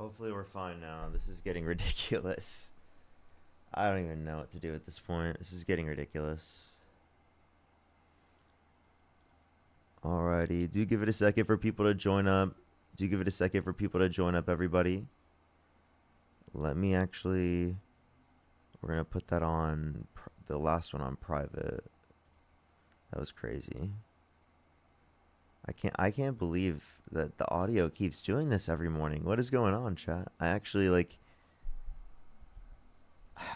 Hopefully we're fine now. This is getting ridiculous. I don't even know what to do at this point. This is getting ridiculous. Alrighty. Do give it a second for people to join up. Do give it a second for people to join up, everybody. Let me actually... We're going to put that on... The last one on private. That was crazy. I can't believe that the audio keeps doing this every morning. What is going on, chat? I actually, like...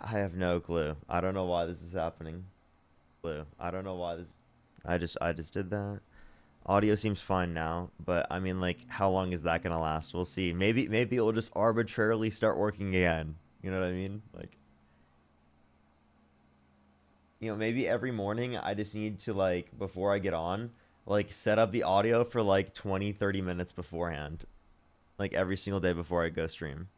I have no clue. I don't know why this is happening. I don't know why this... I just did that. Audio seems fine now, but I mean, like, how long is that gonna last? We'll see. Maybe it'll just arbitrarily start working again. You know what I mean? Like, you know, maybe every morning I just need to, like, before I get on, like, set up the audio for like 20-30 minutes beforehand, like every single day before I go stream.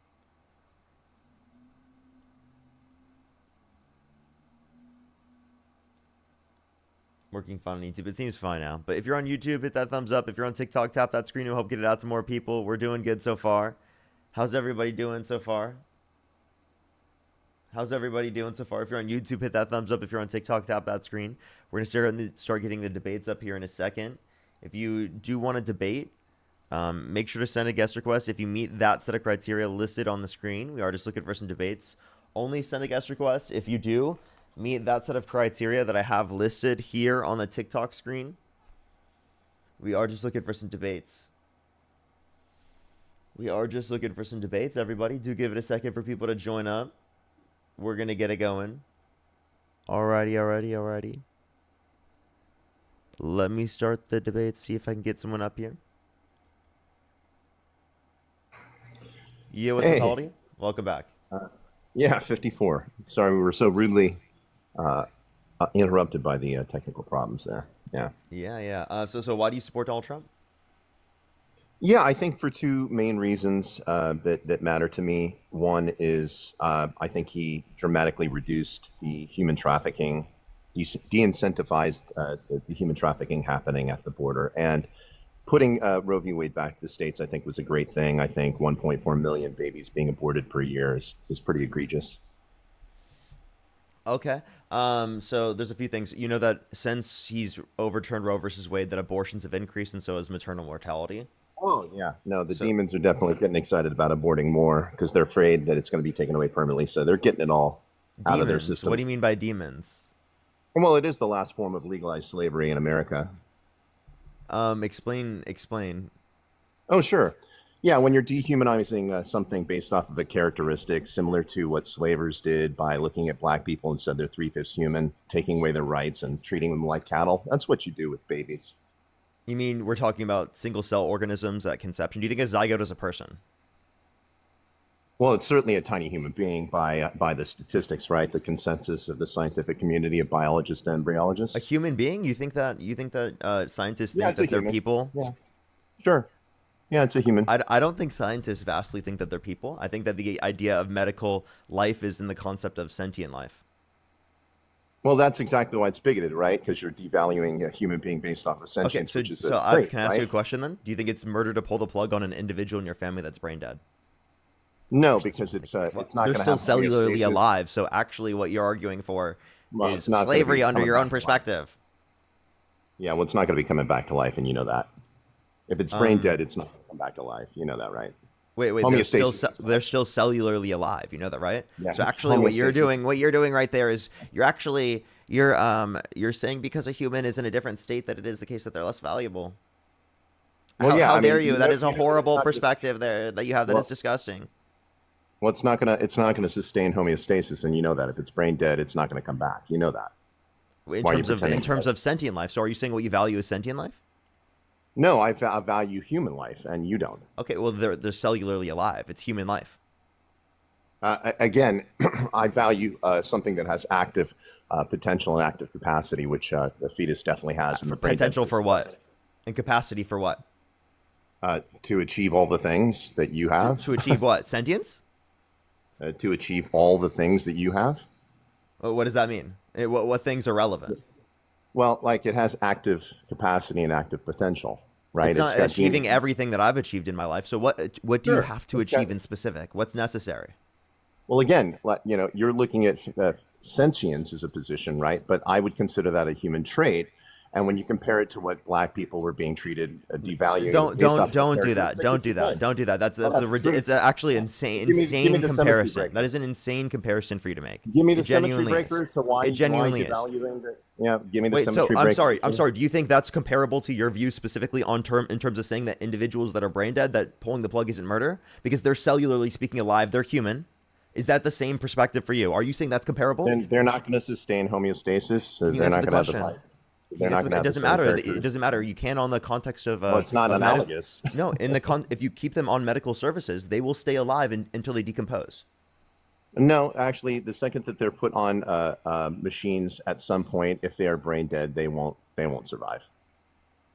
Working fine on YouTube. It seems fine now. But if you're on YouTube, hit that thumbs up. If you're on TikTok, tap that screen. We'll help get it out to more people. We're doing good so far. How's everybody doing so far? How's everybody doing so far? If you're on YouTube, hit that thumbs up. If you're on TikTok, tap that screen. We're going to start getting the debates up here in a second. If you do want to debate, make sure to send a guest request. If you meet that set of criteria listed on the screen, we are just looking for some debates. Only send a guest request if you do meet that set of criteria that I have listed here on the TikTok screen. We are just looking for some debates. We are just looking for some debates, everybody. Do give it a second for people to join up. We're going to get it going. Alrighty. Let me start the debate, see if I can get someone up here. What's up, Haldy? Welcome back. Yeah, 54. Sorry we were so rudely interrupted by the technical problems there. Yeah. So why do you support Donald Trump? Yeah, I think for two main reasons that matter to me. One is I think he dramatically reduced the human trafficking. He de-incentivized the human trafficking happening at the border. And putting Roe v. Wade back to the states, I think, was a great thing. I think 1.4 million babies being aborted per year is pretty egregious. Okay. So there's a few things. You know that since he's overturned Roe versus Wade, that abortions have increased, and so has maternal mortality. Oh, yeah. No, the demons are definitely getting excited about aborting more because they're afraid that it's going to be taken away permanently. So they're getting it all out of their system. What do you mean by demons? Well, it is the last form of legalized slavery in America. Explain. Oh, sure. Yeah, when you're dehumanizing something based off of a characteristic similar to what slavers did by looking at black people and said they're 3/5 human, taking away their rights and treating them like cattle, that's what you do with babies. You mean we're talking about single-cell organisms at conception? Do you think a zygote is a person? Well, it's certainly a tiny human being by the statistics, right? The consensus of the scientific community of biologists and embryologists. A human being? You think that scientists think that they're people? Yeah, sure. Yeah, it's a human. I don't think scientists vastly think that they're people. I think that the idea of medical life is in the concept of sentient life. Well, that's exactly why it's bigoted, right? Because you're devaluing a human being based off of sentience. Okay, so can I ask you a question then? Do you think it's murder to pull the plug on an individual in your family that's brain dead? No, because it's not going to happen. They're still cellularly alive. So actually, what you're arguing for is slavery under your own perspective. Yeah, well, it's not going to be coming back to life, and you know that. If it's brain dead, it's not going to come back to life. You know that, right? Wait, they're still cellularly alive. You know that, right? Yeah. So actually, what you're doing right there is you're saying because a human is in a different state that it is the case that they're less valuable. Well, how dare you? That is a horrible perspective there that you have. That is disgusting. Well, it's not gonna sustain homeostasis, and you know that. If it's brain dead, it's not gonna come back. You know that. In terms of sentient life. So are you saying what you value is sentient life? No, I value human life, and you don't. Okay, well, they're cellularly alive. It's human life. Again, I value something that has active potential and active capacity, which the fetus definitely has. In the brain potential for what? And capacity for what? To achieve all the things that you have. To achieve what? Sentience? To achieve all the things that you have. What does that mean? What things are relevant? Well, like it has active capacity and active potential. right? It's not got achieving DNA. everything that I've achieved in my life. So what do you Sure. have to It's got, achieve in specific? What's necessary? well, again, you're looking at sentience as a position, right? But I would consider that a human trait. And when you compare it to what black people were being treated, devaluing based off Don't their do that. characteristics, Don't it's do the that. same. Don't do that. Oh, that's the truth. It's actually insane Give me insane the symmetry comparison. breaker. That is an insane comparison for you to make. Give me the It symmetry genuinely breaker is. as to why It genuinely is. devaluing the, yeah, give me the Wait, so symmetry I'm breaker. sorry. I'm sorry. Do you think that's comparable to your view specifically in terms of saying that individuals that are brain dead, that pulling the plug isn't murder because they're cellularly speaking alive, they're human? Is that the same perspective for you? Are you saying that's comparable? Then they're not going to sustain homeostasis. So You they're answer not the going to have the question. fight. They're not going to It have the doesn't same matter. It characteristics. doesn't matter. You can on the context of Well, it's not of analogous. No, if you keep them on medical services, they will stay alive until they decompose. No, actually, the second that they're put on machines at some point, if they are brain dead, they won't survive,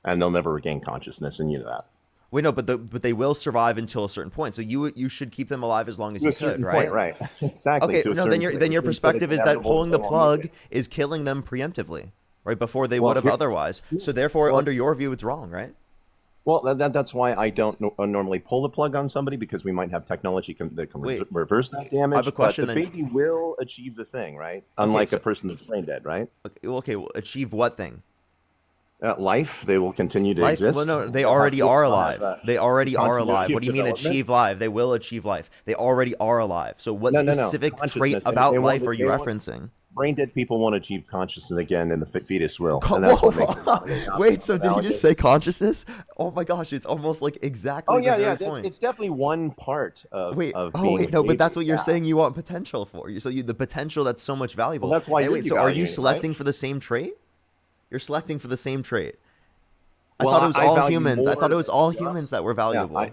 and they'll never regain consciousness. And you know that. Wait, no, but they will survive until a certain point. So you should keep them alive as long as To you a certain could, point, right? right? Exactly. Okay, to a no, certain then point, your which means perspective it's is that inevitable pulling to the go on with plug it. is killing them preemptively, right before they Well, would have here- otherwise. So therefore, well- under your view, it's wrong, right? Well, that's why I don't normally pull the plug on somebody, because we might have technology that can Wait, reverse that damage. I have a question But the then. baby will achieve the thing, right? Unlike so- a person that's brain dead, right? Okay, well, achieve what thing? Life, they will continue to Life? exist. Well, no, they They'll already have- are they'll alive. have, They already are continuity alive. of What do you mean development. achieve life? They will achieve life. They already are alive. So what No. specific trait Consciousness. about They life won't- are you they won't- referencing? Brain dead people won't achieve consciousness again, and the fetus will. And that's what makes it Wait, so did you just say consciousness? Oh my gosh, it's almost like exactly Oh the yeah, very yeah. point. It's definitely one part of. Wait, of oh being wait, no, but that's what you're yeah. saying you want potential for. So the potential that's so much valuable. Well, that's why Hey, you're wait, so are you devaluing it, selecting right? for the same trait? You're selecting for the same trait. I Well, thought it was I all value humans. I more thought it was than all just- humans that were Yeah, valuable.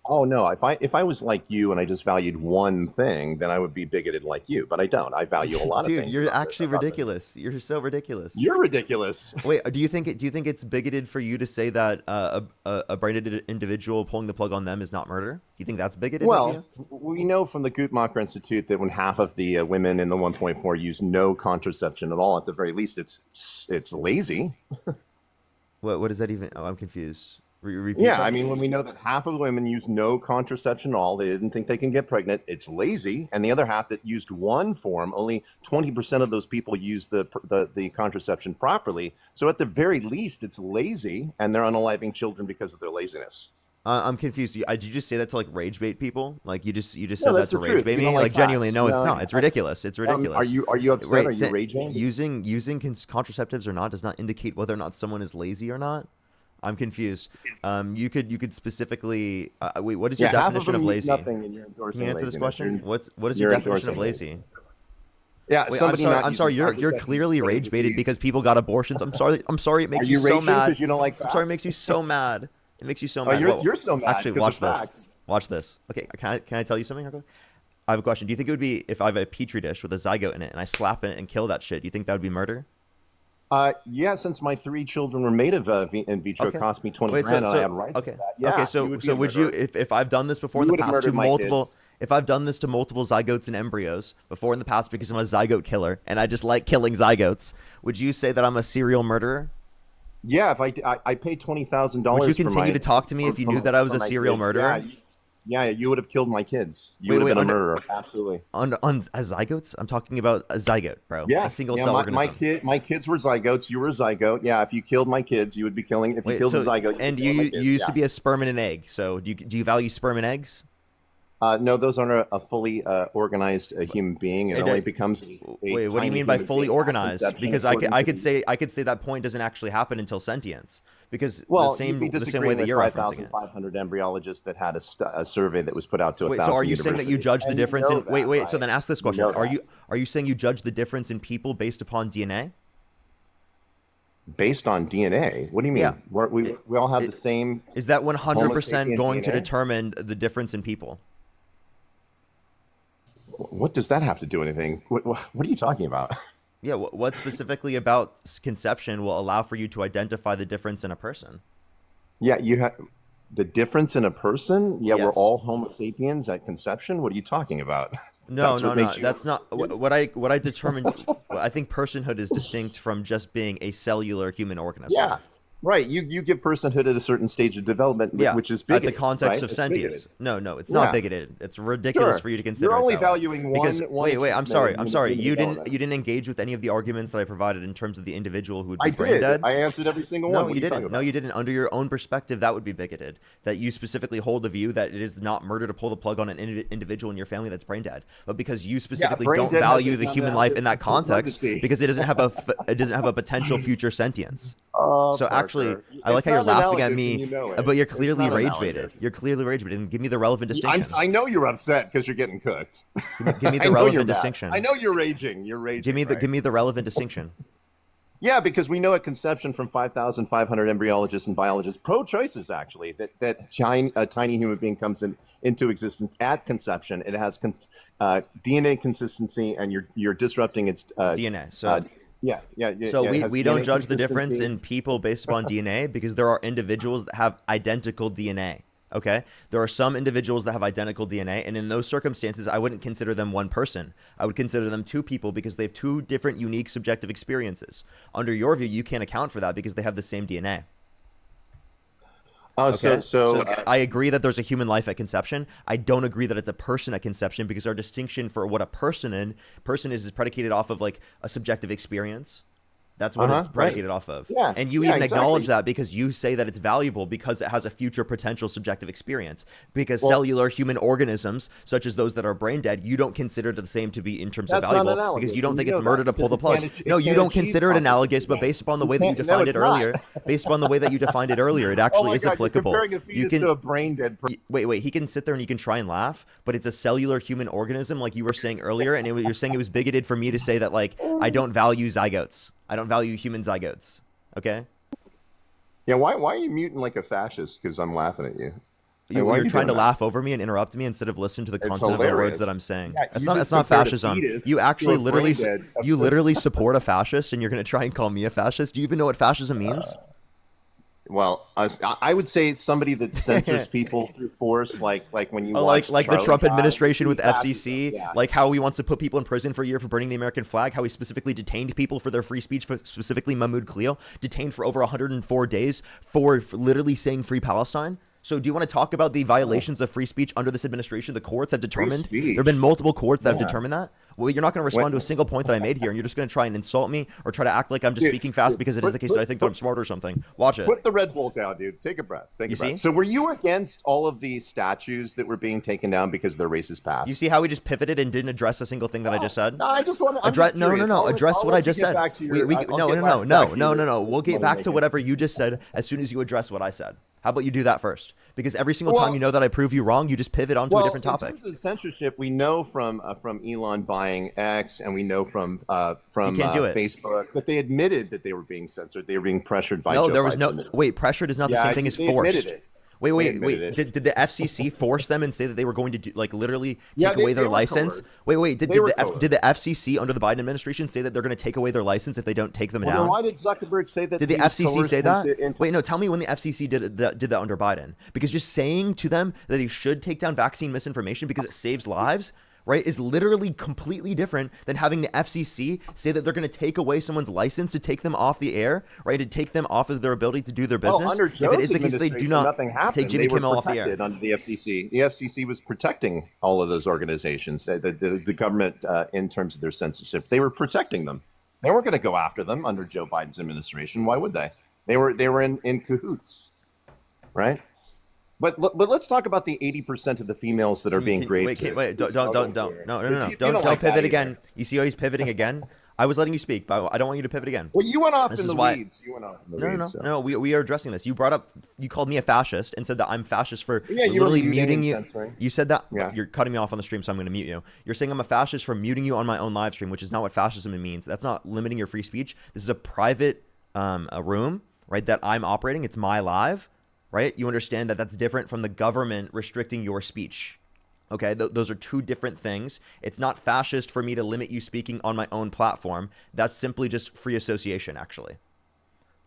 oh no, if I was like you and I just valued one thing, then I would be bigoted like you. But I don't. I value a lot of Dude, things. you're about actually about this. ridiculous. You're so ridiculous. You're ridiculous. Wait, do you think it's bigoted for you to say that a brain-dead individual pulling the plug on them is not murder? You think that's bigoted? of you? Well, we know from the Guttmacher Institute that when half of the women in the 1.4 use no contraception at all, at the very least, it's lazy. What does that even? Oh, I'm confused. Repeat Yeah, that? I mean, when we know that half of the women use no contraception at all, they didn't think they can get pregnant, it's lazy. And the other half that used one form, only 20% of those people use the contraception properly. So at the very least, it's lazy, and they're unaliving children because of their laziness. I'm confused. Did you just say that to like rage bait people? Like you just No, said that that's to the rage truth. bait You me? don't Like like genuinely, facts. no, it's No, not. It's ridiculous. It's ridiculous. Are you upset? Wait, Are you raging? using contraceptives or not does not indicate whether or not someone is lazy or not. I'm confused. You could specifically wait. What is your half definition them of use lazy? Nothing, and you're Can endorsing you answer this laziness. question? You're- What is your you're definition of endorsing lazy? Yeah, Wait, I'm somebody sorry. not I'm sorry. using You're contraception clearly is rage baited disease. because people got abortions. I'm sorry. I'm sorry. It makes Are you you so raging mad. because you don't like I'm sorry. It facts? makes you so mad. It makes you so Oh, mad. you're so mad Actually, because watch of this. facts. Watch this. Okay, can I tell you something? Harko? I have a question. Do you think it would be if I have a petri dish with a zygote in it and I slap it and kill that shit? Do you think that would be murder? Yeah, since my 3 children were made of in vitro, Okay. it cost me 20 Wait, grand, and I have rights okay, to that. Yeah, okay. So you would be so a would you, murderer. if I've done this before in You the would have past to murdered my multiple, kids. if I've done this to multiple zygotes and embryos before in the past because I'm a zygote killer and I just like killing zygotes, would you say that I'm a serial murderer? Yeah, if I paid $20,000. Would you for continue my- to talk to me if you for knew my- that I was for a my serial kids. murderer? Yeah, you would have killed my kids. You Wait, would have wait, been a murderer. Absolutely. On zygotes? I'm talking about a zygote, bro. Yeah, A single yeah, cell my organism. my kids were zygotes. You were a zygote. Yeah, if you killed my kids, you would be killing. If you Wait, killed so- a zygote, and you, you would kill my kids. used to Yeah. be a sperm and an egg. So do you value sperm and eggs? No, those aren't a fully organized human being. It It- only becomes. Wait, what do you mean by fully organized? Because I could say that point doesn't actually happen until sentience. Because Well, the same you'd be the same way disagreeing that with you're referencing it. 5,500 embryologists that had a survey that was put out to Wait, 1,000 so are you saying that you universities. judge the And you difference know in wait, that, so right? then ask this You question. know Are that. you saying you judge the difference in people based upon DNA? Based on DNA? What do you mean? Yeah. We all have the same. Is that 100% Homo sapien going to DNA? determine the difference in people? What does that have to do with anything? What are you talking about? Yeah, what specifically about conception will allow for you to identify the difference in a person? Yeah, you have the difference in a person. Yeah, we're Yes. all Homo sapiens at conception. What are you talking about? No, That's what no, no. makes you- That's not what I determined. I think personhood is distinct from just being a cellular human organism. Yeah, Right. You give personhood at a certain stage of development, Yeah, which is at the bigoted, context right? of It's sentience. bigoted. No, it's not Yeah. bigoted. It's ridiculous Sure. for you to You're consider it only that way. valuing Because one wait, I'm achievement sorry, in human you development. didn't engage with any of the arguments that I provided in terms of the individual who would I be brain did. dead. I answered every single No, one. What you are you talking didn't. No, about? you didn't. Under your own perspective, that would be bigoted. That you specifically hold the view that it is not murder to pull the plug on an individual in your family that's brain dead, but because you specifically brain don't dead value has the its human own life in that it's own context legacy. because it doesn't have a potential future sentience. Oh, So actually, Parker. I like It's how you're not laughing at analogous, me, and you know it. but you're It's clearly not rage baited. analogous. You're clearly rage baited. And give me the relevant distinction. I know you're upset because you're getting cooked. Give me I the know you're relevant mad. distinction. I know you're raging. You're raging. right? Give me the relevant distinction. Yeah, because we know at conception from 5,500 embryologists and biologists, pro-choicers actually, that a tiny human being comes into existence at conception. It has DNA consistency, and you're disrupting its DNA. So yeah. So it has we don't DNA judge the difference consistency. in people based upon DNA because there are individuals that have identical DNA. Okay, there are some individuals that have identical DNA, and in those circumstances, I wouldn't consider them one person. I would consider them two people because they have two different, unique, subjective experiences. Under your view, you can't account for that because they have the same DNA. Okay. So I agree that there's a human life at conception. I don't agree that it's a person at conception because our distinction for what a person is predicated off of like a subjective experience. That's what it's predicated off of. Yeah, And you yeah, even acknowledge exactly. that because you say that it's valuable because it has a future potential subjective experience. Because cellular human organisms, such as those that are brain dead, you don't consider the same to be in terms of That's not valuable analogous, because you don't and think you it's know murder that, to pull the because plug. it No, you can't don't achieve consider it analogous, but competency. based upon the way You that you can't- no, defined it's it not. earlier, based upon the way that you defined it earlier, it Oh actually my is God, applicable. you're comparing a fetus to a brain dead person. Wait, he can sit there and he can try and laugh, but it's a cellular human organism, like you were saying earlier, and you're saying it was bigoted for me to say that, like, I don't value zygotes. I don't value human zygotes. Okay? Yeah, why are you muting like a fascist? Because I'm laughing at you. Why are You're you trying to doing that? laugh over me and interrupt me instead of listen to the It's content of the words hilarious. that I'm saying. Yeah, That's you not just that's not compared a fascism. fetus You to actually a literally brain dead- you literally support a fascist and you're going to try and call me a fascist. Do you even know what fascism means? Well, I would say it's somebody that censors people through force, like when you watch Like the Charlie Trump Guy, administration with fascism. FCC, Yeah. like how he wants to put people in prison for a year for burning the American flag, how he specifically detained people for their free speech, specifically Mahmoud Khalil, detained for over 104 days for literally saying free Palestine. So do you want to talk about the violations of free speech under this administration? The courts have determined, speech? there have been multiple courts that have Yeah. determined that. Well, you're not going to respond to a single point that I made here, and you're just going to try and insult me or try to act like I'm just speaking fast because it is the case that I think that I'm smart or something. Watch it. Put the Red Bull down, dude. Take a breath. Take You a breath. see? So, were you against all of the statues that were being taken down because they're racist past? You see how we just pivoted and didn't address a single thing that I just said? No, I just want to Address no. Address what I just said. No. We'll get back to whatever you just said as soon as you address what I said. How about you do that first? Because every single time you know that I prove you wrong, you just pivot onto a different topic. In terms of the censorship, we know from Elon buying X, and we know from Facebook that they admitted that they were being censored. They were being pressured by. No, Joe there was Biden. no. Wait, pressured is not the same thing as they forced. admitted it. Wait. admitted it. Did the FCC force them and say that they were going to do, like literally Yeah, take they- away their they were license? coerced. Wait. Did They were the coerced. did the FCC under the Biden administration say that they're going to take away their license if they don't take them Well, then down? why did Zuckerberg say that? Did the he was FCC coerced say that? into- Wait, no. Tell me when the FCC did that under Biden. Because just saying to them that they should take down vaccine misinformation because it saves lives, right, is literally completely different than having the FCC say that they're going to take away someone's license to take them off the air, right, to take them off of their ability to do their business. Well, under if Joe's it is the case that they do administration, not nothing happened. take Jimmy They were Kimmel off the air. protected under the FCC. The FCC was protecting all of those organizations, the government in terms of their censorship. They were protecting them. They weren't going to go after them under Joe Biden's administration. Why would they? They were in cahoots, right? But let's talk about the 80% of the females that are being raped. Wait, don't, no. You Don't like that pivot either. again. You see how he's pivoting again? I was letting you speak, but I don't want you to pivot again. Well, you went off This in is the why- weeds. You went off in the No. weeds. so. No, we are addressing this. You called me a fascist and said that I'm fascist for Yeah, you were literally muting muting and you. censoring. You said that Yeah. you're cutting me off on the stream, so I'm going to mute you. You're saying I'm a fascist for muting you on my own live stream, which is not what fascism means. That's not limiting your free speech. This is a private a room, right, that I'm operating. It's my live, right? You understand that that's different from the government restricting your speech. Okay, those are two different things. It's not fascist for me to limit you speaking on my own platform. That's simply just free association, actually.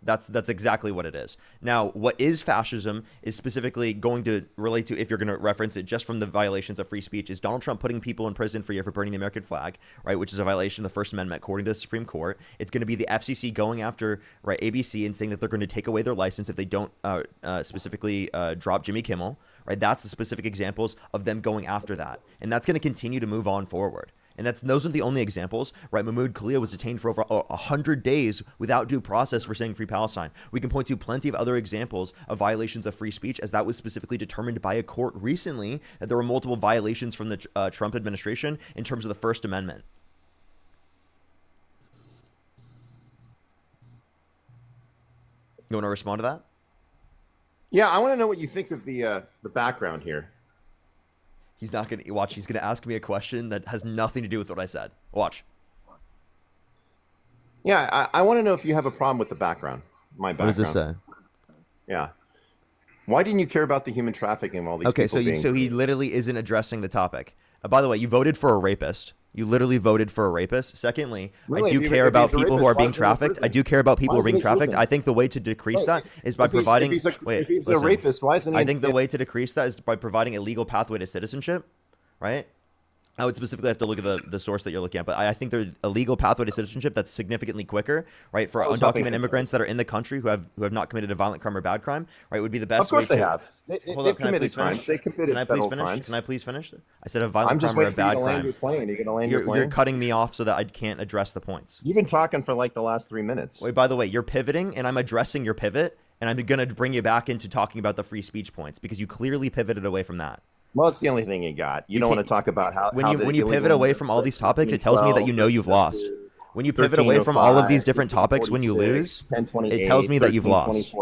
That's exactly what it is. Now, what is fascism is specifically going to relate to, if you're going to reference it just from the violations of free speech, is Donald Trump putting people in prison for a year for burning the American flag, right, which is a violation of the First Amendment according to the Supreme Court. It's going to be the FCC going after, right, ABC and saying that they're going to take away their license if they don't specifically drop Jimmy Kimmel, right? That's the specific examples of them going after that, and that's going to continue to move on forward. And those are the only examples, right? Mahmoud Khalil was detained for over 100 days without due process for saying free Palestine. We can point to plenty of other examples of violations of free speech, as that was specifically determined by a court recently, that there were multiple violations from the Trump administration in terms of the First Amendment. You want to respond to that? Yeah, I want to know what you think of the background here. He's not going to watch. He's going to ask me a question that has nothing to do with what I said. Watch. Yeah, I want to know if you have a problem with the background. My background. What does this say? Yeah. Why didn't you care about the human trafficking of all these Okay, people? so he literally isn't addressing the topic. By the way, you voted for a rapist. You literally voted for a rapist. Secondly, Really? I do If care about he's a people who rapist, are being why is he in trafficked. prison? I do care about people Why who are is he being in trafficked. prison? I think the way to decrease that is by providing. If Wait, he's listen. a rapist, why isn't he? I think the way to decrease that is by providing a legal pathway to citizenship, right? I would specifically have to look at the source that you're looking at, but I think there's a legal pathway to citizenship that's significantly quicker, right, for undocumented immigrants that are in the country who have not committed a violent crime or bad crime, right, would be the best. Of course way they to, have. Hold They've up, can I committed please finish? crimes. They committed Can I please federal finish? crimes. Can I please finish? I said a I'm violent just crime or a waiting for you bad to land your crime. plane. Are you going to land your plane? You're cutting me off so that I can't address the points. You've been talking for like the last 3 minutes. Wait, by the way, you're pivoting, and I'm addressing your pivot, and I'm going to bring you back into talking about the free speech points because you clearly pivoted away from that. Well, it's the only thing you got. You don't want to talk about how When the you pivot illegal away from all these topics, it tells me that you know you've lost. When you pivot away from all of these different topics, when you lose, it tells me that you've lost.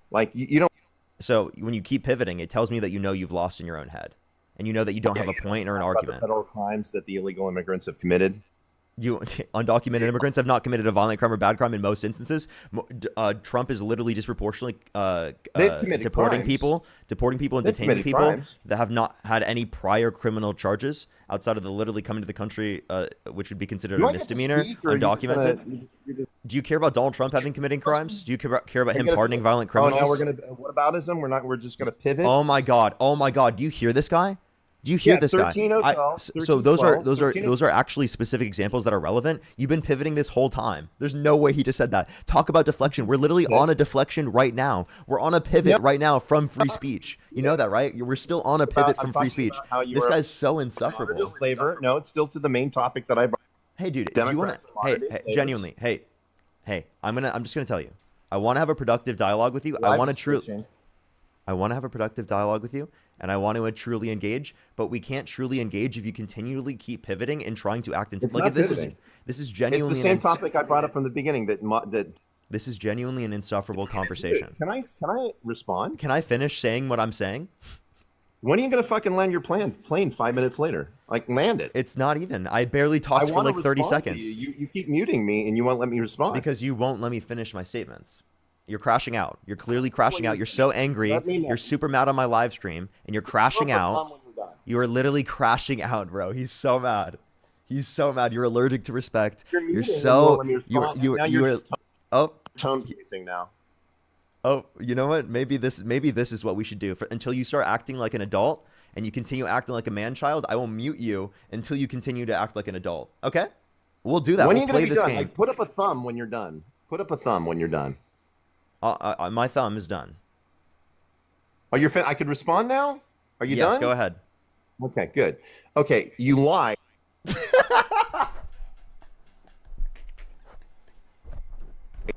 Like you don't. So when you keep pivoting, it tells me that you know you've lost in your own head, and you know that you don't have a point or an about argument. The federal crimes that the illegal immigrants have committed. You undocumented immigrants have not committed a violent crime or bad crime in most instances. Trump is literally disproportionately deporting crimes. people and They've detaining committed people crimes. that have not had any prior criminal charges outside of the literally coming to the country, which would be considered a misdemeanor, undocumented. Do you care about Donald Trump having committing crimes? Do you care about him pardoning violent criminals? Oh, now we're gonna. What aboutism? We're just gonna pivot. Oh my God! Do you hear this guy? Do you hear this guy? 1312, So those are actually specific examples that are relevant. You've been pivoting this whole time. There's no way he just said that. Talk about deflection. We're literally on a deflection right now. We're on a pivot right now from free speech. You know that, right? We're still on a pivot from free speech. This guy's so insufferable. Slaver. No, it's still to the main topic that I brought. Hey, dude, do you want to? Hey, genuinely, hey, I'm just gonna tell you. I want to have a productive dialogue with you. I want to have a productive dialogue with you, and I want to truly engage. But we can't truly engage if you continually keep pivoting and trying to act into this is genuinely. It's the same topic I brought up from the beginning. That this is genuinely an insufferable conversation. Can I respond? Can I finish saying what I'm saying? When are you gonna fucking land your plane 5 minutes later? Like land it. It's not even. I barely talked for like 30 seconds. You keep muting me and you won't let me respond. Because you won't let me finish my statements. You're crashing out. You're clearly crashing out. You're so angry. You're super mad on my live stream, and you're crashing out. You are literally crashing out, bro. He's so mad. He's so mad. You're allergic to respect. You're so you're oh tone pacing now. Oh, you know what? Maybe this is what we should do. Until you start acting like an adult and you continue acting like a man-child, I will mute you until you continue to act like an adult. Okay? We'll do that. When are we'll you gonna play be this done? game. Like, put up a thumb when you're done. Put up a thumb when you're done. My thumb is done. Oh, you're. I could respond now. Are you done? Yes, go ahead. Okay, good. Okay, you lied.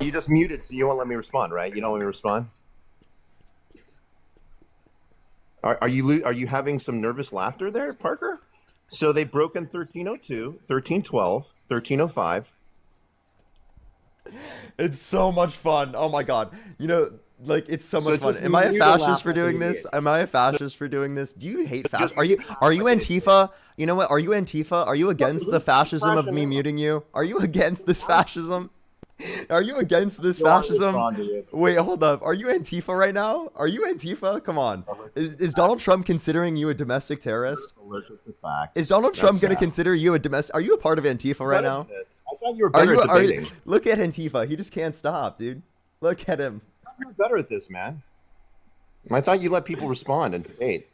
You just muted, so you won't let me respond, right? You don't want me to respond. Are you having some nervous laughter there, Parker? So they've broken 1302, 1312, 1305. It's so much fun. Oh my God. You know, like, it's so much fun. just Am I a mute the fascist laugh for doing when you this? get- Am I a fascist for doing this? Do you hate fascism? Just Are you mute the laugh when you Antifa? You know what? Are you Antifa? Are you against the listen, fascism of me fascism. muting you? Are you against this fascism? Are you against this Don't want to fascism? respond to you. Wait, hold up. Are you Antifa right now? Are you Antifa? Come on. Is Donald Trump considering you a domestic terrorist? Allergic to facts. Is Donald Trump That's going to sad. consider you a domestic? Are you a part of Antifa right now? I thought you were Are better you? at debating. Look at Antifa. He just can't stop, dude. Look at him. You're better at this, man. I thought you let people respond and debate.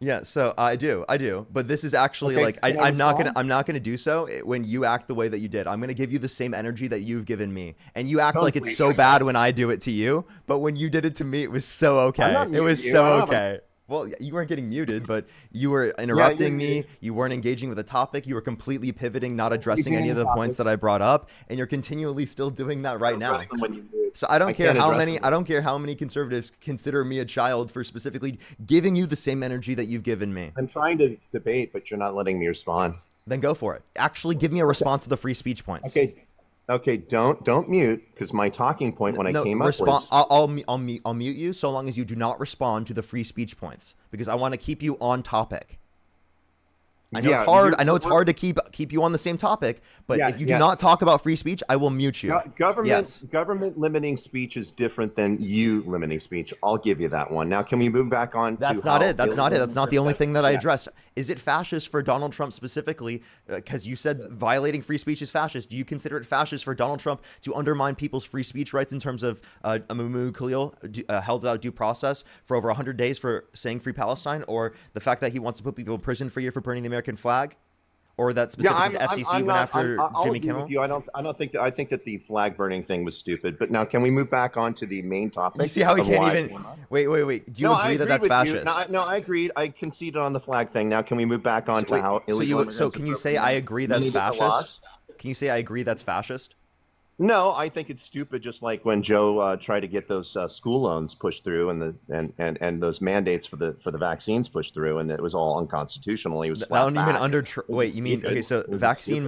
Yeah, so I do, but this is actually Okay, like can I respond? I'm not gonna do so when you act the way that you did. I'm gonna give you the same energy that you've given me, and you act Don't like it's please. so bad when I do it to you, but when you did it to me, it was so okay. not It was muting you. so I don't have a- okay. Well, you weren't getting muted, but you were interrupting me. muted. You weren't engaging with the topic. You were completely pivoting, not addressing any of Repeating the the points topic. that I brought up, and you're continually still doing that right now. Address them when you do. So I don't care can't how address many them. I don't care how many conservatives consider me a child for specifically giving you the same energy that you've given me. I'm trying to debate, but you're not letting me respond. Then go for it. Actually, give me a response to the free speech points. Okay. Don't mute, because my talking point when I came up was I'll mute you so long as you do not respond to the free speech points because I want to keep you on topic. I know it's hard. I know it's hard to keep you on the same topic, but if you do not talk about free speech, I will mute you. Government limiting speech is different than you limiting speech. I'll give you that one. Now, can we move back on? That's to not how it. That's not it. That's not the only thing that I Yeah. addressed. Is it fascist for Donald Trump specifically? Because you said violating free speech is fascist. Do you consider it fascist for Donald Trump to undermine people's free speech rights in terms of Mahmoud Khalil held without due process for over 100 days for saying free Palestine, or the fact that he wants to put people in prison for a year for burning the American flag? Or that specifically the FCC went after I'll Jimmy agree Kimmel? with you. I think that the flag burning thing was stupid. But now, can we move back on to the main topic? You see how he of can't why- even... Wait. Do you No, I agree that agree that's with you. fascist? No, I agreed. I conceded on the flag thing. Now, can we move back on to how illegal immigrants So can you are say I agree that's appropriating the laws? fascist? Can you say I agree that's fascist? No, I think it's stupid. Just like when Joe tried to get those school loans pushed through, and those mandates for the vaccines pushed through, and it was all unconstitutional. He was That slapped don't even back. under. It was Wait, you mean stupid. okay? So It was vaccine stupid.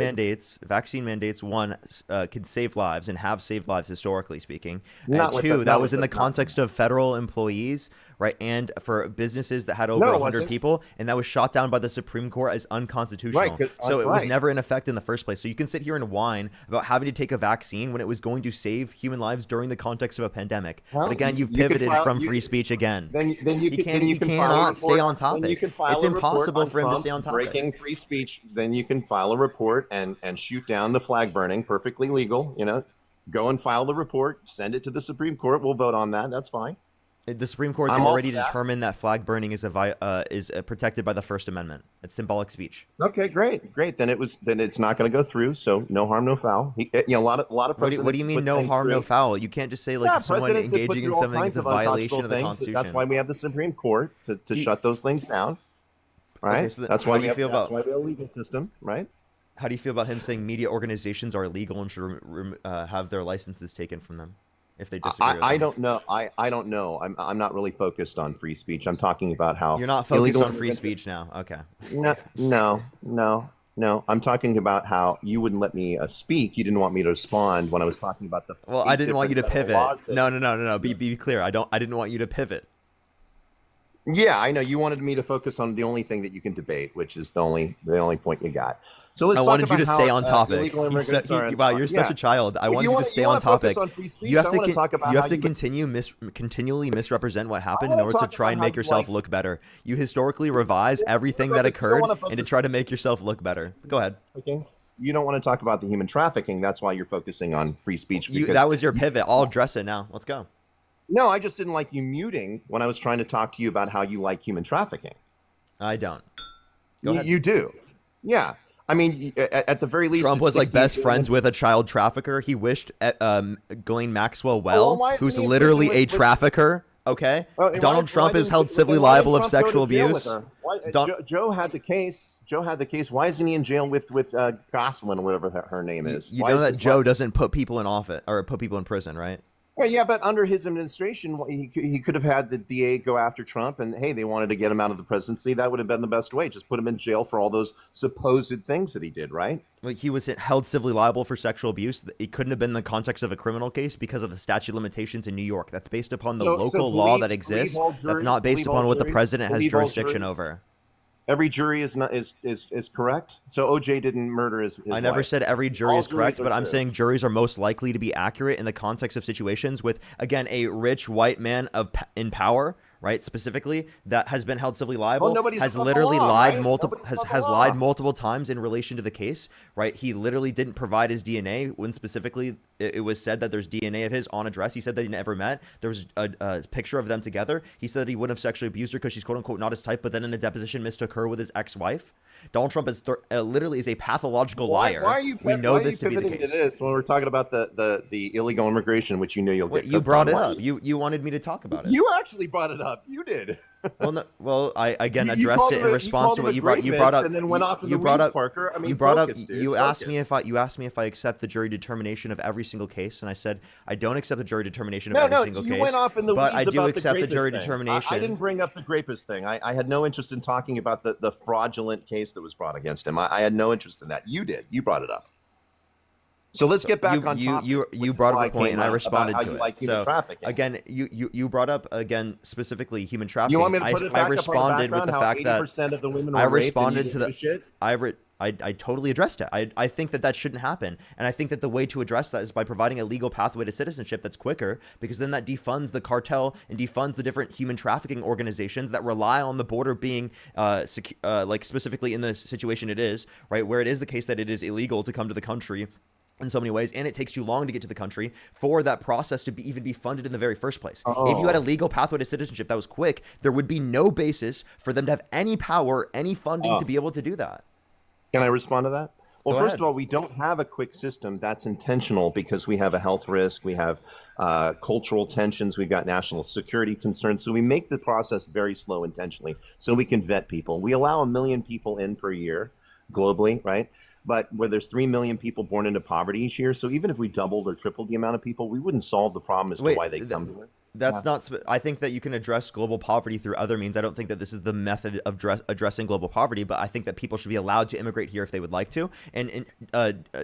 mandates. One could save lives and have saved lives historically speaking. Not And with two, the- that not was with in the the- context of federal employees, right? And for businesses that had over No, it 100 wasn't. people, and that was shot down by the Supreme Court as unconstitutional. Right, 'cause- So it was right. never in effect in the first place. So you can sit here and whine about having to take a vaccine when it was going to save human lives during the context of a pandemic. Well, But again, you've you could pivoted file- from you- free speech again. Then you You can, then you can file a cannot stay report on then topic. you can file It's a report impossible on for him to Trump stay on topic. breaking free speech. Then you can file a report and shoot down the flag burning, perfectly legal. Go and file the report, send it to the Supreme Court. We'll vote on that. That's fine. The Supreme Court's I'm all already for that. determined that flag burning is protected by the First Amendment. It's symbolic speech. Okay, great. Then it's not going to go through. So no harm, no foul. A lot of What do presidents you mean put no things harm, no through. foul? You can't just say like someone presidents have put engaging in through all something kinds that's a of violation of the unconscionable things. Constitution. That's why we have the Supreme Court to shut those things down. Right. Okay, so that's how why do you feel that's about- why we have a legal system. Right. How do you feel about him saying media organizations are illegal and should have their licenses taken from them if they disagree? with I them? don't know. I don't know. I'm not really focused on free speech. I'm talking about how You're not focused illegal on free immigrants- speech now. Okay. No. I'm talking about how you wouldn't let me speak. You didn't want me to respond when I was talking about the. Well, 8 I didn't want you to different pivot. federal laws that- No. Be clear. I didn't want you to pivot. Yeah, I know. You wanted me to focus on the only thing that you can debate, which is the only point you got. So let's I talk wanted you about to how, stay on topic. illegal Wow, immigrants are- you're such a child. I If wanted you you wanna- to stay you on wanna focus topic. on free speech, You have I to wanna talk about you have how to you- continually misrepresent what happened in wanna order to talk try about and how make you yourself like- look better. You historically revise everything that focus- you occurred don't wanna and to focus- try to make yourself look better. Go ahead. Okay. You don't want to talk about the human trafficking. That's why you're focusing on free speech. because- That was your pivot. I'll address it now. Let's go. No, I just didn't like you muting when I was trying to talk to you about how you like human trafficking. I don't. Go ahead. You do. Yeah. I mean, at the very least, Trump it's was like 16 best billion. friends with a child trafficker. He wished Ghislaine Maxwell well, well, why isn't who's he in literally prison a with- trafficker. Okay, Well, and Donald why Trump is didn't- held civilly then why liable didn't of Trump go to sexual jail with abuse. her? Why, Don- Joe had the case. Joe had the case. Why isn't he in jail with Gosselin or whatever her name is? You Why know is that this- Joe doesn't put people in office or put people in prison, right? Well, yeah, but under his administration, he could have had the DA go after Trump, and hey, they wanted to get him out of the presidency. That would have been the best way. Just put him in jail for all those supposed things that he did, right? Like he was held civilly liable for sexual abuse. It couldn't have been in the context of a criminal case because of the statute of limitations in New York. That's based upon the So local law believe- that exists. believe all That's juries- not based believe all upon what the juries- president has believe all jurisdiction juries. over. Every jury is correct. So OJ didn't murder his I never wife. said every jury All is correct, juries are but I'm true. saying juries are most likely to be accurate in the context of situations with, again, a rich white man in power, right? Specifically, that has been held civilly liable, nobody's has above the literally law, lied right? multiple Nobody's above has the law. lied multiple times in relation to the case, right? He literally didn't provide his DNA when specifically it was said that there's DNA of his on a dress. He said that he never met. There was a picture of them together. He said that he wouldn't have sexually abused her because she's quote unquote not his type, but then in a deposition mistook her with his ex-wife. Donald Trump is literally is a pathological liar. Why are you? We know why this to be the pivoting case. this when we're talking about the illegal immigration, which you know you'll get. You brought it up. You wanted me to talk about it. You actually brought it up. You did. Well, no, well, I again You addressed called it him in a- response to what you brought. You rapist brought up. and then went off in You the brought weeds, up. Parker. I mean, You brought focus, up. dude, You asked me focus. if I accept the jury determination of every single case, and I said I don't accept the jury determination of No, every no, single you case. went off in the but weeds I do about accept the rapist jury thing. determination. I didn't bring up the rapist thing. I had no interest in talking about the fraudulent case that was brought against him. I had no interest in that. You did. You brought it up. So let's get back on topic. You brought up a point, and I responded to it. Like human So trafficking. again, you brought up again specifically human trafficking. You want me to put it back I responded up on with the how fact that 80% of the women I were raped responded and to you the didn't do shit? I totally addressed it. I think that shouldn't happen. And I think that the way to address that is by providing a legal pathway to citizenship that's quicker, because then that defunds the cartel and defunds the different human trafficking organizations that rely on the border being like specifically in the situation it is, right, where it is the case that it is illegal to come to the country in so many ways, and it takes too long to get to the country for that process to even be funded in the very first place. If you had a legal pathway to citizenship that was quick, there would be no basis for them to have any power, any funding to be able to do that. Can I respond to that? Well, Go first ahead. of all, we don't have a quick system. That's intentional because we have a health risk. We have cultural tensions. We've got national security concerns. So we make the process very slow intentionally so we can vet people. We allow 1 million people in per year globally, right? But where there's 3 million people born into poverty each year. So even if we doubled or tripled the amount of people, we wouldn't solve the problem as to why they come here. That's not. I think that you can address global poverty through other means. I don't think that this is the method of addressing global poverty, but I think that people should be allowed to immigrate here if they would like to. And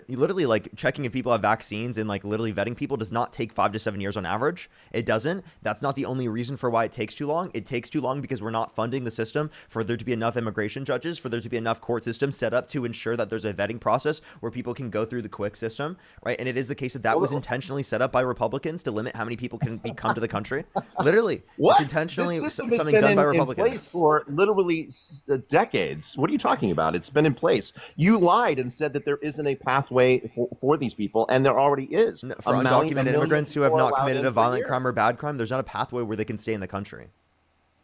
literally, like checking if people have vaccines and like literally vetting people does not take 5 to 7 years on average. It doesn't. That's not the only reason for why it takes too long. It takes too long because we're not funding the system for there to be enough immigration judges, for there to be enough court systems set up to ensure that there's a vetting process where people can go through the quick system, right? And it is the case that was intentionally set up by Republicans to limit how many people can come to the country. Literally, What? it's intentionally This system has something been done by in Republicans. place for literally decades. What are you talking about? It's been in place. You lied and said that there isn't a pathway for these people, and there already is. For undocumented immigrants who have not committed a violent crime. crime or bad crime, there's not a pathway where they can stay in the country.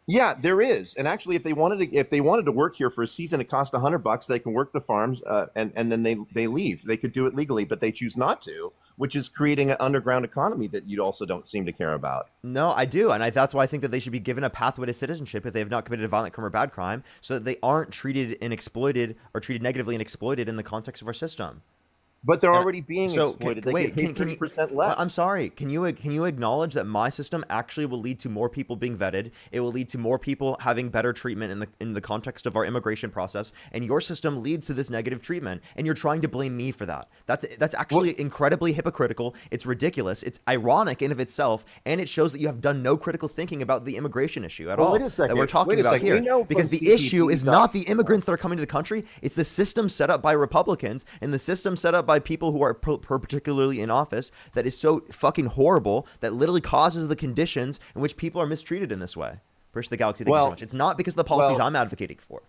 Yeah, there is. And actually, if they wanted to work here for a season, it costs $100. They can work the farms, and then they leave. They could do it legally, but they choose not to, which is creating an underground economy that you also don't seem to care about. No, I do, and that's why I think that they should be given a pathway to citizenship if they have not committed a violent crime or bad crime, so that they aren't treated and exploited or treated negatively and exploited in the context of our system. But they're already being So, exploited. can- They wait, get paid can you- 30% Well, less. I'm sorry. Can you acknowledge that my system actually will lead to more people being vetted? It will lead to more people having better treatment in the context of our immigration process, and your system leads to this negative treatment, and you're trying to blame me for that. That's actually incredibly hypocritical. It's ridiculous. It's ironic in of itself, and it shows that you have done no critical thinking about the immigration issue at all wait a second. that we're talking Wait a about second. We here. know Because from the issue is not the CPP. immigrants that are coming to the country. It's the system set up by Republicans and the system set up by people who are particularly in office that is so fucking horrible that literally causes the conditions in which people are mistreated in this way. Appreciate the galaxy. Thank you so much. It's not because of the policies I'm advocating for.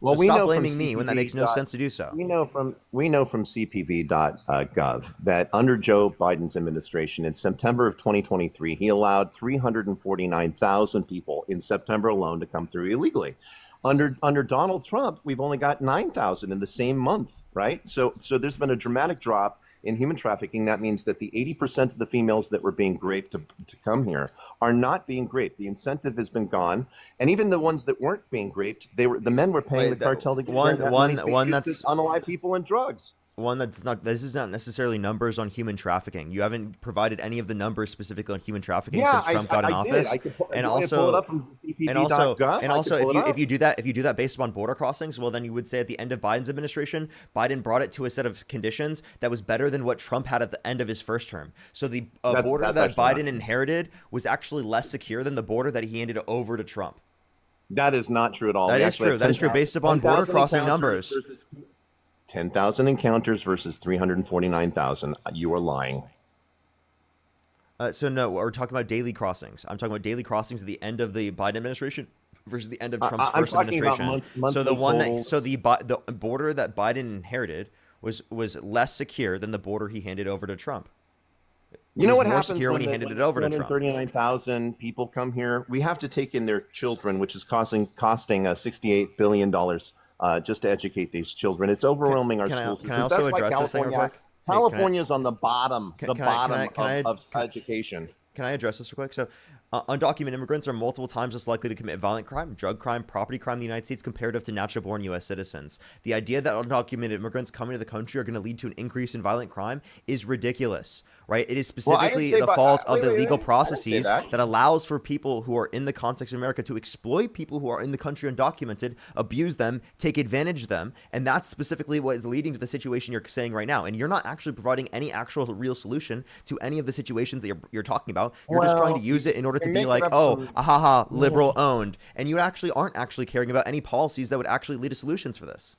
Well, So we stop know blaming from me when that makes no CPV. sense to do so. We know from CPV.gov that under Joe Biden's administration in September of 2023, he allowed 349,000 people in September alone to come through illegally. Under Donald Trump, we've only got 9,000 in the same month, right? So there's been a dramatic drop in human trafficking. That means that the 80% of the females that were being raped to come here are not being raped. The incentive has been gone, and even the ones that weren't being raped, the men were paying Wait, the cartel to get one- them. one- That means they one used that's- to unalive people and drugs. One that's not, this is not necessarily numbers on human trafficking. You haven't provided any of the numbers specifically on human trafficking since Trump got in I office. did. I could pull And it also, up from CPV.gov. and also, I could pull it if up. you do that based upon border crossings, well, then you would say at the end of Biden's administration, Biden brought it to a set of conditions that was better than what Trump had at the end of his first term. So the border that's that actually Biden not- inherited was actually less secure than the border that he handed over to Trump. That is not true at all. That We is actually true. have That is true 10,000 based upon border 10,000 crossing encounters numbers. versus 10,000 encounters versus 349,000. You are lying. So no, we're talking about daily crossings. I'm talking about daily crossings at the end of the Biden administration versus the end of Trump's I'm first talking about administration. So the monthly one that totals. so the border that Biden inherited was less secure than the border he handed over to Trump. You know what more happens secure when he handed it over to Trump. 239,000 people come here. We have to take in their children, which is costing $68 billion just to educate these children. It's overwhelming our school Can systems. I also That's why address this thing real California, quick? California's on the bottom, can I of education. Can I address this real quick? So, undocumented immigrants are multiple times less likely to commit violent crime, drug crime, property crime in the United States comparative to natural-born U.S. citizens. The idea that undocumented immigrants coming to the country are going to lead to an increase in violent crime is ridiculous, right? It is specifically the fault of the legal processes that allows for people who are in the context of America to exploit people who are in the country undocumented, abuse them, take advantage of them, and that's specifically what is leading to the situation you're saying right now. And you're not actually providing any actual real solution to any of the situations that you're talking about. You're just trying to use it in order to be like, oh, ahaha, liberal owned, and you actually aren't actually caring about any policies that would actually lead to solutions for this.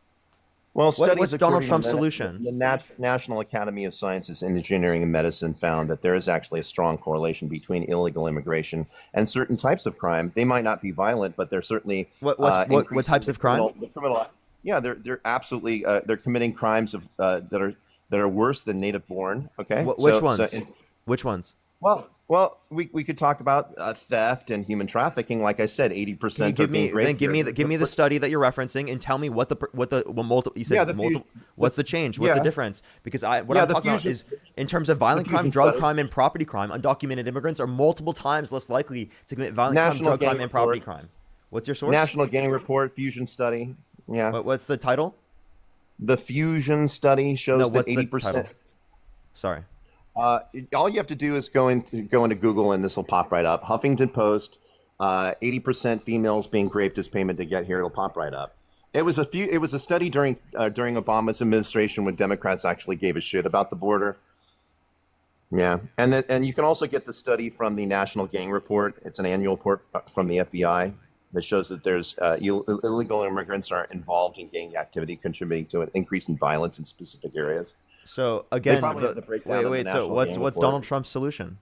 Well, what's Donald Trump's solution? The National Academy of Sciences, Engineering, and Medicine found that there is actually a strong correlation between illegal immigration and certain types of crime. They might not be violent, but they're certainly what types of crime? Yeah, they're absolutely they're committing crimes that are worse than native born. Okay, which ones? Which ones? Well, we could talk about theft and human trafficking. Like I said, 80%. Give me the study that you're referencing and tell me what the you said what's the change? What's the difference? Because I'm talking about is in terms of violent crime, drug crime, and property crime, undocumented immigrants are multiple times less likely to commit violent crime, drug crime, and property crime. What's your source? National Gang Report, Fusion Study. Yeah. What's the title? The Fusion Study shows that 80%. Sorry. All you have to do is go into Google and this will pop right up. Huffington Post, 80% females being raped as payment to get here. It'll pop right up. It was a study during Obama's administration when Democrats actually gave a shit about the border. Yeah, and you can also get the study from the National Gang Report. It's an annual report from the FBI that shows that there's illegal immigrants are involved in gang activity, contributing to an increase in violence in specific areas. So again, wait. So what's Donald Trump's solution?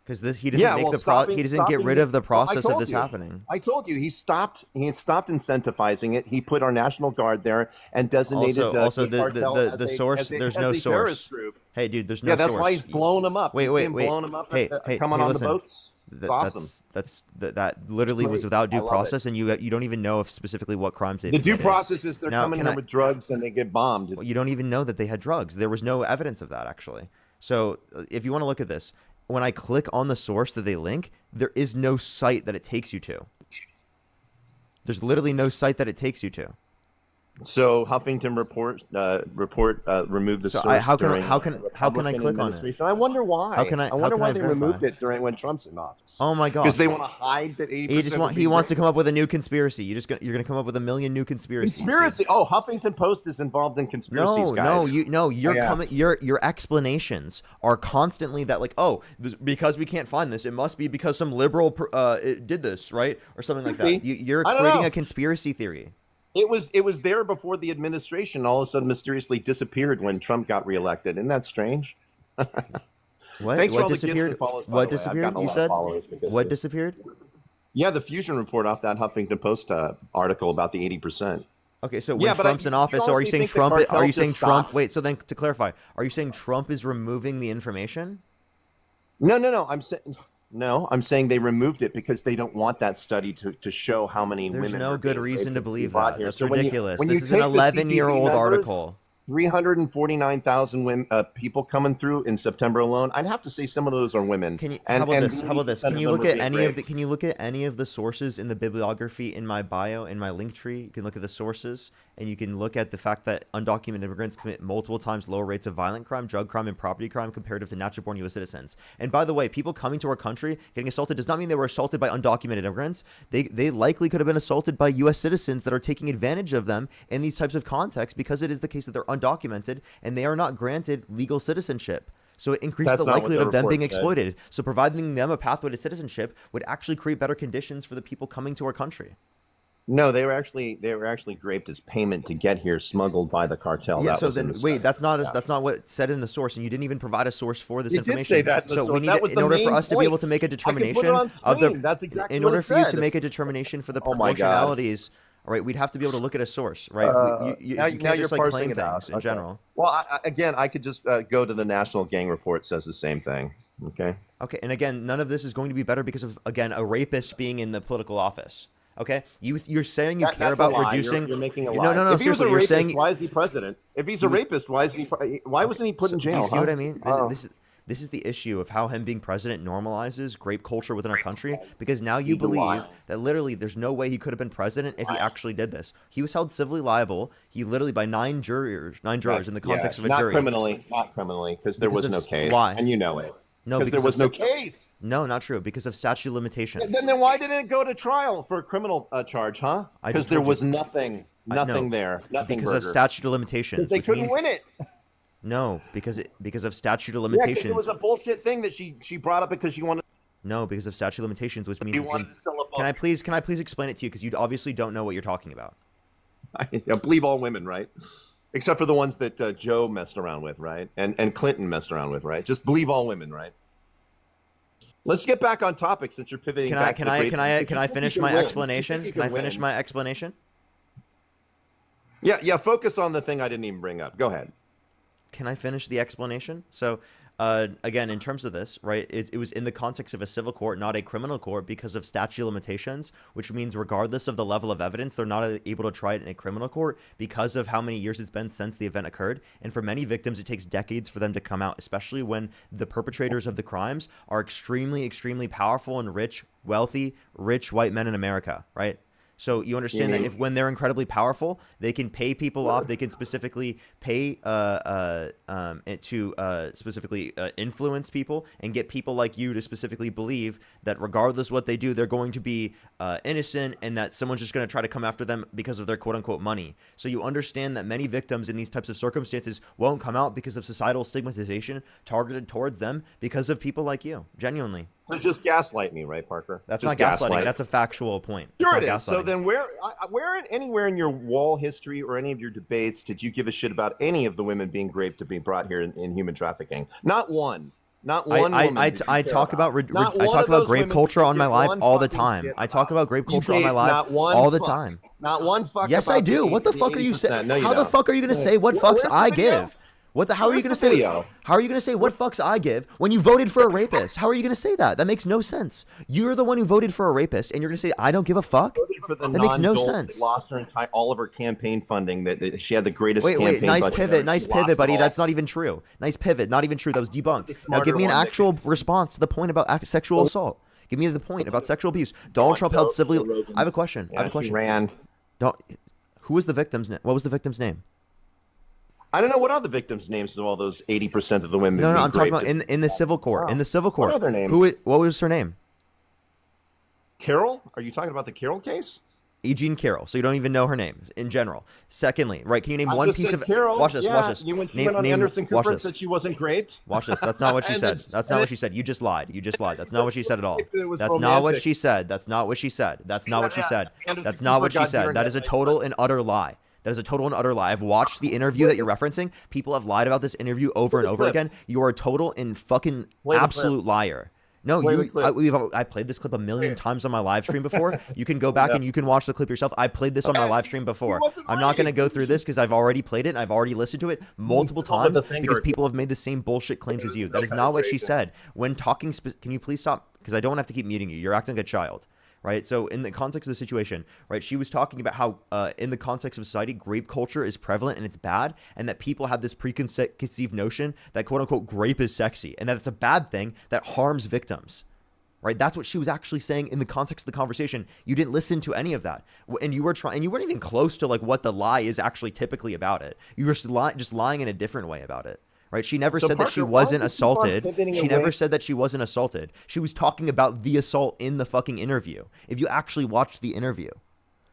Because he doesn't get rid of the process of this happening. I told you he stopped incentivizing it. He put our National Guard there and designated the source. There's no source. Hey, dude, there's no source. Yeah, that's why he's blowing them up. Wait. Blowing them up. Coming on the boats. It's awesome. That literally was without due process, and you don't even know if specifically what crimes they. The due process is they're coming in with drugs and they get bombed. Well, you don't even know that they had drugs. There was no evidence of that actually. So if you want to look at this, when I click on the source that they link, there is no site that it takes you to. There's literally no site that it takes you to. So Huffington report removed the source. How can I click on it? I wonder why. I wonder why they removed it during when Trump's in office. Oh my god! Because they want to hide that 80%. He wants to come up with a new conspiracy. You're gonna come up with a million new conspiracies. Conspiracy? Oh, Huffington Post is involved in conspiracies, guys. Your explanations are constantly that because we can't find this, it must be because some liberal did this, right, or something like that. You're creating a conspiracy theory. It was there before the administration. All of a sudden, mysteriously disappeared when Trump got reelected. Isn't that strange? What? Thanks for all disappeared? The follows, what disappeared? You said? What disappeared? Yeah, the Fusion report off that Huffington Post article about the 80%. Okay, so when Trump's in office, so are you saying Trump? Are you saying Trump? Wait, so then to clarify, are you saying Trump is removing the information? No. I'm saying they removed it because they don't want that study to show how many women. There's no good reason to believe that. That's ridiculous. This is an 11-year-old article. 349,000 people coming through in September alone. I'd have to say some of those are women. How about this? Can you look at any of the sources in the bibliography in my bio, in my link tree? You can look at the sources, and you can look at the fact that undocumented immigrants commit multiple times lower rates of violent crime, drug crime, and property crime comparative to natural-born U.S. citizens. And by the way, people coming to our country getting assaulted does not mean they were assaulted by undocumented immigrants. They likely could have been assaulted by U.S. citizens that are taking advantage of them in these types of contexts because it is the case that they're undocumented and they are not granted legal citizenship. So it increased the likelihood of them being exploited. So providing them a pathway to citizenship would actually create better conditions for the people coming to our country. No, they were actually raped as payment to get here, smuggled by the cartel. Yeah, so then wait, that's not what said in the source, and you didn't even provide a source for this information. Did say that. So we need in order for us to be able to make a determination of the. That's exactly in order for you to make a determination for the proportionalities All right, we'd have to be able to look at a source, right? Now, You now can't you're just like parsing claim it out. things in Okay. general. Well, again, I could just go to the National Gang Report, says the same thing. Okay. Okay, and again, none of this is going to be better because of, again, a rapist being in the political office. Okay, you're saying you care That's about a lie. reducing. You're making a No, lie. no, no. If he was a Seriously, you're rapist, saying. why is he president? If he's a rapist, why wasn't he put in Do jail? you see what I mean? Oh. This is the issue of how him being president normalizes grape culture within our country, because now you You do believe lie. that literally there's no way he could have been president if he actually did this. He was held civilly liable. He literally by nine jurors in the context of a not jury. not criminally, because there was Because no of- case. why? And you know it. No, Because there was no case. No, not true. Because of statute of limitations. Then why didn't it go to trial for a criminal charge, huh? I Because just there told you. was nothing No, there. Nothing because of Berger. statute of limitations. They which couldn't means, win it. No, because of statute of Yeah, 'cause limitations. it was a bullshit thing that she brought up because she wanted No, because of statute of limitations, which means you it's wanted been- to sell a book. Can I please explain it to you, because you obviously don't know what you're talking about. I believe all women, right? Except for the ones that Joe messed around with, right? And Clinton messed around with, right? Just believe all women, right? Let's get back on topic since you're pivoting. Can back to the great- I You think finish you my can win. explanation? You think Can you I finish win. my explanation? Yeah. Focus on the thing I didn't even bring up. Go ahead. Can I finish the explanation? So, again, in terms of this, right, it was in the context of a civil court, not a criminal court, because of statute of limitations, which means regardless of the level of evidence, they're not able to try it in a criminal court because of how many years it's been since the event occurred. And for many victims, it takes decades for them to come out, especially when the perpetrators of the crimes are extremely, extremely powerful and wealthy, rich white men in America, right? So you understand that if when they're incredibly powerful, they can pay people off. They can specifically pay specifically influence people and get people like you to specifically believe that regardless what they do, they're going to be innocent, and that someone's just going to try to come after them because of their quote unquote money. So you understand that many victims in these types of circumstances won't come out because of societal stigmatization targeted towards them because of people like you. Genuinely. So just gaslight me, right, Parker? That's just not gaslighting. That's a factual point. It's Sure not it is. So gaslighting. then anywhere in your wall history or any of your debates did you give a shit about any of the women being raped to be brought here in human trafficking? Not one. Not one woman. I talk about Not I one talk of about those grape women culture did on my give live one all the fucking time. shit I talk about grape You culture on my gave live not one all the fuck. time. Not one fuck. Yes, about I do. the- What the the fuck are you 80%. saying? No, you How the don't. fuck are you gonna say what Where's fucks the I video? give? How are you Where's gonna the say? video? How are you gonna say what fucks I give when you voted for a rapist? How are you gonna say that? That makes no sense. You're the one who voted for a rapist, and you're gonna say I don't give a fuck? For the That makes no non-dolt sense. that lost her entire all of her campaign funding. That she had the greatest. Wait, campaign nice budget pivot, ever. nice She lost pivot, buddy. it all. That's not even true. Nice pivot, not even true. That was debunked. Now give smarter me an one that actual response to the point about sexual assault. Give me the point about sexual abuse. Donald Trump held civilly. I have a question. I have a She question. ran. Don't. Who was the victim's name? What was the victim's name? I don't know what are the victims' names of all those 80% of the women. No, being I'm talking raped. about in the civil court. Wow. In the civil court. What are their names? What was her name? Carol? Are you talking about the Carol case? E. Jean Carroll. So you don't even know her name in general. Secondly, right? Can you name I one just piece said of? Carol. Watch this. Yeah, Watch this. When she went on Anderson watch Cooper and this. said she wasn't raped. Watch this. That's not what she And said. then- That's not what she said. You just lied. You just lied. That's not what she said at all. It was That's not what romantic. she said. That's not what she said. That's not what she said. Anderson That's not Cooper what she got said. deer That is a headlights. total and utter lie. That is a total and utter lie. I've watched the interview that you're referencing. People have lied about this interview over and the over clip. again. You are a total and fucking Play the absolute liar. No, Play the clip. I played this clip a million times on my live stream before. You can go back and you can watch the clip yourself. I played this on my live stream before. wasn't I'm not going to right. go through this because I've already played it and I've already listened to it multiple still have times the finger because again. people have made the same bullshit claims as you. That is not what she said. When talking, can you please stop? Because I don't have to keep muting you. You're acting like a child. Right. So in the context of the situation, right, she was talking about how in the context of society, grape culture is prevalent and it's bad, and that people have this preconceived notion that quote unquote grape is sexy and that it's a bad thing that harms victims. Right. That's what she was actually saying in the context of the conversation. You didn't listen to any of that. And you were trying, and you weren't even close to like what the lie is actually typically about it. You were just lying in a different way about it. Right. She never So said that she Parker, why wasn't do you keep on assaulted. pivoting She away? never said that she wasn't assaulted. She was talking about the assault in the fucking interview. If you actually watched the interview.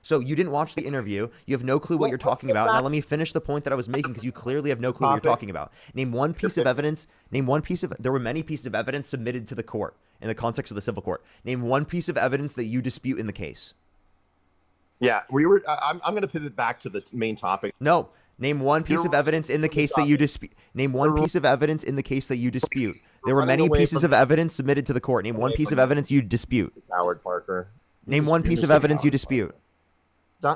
So you didn't watch the interview. You have no clue what Well, you're let's talking get about. Now back- let me finish the point that I was making because you clearly have no clue what you're Topic. talking about. Name one piece of evidence. There were many pieces of evidence submitted to the court in the context of the civil court. Name one piece of evidence that you dispute in the case. Yeah, we were. I'm going to pivot back to the main topic. No. Name one piece of evidence in the case that you dispute. Name one piece of evidence in the case that you dispute. There were running many away pieces from of evidence submitted to the court. Name one piece of evidence you dispute. Howard Parker. Name You're one just- piece you're of Mr. evidence you Howard dispute. Parker.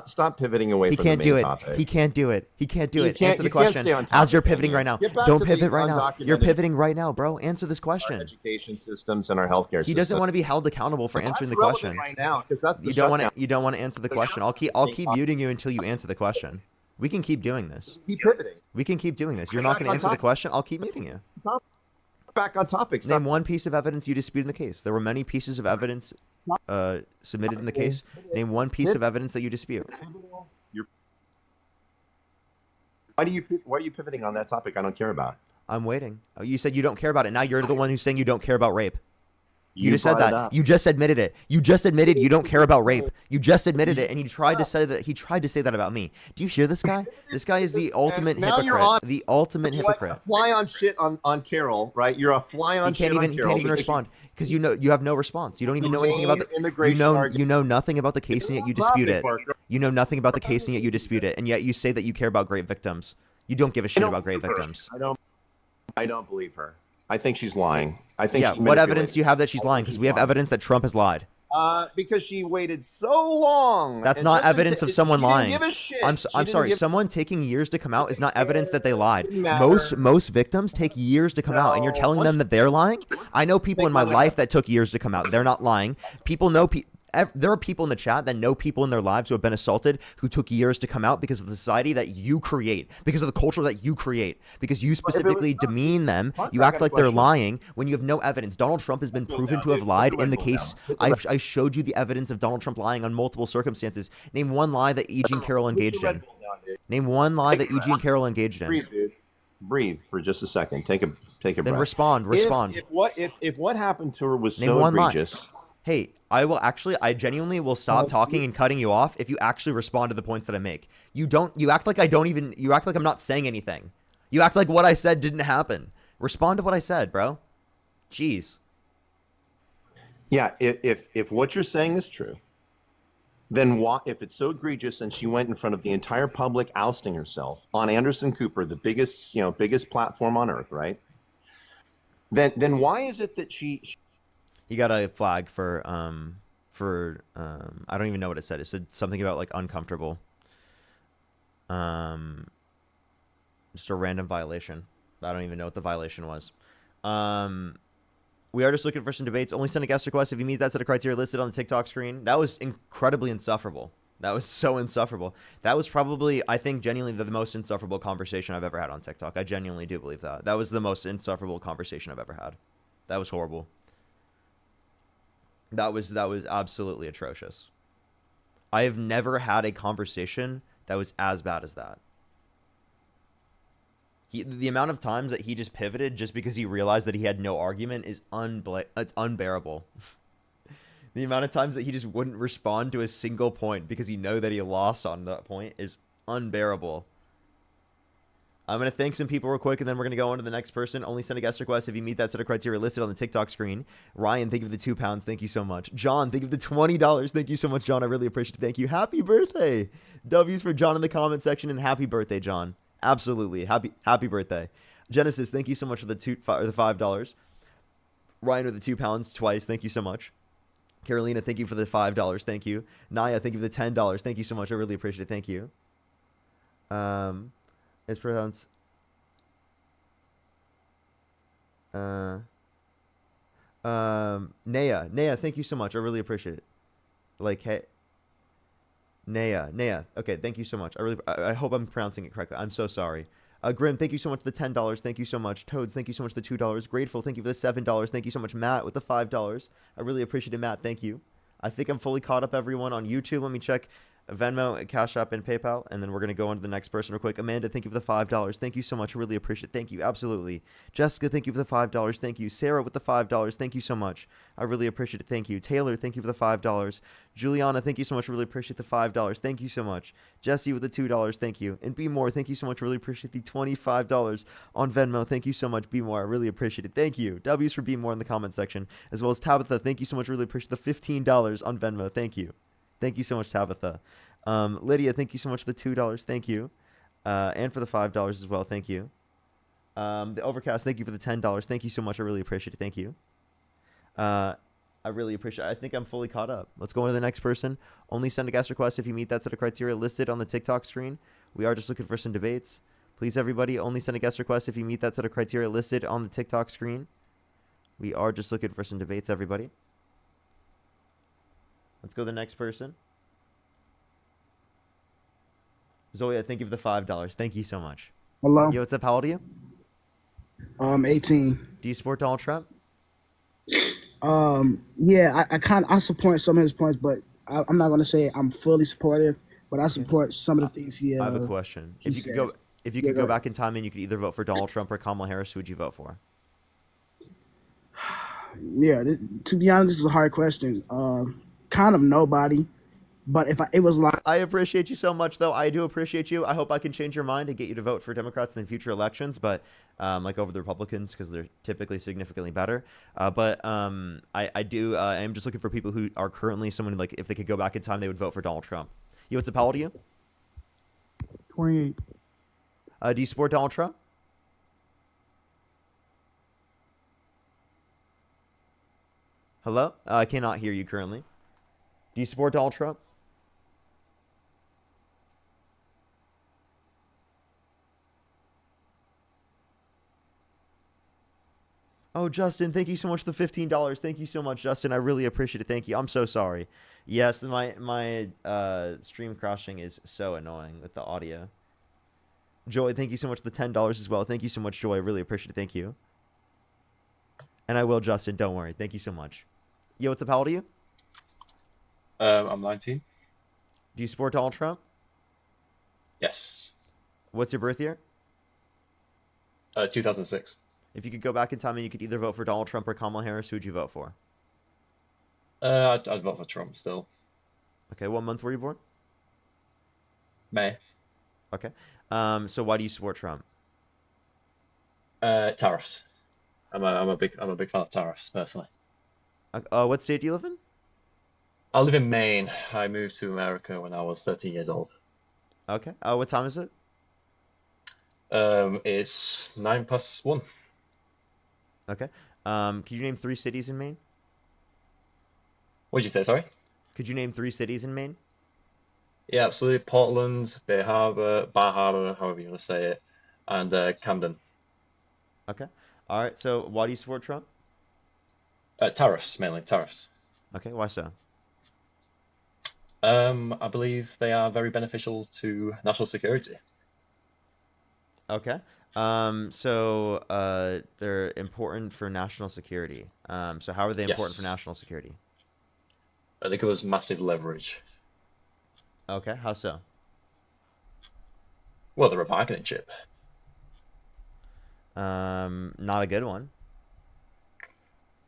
stop pivoting away He from the can't main do it. topic. He can't do it. He can't do You it. can't- Answer the you can't question stay on as you're topic pivoting anymore. right now. Get back Don't to the pivot right now. You're undocumented- pivoting right now, bro. Answer this Our question. education systems and our healthcare He system. doesn't want to be held accountable for answering the question. right now because that's the You don't want shutdown. to. You don't want to answer the question. I'll keep muting you until you answer the question. We can keep doing this. Keep pivoting. We can keep doing this. You're not going to answer the question. I'll keep muting you. Back on topic. Stop. Name one piece of evidence you dispute in the case. There were many pieces of evidence submitted in the case. Name one piece of evidence that you dispute. Why are you pivoting on that topic? I don't care about. I'm waiting. Oh, you said you don't care about it. Now you're the one who's saying you don't care about rape. You just said brought it that. up. You just admitted it. You just admitted you don't care about rape. You just admitted it, and he tried to say that. He tried to say that about me. Do you hear this guy? This guy is the ultimate Now you're hypocrite. on- The ultimate You're like a hypocrite. fly on shit on Carol, right? You're a fly on He can't shit even. on He Carol can't even because respond because you have no response. You don't even know anything about the. Immigration You know nothing about the case, and yet you dispute it. You know nothing about the case, and yet you dispute it, and yet you say that you care about great victims. You don't give a shit about great victims. I don't believe her. I think she's lying. I think. Yeah. She's What evidence manipulating. do you have that she's lying? Because we have evidence that Trump has lied. Because she waited so long. That's and not just evidence of someone she didn't lying. give a shit. I'm She didn't sorry. give- Someone taking years to come out is not evidence that they lied. Didn't matter. Most victims take years to come out, and you're No, telling once- them that they're lying. I know people in my life that took years to come out. They're not lying. People know there are people in the chat that know people in their lives who have been assaulted who took years to come out because of the society that you create, because of the culture that you create, because you specifically demean them. You act like they're lying when you have no evidence. Donald Trump has been proven to have lied in the case. I showed you the evidence of Donald Trump lying on multiple circumstances. Name one lie that E. Jean Carroll engaged in. Name one lie that E. Jean Carroll engaged in. Breathe, dude. Breathe for just a second. Take a Then breath. respond. If what happened to her was Name so one lie. egregious. Hey, I genuinely will stop talking and cutting you off if you actually respond to the points that I make. You act like you act like I'm not saying anything. You act like what I said didn't happen. Respond to what I said, bro. Jeez. Yeah, if what you're saying is true, then if it's so egregious and she went in front of the entire public ousting herself on Anderson Cooper, the biggest platform on earth, right? Then why is it that she He got a flag for I don't even know what it said. It said something about like uncomfortable. Just a random violation. I don't even know what the violation was. We are just looking for some debates. Only send a guest request if you meet that set of criteria listed on the TikTok screen. That was incredibly insufferable. That was so insufferable. That was probably, I think, genuinely the most insufferable conversation I've ever had on TikTok. I genuinely do believe that. That was the most insufferable conversation I've ever had. That was horrible. That was absolutely atrocious. I have never had a conversation that was as bad as that. The amount of times that he just pivoted just because he realized that he had no argument is it's unbearable. The amount of times that he just wouldn't respond to a single point because he know that he lost on that point is unbearable. I'm going to thank some people real quick, and then we're going to go on to the next person. Only send a guest request if you meet that set of criteria listed on the TikTok screen. Ryan, thank you for the £2. Thank you so much. John, thank you for the $20. Thank you so much, John. I really appreciate it. Thank you. Happy birthday. W's for John in the comment section, and happy birthday, John. Absolutely. Happy birthday. Genesis, thank you so much for the $5. Ryan with the £2 twice. Thank you so much. Carolina, thank you for the $5. Thank you. Naya, thank you for the $10. Thank you so much. I really appreciate it. Thank you. It's pronounced Naya, thank you so much. I really appreciate it. Like, hey, Naya. Okay, thank you so much. I hope I'm pronouncing it correctly. I'm so sorry. Grim, thank you so much for the $10. Thank you so much. Toads, thank you so much for the $2. Grateful, thank you for the $7. Thank you so much, Matt, with the $5. I really appreciate it, Matt. Thank you. I think I'm fully caught up, everyone, on YouTube. Let me check Venmo, Cash App, and PayPal, and then we're going to go on to the next person real quick. Amanda, thank you for the $5. Thank you so much. I really appreciate it. Thank you. Absolutely. Jessica, thank you for the $5. Thank you. Sarah with the $5. Thank you so much. I really appreciate it. Thank you. Taylor, thank you for the $5. Juliana, thank you so much. I really appreciate the $5. Thank you so much. Jesse with the $2. Thank you. And B More, thank you so much. I really appreciate the $25 on Venmo. Thank you so much, B More. I really appreciate it. Thank you. W's for B More in the comment section, as well as Tabitha. Thank you so much. I really appreciate the $15 on Venmo. Thank you. Thank you so much, Tabitha. Lydia, thank you so much for the $2. Thank you. And for the $5 as well. Thank you. The Overcast, thank you for the $10. Thank you so much. I really appreciate it. Thank you. I really appreciate it. I think I'm fully caught up. Let's go on to the next person. Only send a guest request if you meet that set of criteria listed on the TikTok screen. We are just looking for some debates. Please, everybody, only send a guest request if you meet that set of criteria listed on the TikTok screen. We are just looking for some debates, everybody. Let's go to the next person. Zoe, thank you for the $5. Thank you so much. Hello. Yo, what's up? How old are you? 18. Do you support Donald Trump? Yeah, I support some of his points, but I'm not gonna say I'm fully supportive, but I support some of the things I have a question. he If you could says. go ahead. back in time and you could either vote for Donald Trump or Kamala Harris, who would you vote for? Yeah, to be honest, this is a hard question. Kind of nobody, but if it was like I appreciate you so much, though. I do appreciate you. I hope I can change your mind and get you to vote for Democrats in future elections, but like over the Republicans because they're typically significantly better. But I do. I am just looking for people who are currently someone like if they could go back in time, they would vote for Donald Trump. Yo, what's up? How old are you? 28. Do you support Donald Trump? Hello? I cannot hear you currently. Do you support Donald Trump? Oh, Justin, thank you so much for the $15. Thank you so much, Justin. I really appreciate it. Thank you. I'm so sorry. Yes, my stream crashing is so annoying with the audio. Joy, thank you so much for the $10 as well. Thank you so much, Joy. I really appreciate it. Thank you. And I will, Justin. Don't worry. Thank you so much. Yo, what's up? How old are you? I'm 19. Do you support Donald Trump? Yes. What's your birth year? 2006. If you could go back in time and you could either vote for Donald Trump or Kamala Harris, who would you vote for? I'd vote for Trump still. Okay, what month were you born? May. Okay. So why do you support Trump? Tariffs. I'm a big fan of tariffs personally. What state do you live in? I live in Maine. I moved to America when I was 13 years old. Okay. What time is it? It's 1:09. Okay. Could you name 3 cities in Maine? What'd you say? Sorry. Could you name 3 cities in Maine? Yeah, absolutely. Portland, Bay Harbor, Bar Harbor, however you want to say it, and Camden. Okay. All right. So why do you support Trump? Tariffs, mainly tariffs. Okay. Why so? I believe they are very beneficial to national security. Okay. So they're important for national security. So how are they important for Yes. national security? I think it was massive leverage. Okay. How so? Well, they're a bargaining chip. Not a good one.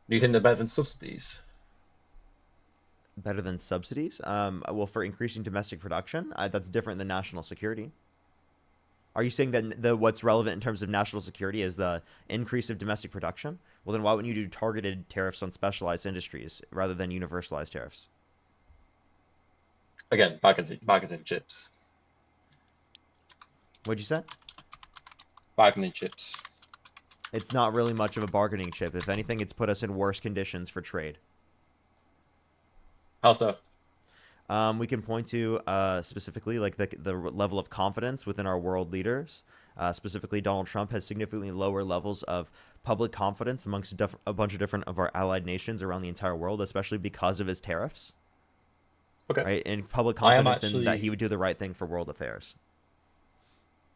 Do you think they're better than subsidies? Better than subsidies? Well, for increasing domestic production, that's different than national security. Are you saying that what's relevant in terms of national security is the increase of domestic production? Well, then why wouldn't you do targeted tariffs on specialized industries rather than universalized tariffs? Again, bargaining chips. What'd you say? Bargaining chips. It's not really much of a bargaining chip. If anything, it's put us in worse conditions for trade. How so? We can point to specifically like the level of confidence within our world leaders. Specifically, Donald Trump has significantly lower levels of public confidence amongst a bunch of different of our allied nations around the entire world, especially because of his tariffs. Okay. Right, and public I am confidence in that actually he would do the right thing for world affairs.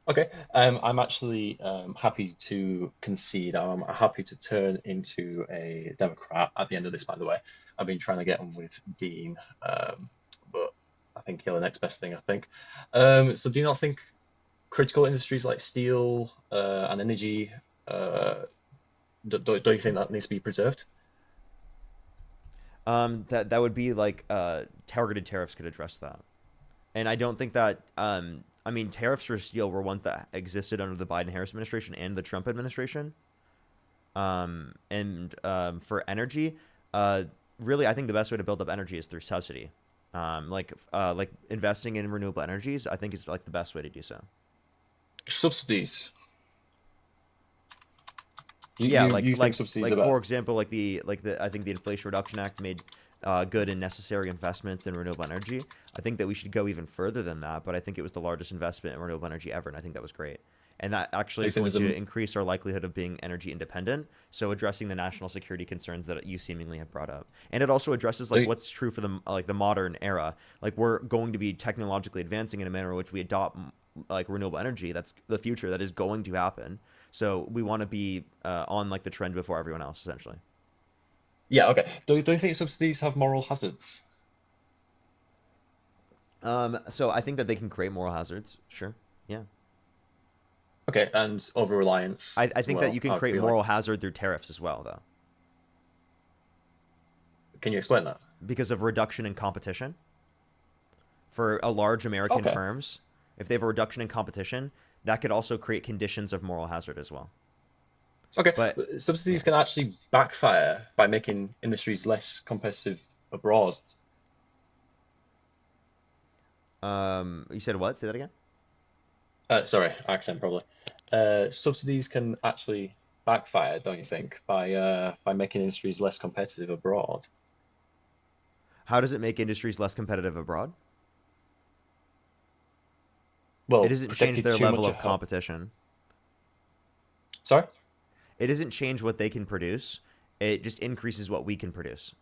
okay. I'm actually happy to concede. I'm happy to turn into a Democrat at the end of this. By the way, I've been trying to get on with Dean, but I think he'll the next best thing. I think. So do you not think critical industries like steel and energy, don't you think that needs to be preserved? That would be like targeted tariffs could address that, and I don't think that I mean tariffs for steel were ones that existed under the Biden-Harris administration and the Trump administration. For energy, really, I think the best way to build up energy is through subsidy. Like investing in renewable energies, I think is like the best way to do so. Subsidies. Yeah, You think subsidies are for better? example, I think the Inflation Reduction Act made good and necessary investments in renewable energy. I think that we should go even further than that, but I think it was the largest investment in renewable energy ever, and I think that was great. And that actually Do you is think going there's to a increase our likelihood of being energy independent. So addressing the national security concerns that you seemingly have brought up, and it also addresses do like you- what's true for the modern era. Like we're going to be technologically advancing in a manner in which we adopt like renewable energy. That's the future. That is going to happen. So we want to be on like the trend before everyone else, essentially. yeah, okay. Do you think subsidies have moral hazards? So I think that they can create moral hazards. Sure. Yeah. Okay, and over reliance I as think that well. you can I create feel moral like. hazard through tariffs as well, though, Can you explain that? because of reduction in competition for a large American Okay. firms. If they have a reduction in competition, that could also create conditions of moral hazard as well. Okay, But but subsidies yeah. can actually backfire by making industries less competitive abroad. You said what? Say that again. Sorry, accent probably. Subsidies can actually backfire, don't you think, by making industries less competitive abroad? How does it make industries less competitive abroad? It Well, doesn't change protected their too level much of at home. competition. Sorry? It doesn't change what they can produce. It just increases what we can produce.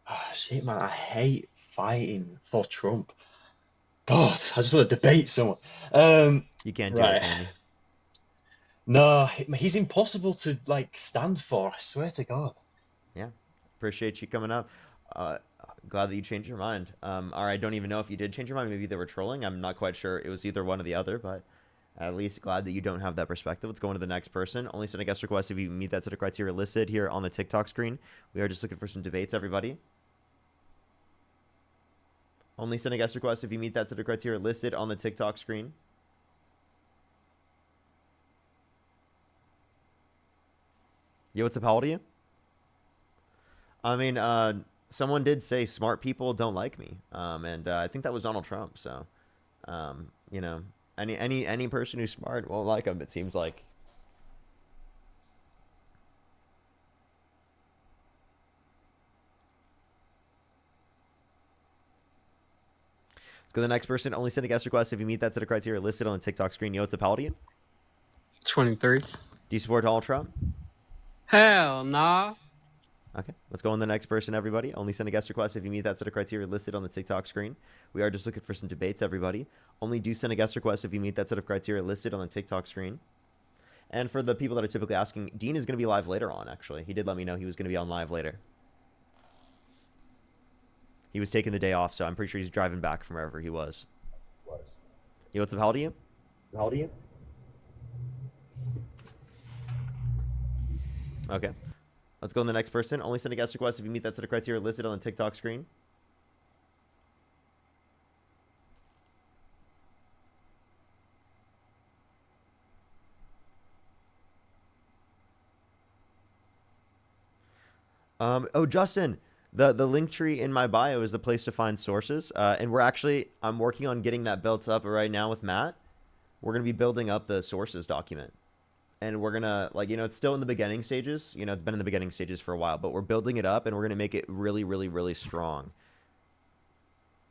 Ah, shit, man, I hate fighting for Trump. God, I just want to debate someone. Um, You can't do it, right. can you? No, he's impossible to like stand for. I swear to God. Yeah. Appreciate you coming up. Uh, Glad that you changed your mind. Or I don't even know if you did change your mind. Maybe they were trolling. I'm not quite sure. It was either one or the other, but at least glad that you don't have that perspective. Let's go on to the next person. Only send a guest request if you meet that set of criteria listed here on the TikTok screen. We are just looking for some debates, everybody. Only send a guest request if you meet that set of criteria listed on the TikTok screen. Yo, what's up? How old are you? I mean, someone did say smart people don't like me, and I think that was Donald Trump. So, you know, any person who's smart won't like him. It seems like. Let's go to the next person. Only send a guest request if you meet that set of criteria listed on the TikTok screen. Yo, what's up? How old are you? 23. Do you support Donald Trump? Hell nah. Okay, let's go on the next person, everybody. Only send a guest request if you meet that set of criteria listed on the TikTok screen. We are just looking for some debates, everybody. Only do send a guest request if you meet that set of criteria listed on the TikTok screen. And for the people that are typically asking, Dean is going to be live later on, actually. He did let me know he was going to be on live later. He was taking the day off, so I'm pretty sure he's driving back from wherever he was. Yo, what's up? How old are you? How old are you? Okay. Let's go on the next person. Only send a guest request if you meet that set of criteria listed on the TikTok screen. Oh, Justin, the link tree in my bio is the place to find sources. And I'm working on getting that built up right now with Matt. We're going to be building up the sources document. And we're going to, it's still in the beginning stages. It's been in the beginning stages for a while, but we're building it up and we're going to make it really, really, really strong.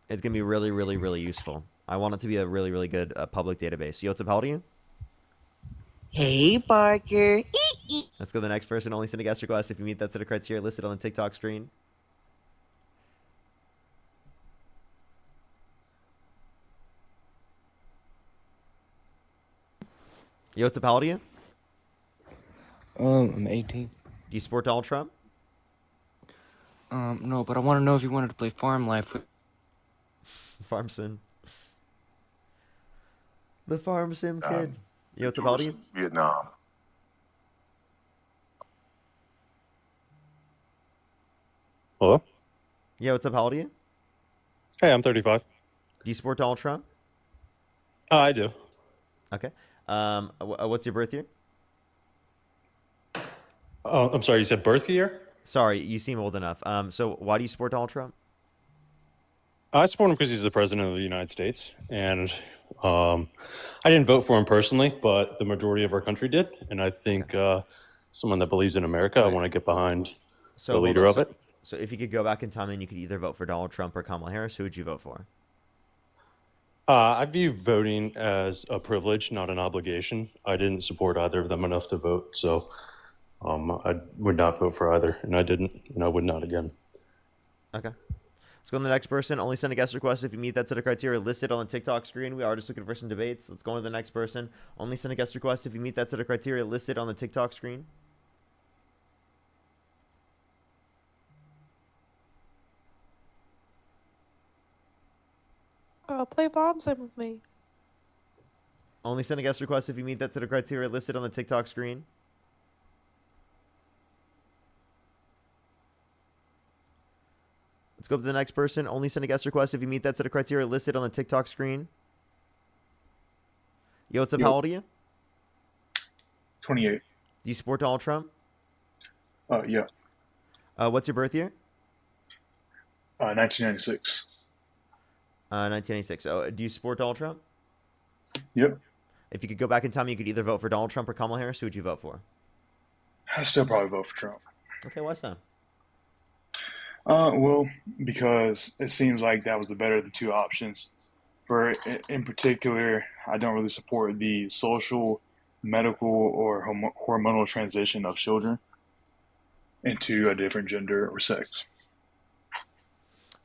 It's going to be really, really, really useful. I want it to be a really, really good public database. Yo, what's up? How old are you? Hey, Parker. Let's go to the next person. Only send a guest request if you meet that set of criteria listed on the TikTok screen. Yo, what's up? How old are you? I'm 18. Do you support Donald Trump? No, but I want to know if you wanted to play Farm Life with... Farm Sim. The Farm Sim kid. Yo, what's up? How old are you? Vietnam. Hello? Yo, what's up? How old are you? Hey, I'm 35. Do you support Donald Trump? I do. Okay. What's your birth year? Oh, I'm sorry, you said birth year? Sorry, you seem old enough. So why do you support Donald Trump? I support him because he's the president of the United States, and I didn't vote for him personally, but the majority of our country did, and I think someone that believes in America, I Right. want to get behind So the hold leader on. of it. So if you could go back in time and you could either vote for Donald Trump or Kamala Harris, who would you vote for? I view voting as a privilege, not an obligation. I didn't support either of them enough to vote, so I would not vote for either, and I didn't, and I would not again. Okay. Let's go on to the next person. Only send a guest request if you meet that set of criteria listed on the TikTok screen. We are just looking for some debates. Let's go on to the next person. Only send a guest request if you meet that set of criteria listed on the TikTok screen. Play Bomb Sim with me. Only send a guest request if you meet that set of criteria listed on the TikTok screen. Let's go up to the next person. Only send a guest request if you meet that set of criteria listed on the TikTok screen. Yo, what's up? Yo. How old are you? 28. Do you support Donald Trump? Yeah. What's your birth year? 1996. 1996. Oh, do you support Donald Trump? Yep. If you could go back in time, you could either vote for Donald Trump or Kamala Harris. Who would you vote for? I still probably vote for Trump. Okay, why so? Well, because it seems like that was the better of the two options. In particular, I don't really support the social, medical, or hormonal transition of children into a different gender or sex.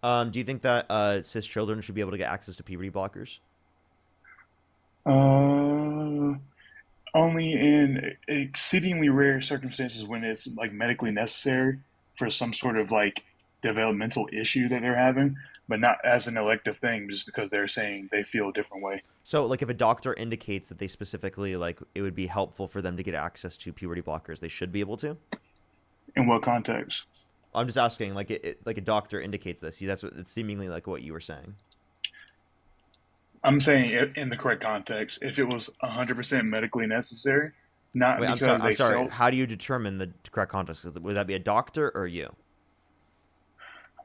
Do you think that cis children should be able to get access to puberty blockers? Only in exceedingly rare circumstances when it's like medically necessary for some sort of like developmental issue that they're having, but not as an elective thing just because they're saying they feel a different way. So, like, if a doctor indicates that they specifically, like, it would be helpful for them to get access to puberty blockers, they should be able to? In what context? I'm just asking, like, like a doctor indicates this. That's what it's seemingly like what you were saying. I'm saying in the correct context. If it was 100% medically necessary, not Wait, because I'm they sorry. felt. How do you determine the correct context? Would that be a doctor or you?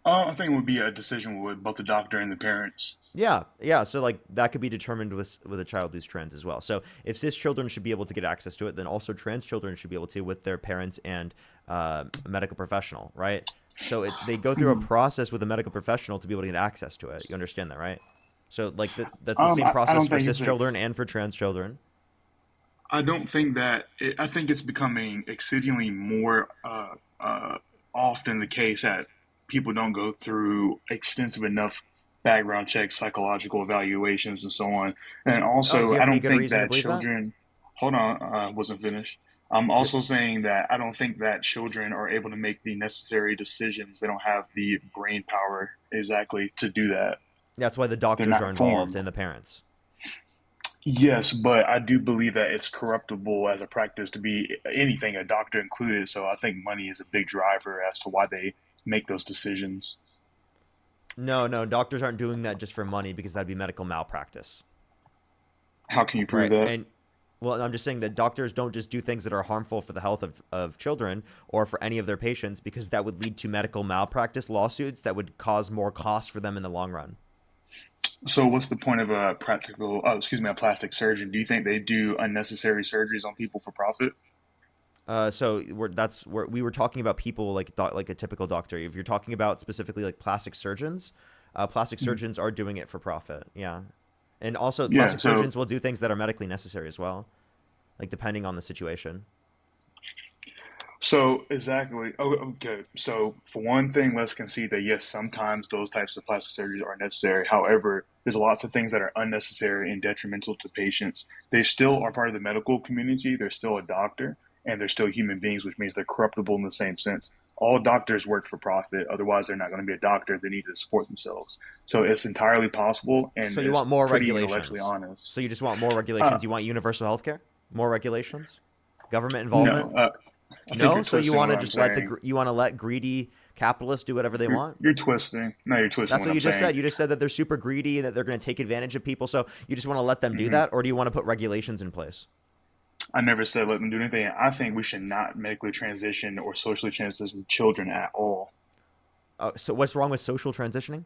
I think it would be a decision with both the doctor and the parents. Yeah, yeah. So like that could be determined with a child who's trans as well. So if cis children should be able to get access to it, then also trans children should be able to with their parents and a medical professional, right? So they go through a process with a medical professional to be able to get access to it. You understand that, right? So like that's the same I process don't for think cis it's children and for trans children. I don't think that. I think it's becoming exceedingly more often the case that people don't go through extensive enough background checks, psychological evaluations, and so on. And Oh, do also, you I have any don't good think reason to that believe that? children. Hold on, I wasn't finished. I'm also saying that I don't think that children are able to make the necessary decisions. They don't have the brain power exactly to do that. That's why the They're doctors not are involved formed. and the parents. Yes, but I do believe that it's corruptible as a practice to be anything, a doctor included. So I think money is a big driver as to why they make those decisions. No, doctors aren't doing that just for money because that'd be medical malpractice. How can you prove Right. that? And well, I'm just saying that doctors don't just do things that are harmful for the health of children or for any of their patients because that would lead to medical malpractice lawsuits that would cause more costs for them in the long run. So what's the point of a a plastic surgeon? Do you think they do unnecessary surgeries on people for profit? So we were talking about people like a typical doctor. If you're talking about specifically like plastic surgeons are doing it for profit. Yeah. And also Yeah, plastic so surgeons will do things that are medically necessary as well, like depending on the situation. So exactly. Oh, okay. So for one thing, let's concede that yes, sometimes those types of plastic surgeries are necessary. However, there's lots of things that are unnecessary and detrimental to patients. They still are part of the medical community. They're still a doctor, and they're still human beings, which means they're corruptible in the same sense. All doctors work for profit. Otherwise, they're not going to be a doctor. They need to support themselves. So it's entirely possible, and So you it's want more pretty regulations. intellectually honest. So you just want more Uh, regulations. You want universal health care? More regulations? Government involvement? no, I think No? you're So you twisting want to what I'm just let saying. you want to let greedy capitalists do whatever they want? You're twisting. No, you're twisting That's what what I'm you just saying. said. You just said that they're super greedy, that they're going to take advantage of people. So you just want to let them do hmm that, or do you want to put regulations in place? I never said let them do anything. I think we should not medically transition or socially transition children at all. So what's wrong with social transitioning?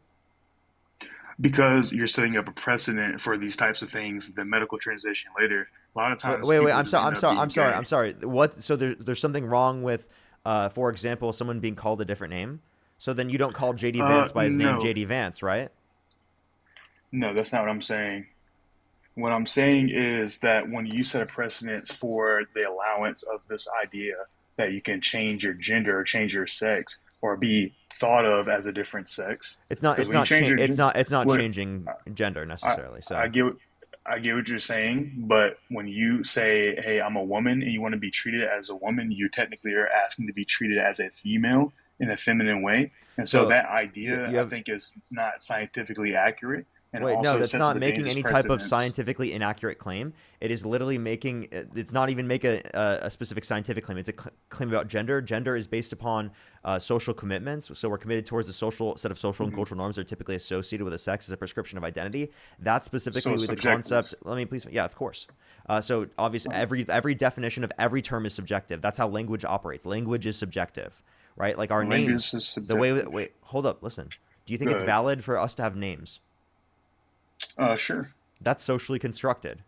because you're setting up a precedent for these types of things, the medical transition later. A lot of Wait, times, wait, people I'm just sorry, end I'm up sorry, being I'm sorry, gay. I'm sorry. What? So there's something wrong with, for example, someone being called a different name. So then you don't call JD Vance by his name No, JD Vance, right? no, that's not what I'm saying. What I'm saying is that when you set a precedence for the allowance of this idea that you can change your gender or change your sex or be thought of as a different sex, It's not. because It's when you not. change your It's gender, not. It's not what changing gender I, necessarily. I So get I get what you're saying, but when you say, "Hey, I'm a woman," and you want to be treated as a woman, you technically are asking to be treated as a female in a feminine way, and so so that you idea you I have. think is not scientifically accurate, and Wait, no, also that's sets not up a making dangerous any type of precedence. scientifically inaccurate claim. It is literally making. It's not even make a specific scientific claim. It's a claim about gender. Gender is based upon social commitments. So we're committed towards a social set of social and Mhm. cultural norms that are typically associated with a sex as a prescription of identity. That's So specifically it's with the subjective. concept. Let me please. Yeah, of course. So obviously, Okay. every definition of every term is subjective. That's how language operates. Language is subjective, right? Like our Language names. is The way. subjective. Wait, hold up. Listen. Do you think it's Good. valid for us to have names? Sure. That's socially constructed.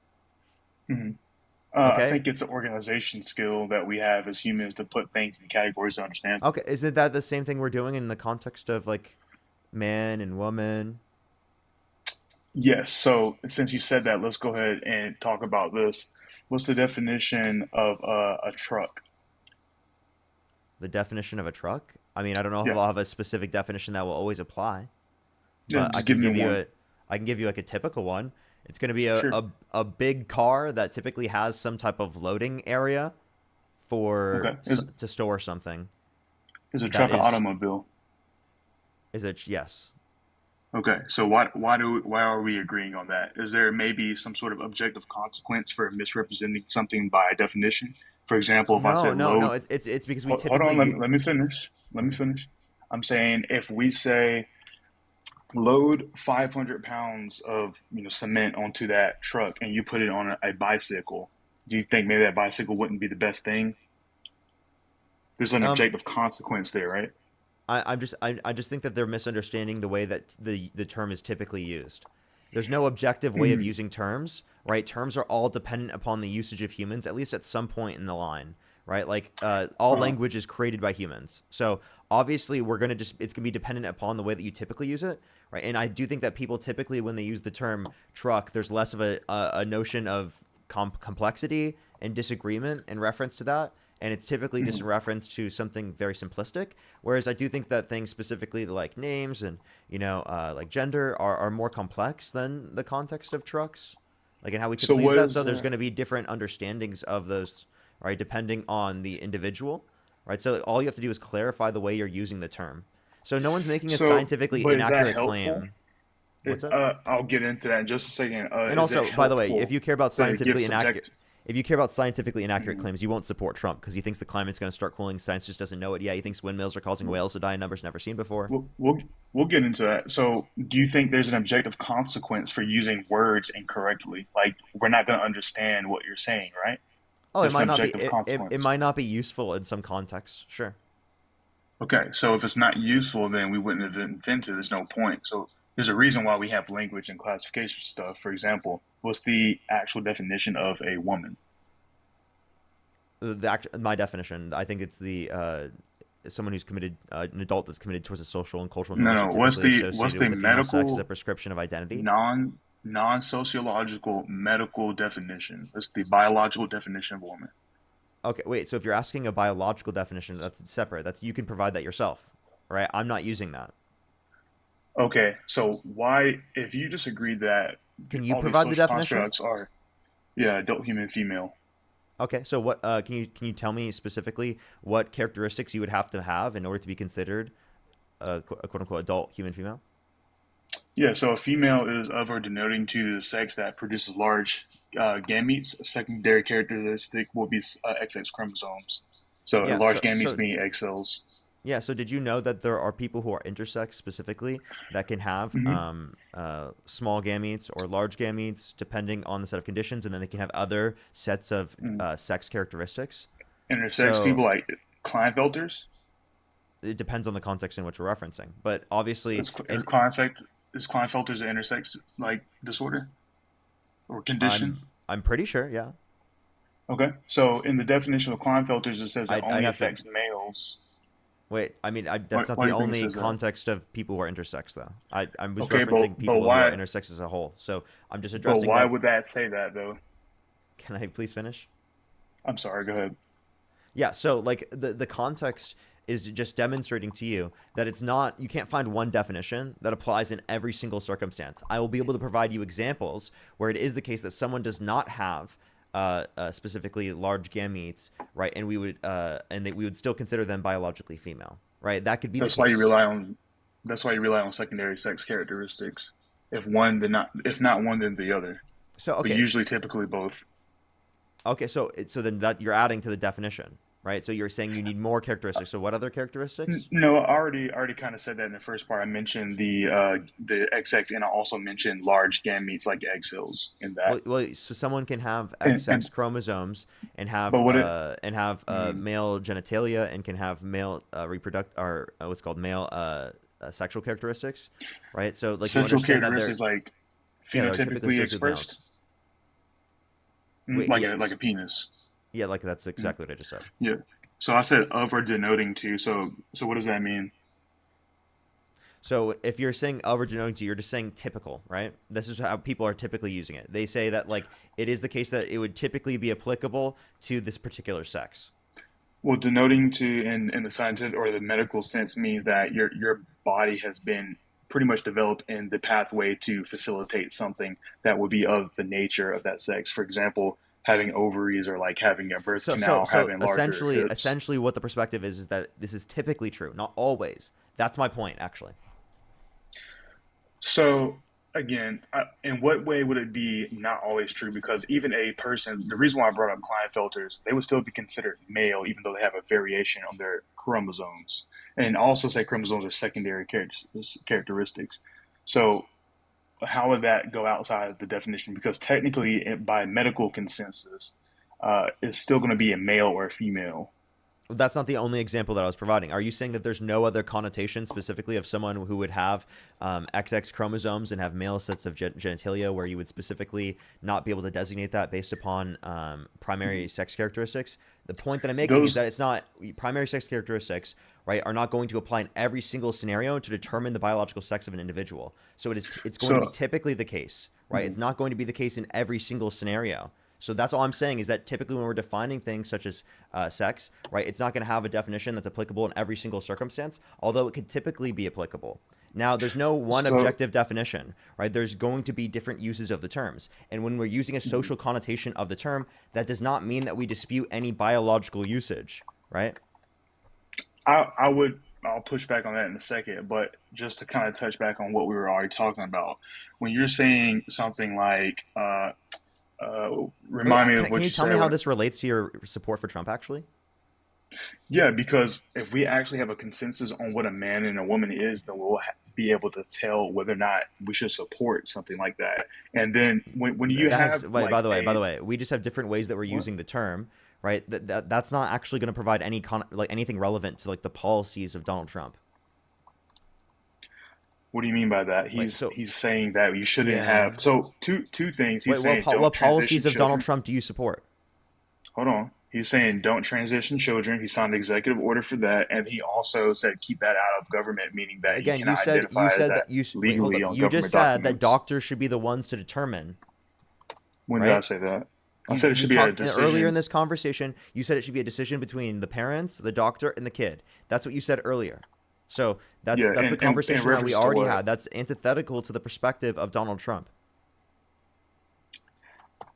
hmm I Okay. think it's an organization skill that we have as humans to put things in categories to understand them. Okay. Isn't that the same thing we're doing in the context of like man and woman? Yes. So since you said that, let's go ahead and talk about this. What's the definition of a truck? The definition of a truck? I mean, I don't know if Yeah. I'll have a specific definition that will always apply, Yeah. but Just give me one. I can give you like a typical one. It's going to be Sure. a big car that typically has some type of loading area for Okay. Is to store something. is a That truck an is automobile? is it yes. Okay. So why are we agreeing on that? Is there maybe some sort of objective consequence for misrepresenting something by definition? For example, if I No, said no, no. load, It's because we hold on, typically let me finish. Let me finish. I'm saying if we say load 500 pounds of cement onto that truck and you put it on a bicycle, do you think maybe that bicycle wouldn't be the best thing? There's an um objective consequence there, right? I just think that they're misunderstanding the way that the term is typically used. There's no objective way of Mhm. using terms, right? Terms are all dependent upon the usage of humans, at least at some point in the line, right? Like all Uh-huh. language is created by humans, so obviously we're gonna just it's gonna be dependent upon the way that you typically use it, right? And I do think that people typically, when they use the term truck, there's less of a notion of complexity and disagreement in reference to that. And it's typically just Mhm. in reference to something very simplistic. Whereas I do think that things specifically like names and, like gender are more complex than the context of trucks, like in how we So typically use what that. is So there's going to be different understandings of those, right, depending on the individual, right? So all you have to do is clarify the way you're using the term. So no one's making a so scientifically but is that inaccurate helpful? claim. What's up? I'll get into that in just a second. And Is it also, by the way, if helpful you care about to give scientifically inaccurate, subject? if you care about scientifically inaccurate Mhm. claims, you won't support Trump because he thinks the climate's going to start cooling. Science just doesn't know it yet. He thinks windmills are causing whales to die in numbers never seen before. We'll get into that. So, do you think there's an objective consequence for using words incorrectly? Like, we're not going to understand what you're saying, right? Oh, it That's might an not be. objective It consequence. might not be useful in some contexts. Sure. Okay, so if it's not useful, then we wouldn't have invented. There's no point. So, there's a reason why we have language and classification stuff. For example, what's the actual definition of a woman? My definition, I think it's the someone who's committed an adult that's committed towards the social and cultural No, norms no. that are What's typically what's associated the with the female sex as a medical prescription of identity. non sociological medical definition? That's the biological definition of a woman. Okay, wait. So if you're asking a biological definition, that's separate. That's you can provide that yourself, right? I'm not using that. Okay, so why, if you disagree that Can you all these provide the social definition? constructs are, yeah, adult, human, female. Okay, so what can you tell me specifically what characteristics you would have to have in order to be considered a quote unquote adult human female? Yeah, so a female is of or denoting to the sex that produces large gametes. A secondary characteristic will be XX chromosomes. So Yeah, large gametes being egg cells. so did you know that there are people who are intersex specifically that can have hmm small gametes or large gametes depending on the set of conditions, and then they can have other sets of sex characteristics. Intersex So people like Klinefelters. it depends on the context in which we're referencing, but obviously, Is Klinefelter is Klinefelter's an intersex like disorder or condition? I'm pretty sure. Yeah. Okay, so in the definition of Klinefelter's, it says it I'd only have to- affects males. Wait, I mean, that's Why- not why the do you think it only says that? context of people who are intersex, though. I was Okay, referencing but people who why- are intersex as a whole. So I'm just But addressing why that. would that say that though? Can I please finish? I'm sorry. Go ahead. Yeah, so like the context is just demonstrating to you that it's not, you can't find one definition that applies in every single circumstance. I will be able to provide you examples where it is the case that someone does not have specifically large gametes, right? And we would we would still consider them biologically female, right? That could be That's the why case. you rely on. That's why you rely on secondary sex characteristics. If one, then not. If not one, then the other. So But okay, usually, typically both. okay, so then that you're adding to the definition, right? So you're saying you need more characteristics. So what other characteristics? No, I already kind of said that in the first part. I mentioned the XX, and I also mentioned large gametes like egg cells in that. Well, so someone can have And- XX chromosomes and have But what it- male genitalia and can have male what's called male sexual characteristics, right? So like you Sexual understand that characteristics like Yeah, they're typically phenotypically associated with males. expressed, Wait, like yes. like a penis. yeah, like that's exactly what I just said. Yeah. So I said of or denoting to. So what does that mean? So if you're saying of or denoting to, you're just saying typical, right? This is how people are typically using it. They say that like it is the case that it would typically be applicable to this particular sex. Well, denoting to in the scientific or the medical sense means that your body has been pretty much developed in the pathway to facilitate something that would be of the nature of that sex. For example, having ovaries or like having a birth So canal, having larger essentially hips. essentially what the perspective is that this is typically true, not always. That's my point, actually. So again, in what way would it be not always true? Because even a person, the reason why I brought up Klinefelters, they would still be considered male, even though they have a variation on their chromosomes. And also say chromosomes are secondary characteristics. So how would that go outside of the definition? Because technically, by medical consensus, it's still going to be a male or a female. That's not the only example that I was providing. Are you saying that there's no other connotation specifically of someone who would have XX chromosomes and have male sets of genitalia where you would specifically not be able to designate that based upon primary sex characteristics? The point that I'm making is that it's not primary sex characteristics, right, are not going to apply in every single scenario to determine the biological sex of an individual. So it's going to be typically the case, right? It's not going to be the case in every single scenario. So that's all I'm saying is that typically when we're defining things such as sex, right, it's not going to have a definition that's applicable in every single circumstance, although it could typically be applicable. Now, there's no one objective definition, right? There's going to be different uses of the terms. And when we're using a social connotation of the term, that does not mean that we dispute any biological usage, right? I'll push back on that in a second, but just to kind of touch back on what we were already talking about, when you're saying something like, remind me of what Can you you tell said. me how this relates to your support for Trump, actually? Yeah, because if we actually have a consensus on what a man and a woman is, then we'll be able to tell whether or not we should support something like that. And then when you have, Wait, like, by the way, we just have different ways that we're using the term, right? That's not actually going to provide any anything relevant to like the policies of Donald Trump. What do you mean by that? He's saying that you shouldn't have. So two things. He's saying what policies of children. Donald Trump do you support? Hold on. He's saying don't transition children. He signed an executive order for that, and he also said keep that out of government, meaning that Again, you you cannot said identify as that legally on you government just said that documents. doctors should be the ones to determine. When right? did I say that? I said it should be a decision. Earlier in this conversation, you said it should be a decision between the parents, the doctor, and the kid. That's what you said earlier. So that's the conversation that we already had. That's antithetical to the perspective of Donald Trump.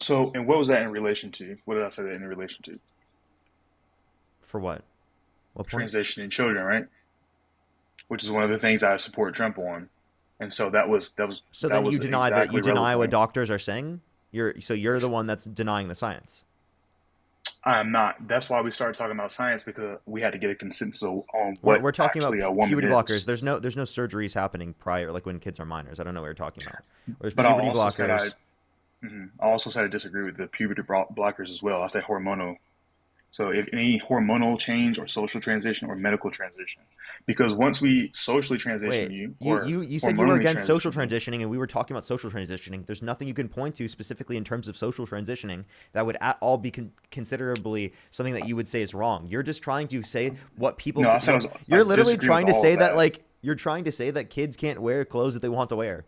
So, and what was that in relation to? What did I say that in relation to? For what? What point? Transitioning children, right? Which is one of the things I support Trump on. And so that was. So that then was you deny that exactly you deny what relevant. doctors are saying? You're the one that's denying the science. I'm not. That's why we started talking about science, because we had to get a consensus on what We're talking about actually a woman puberty is. blockers. There's no surgeries happening prior, like when kids are minors. I don't know what you're talking about. Whereas But I puberty also blockers. said I also said I disagree with the puberty blockers as well. I said hormonal So if any hormonal change or social transition or medical transition, because once we socially transition Wait, you you, or you said you were hormonally against social transition you, transitioning, and we were talking about social transitioning. There's nothing you can point to specifically in terms of social transitioning that would at all be considerably something that you would say is wrong. You're just trying to say what people. no, I said I was, You're I literally disagree trying with to all say of that that. like you're trying to say that kids can't wear clothes that they want to wear.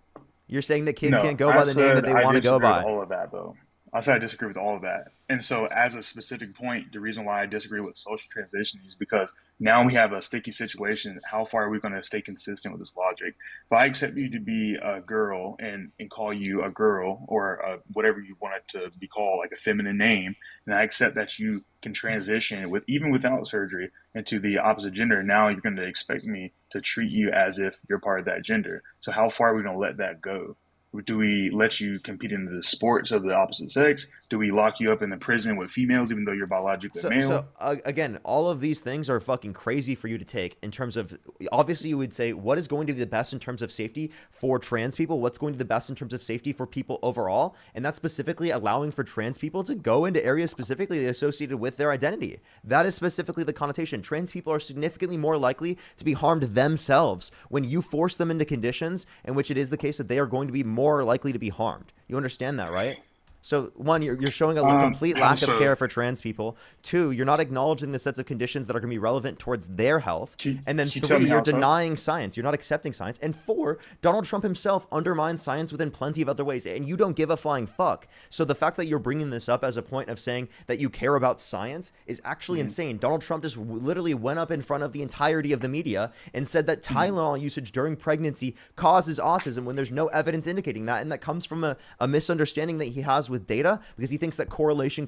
You're saying that kids No, can't go I by the name that said they I want to go disagree with by. all of that, though. I said I disagree with all of that. And so, as a specific point, the reason why I disagree with social transition is because now we have a sticky situation. How far are we going to stay consistent with this logic? If I accept you to be a girl and call you a girl or whatever you want it to be called, like a feminine name, and I accept that you can transition with even without surgery into the opposite gender, now you're going to expect me to treat you as if you're part of that gender. So how far are we going to let that go? Do we let you compete in the sports of the opposite sex? Do we lock you up in the prison with females even though you're biologically male? So again, all of these things are fucking crazy for you to take in terms of, obviously you would say what is going to be the best in terms of safety for trans people, what's going to be the best in terms of safety for people overall, and that's specifically allowing for trans people to go into areas specifically associated with their identity. That is specifically the connotation. Trans people are significantly more likely to be harmed themselves when you force them into conditions in which it is the case that they are going to be more likely to be harmed. You understand that, right? So one, you're showing a complete lack of care for trans people. Two, you're not acknowledging the sets of conditions that are going to be relevant towards their health. And then three, you're denying science. You're not accepting science. And four, Donald Trump himself undermines science within plenty of other ways, and you don't give a flying fuck. So the fact that you're bringing this up as a point of saying that you care about science is actually insane. Donald Trump just literally went up in front of the entirety of the media and said that Tylenol usage during pregnancy causes autism when there's no evidence indicating that, and that comes from a misunderstanding that he has with data, because he thinks that correlation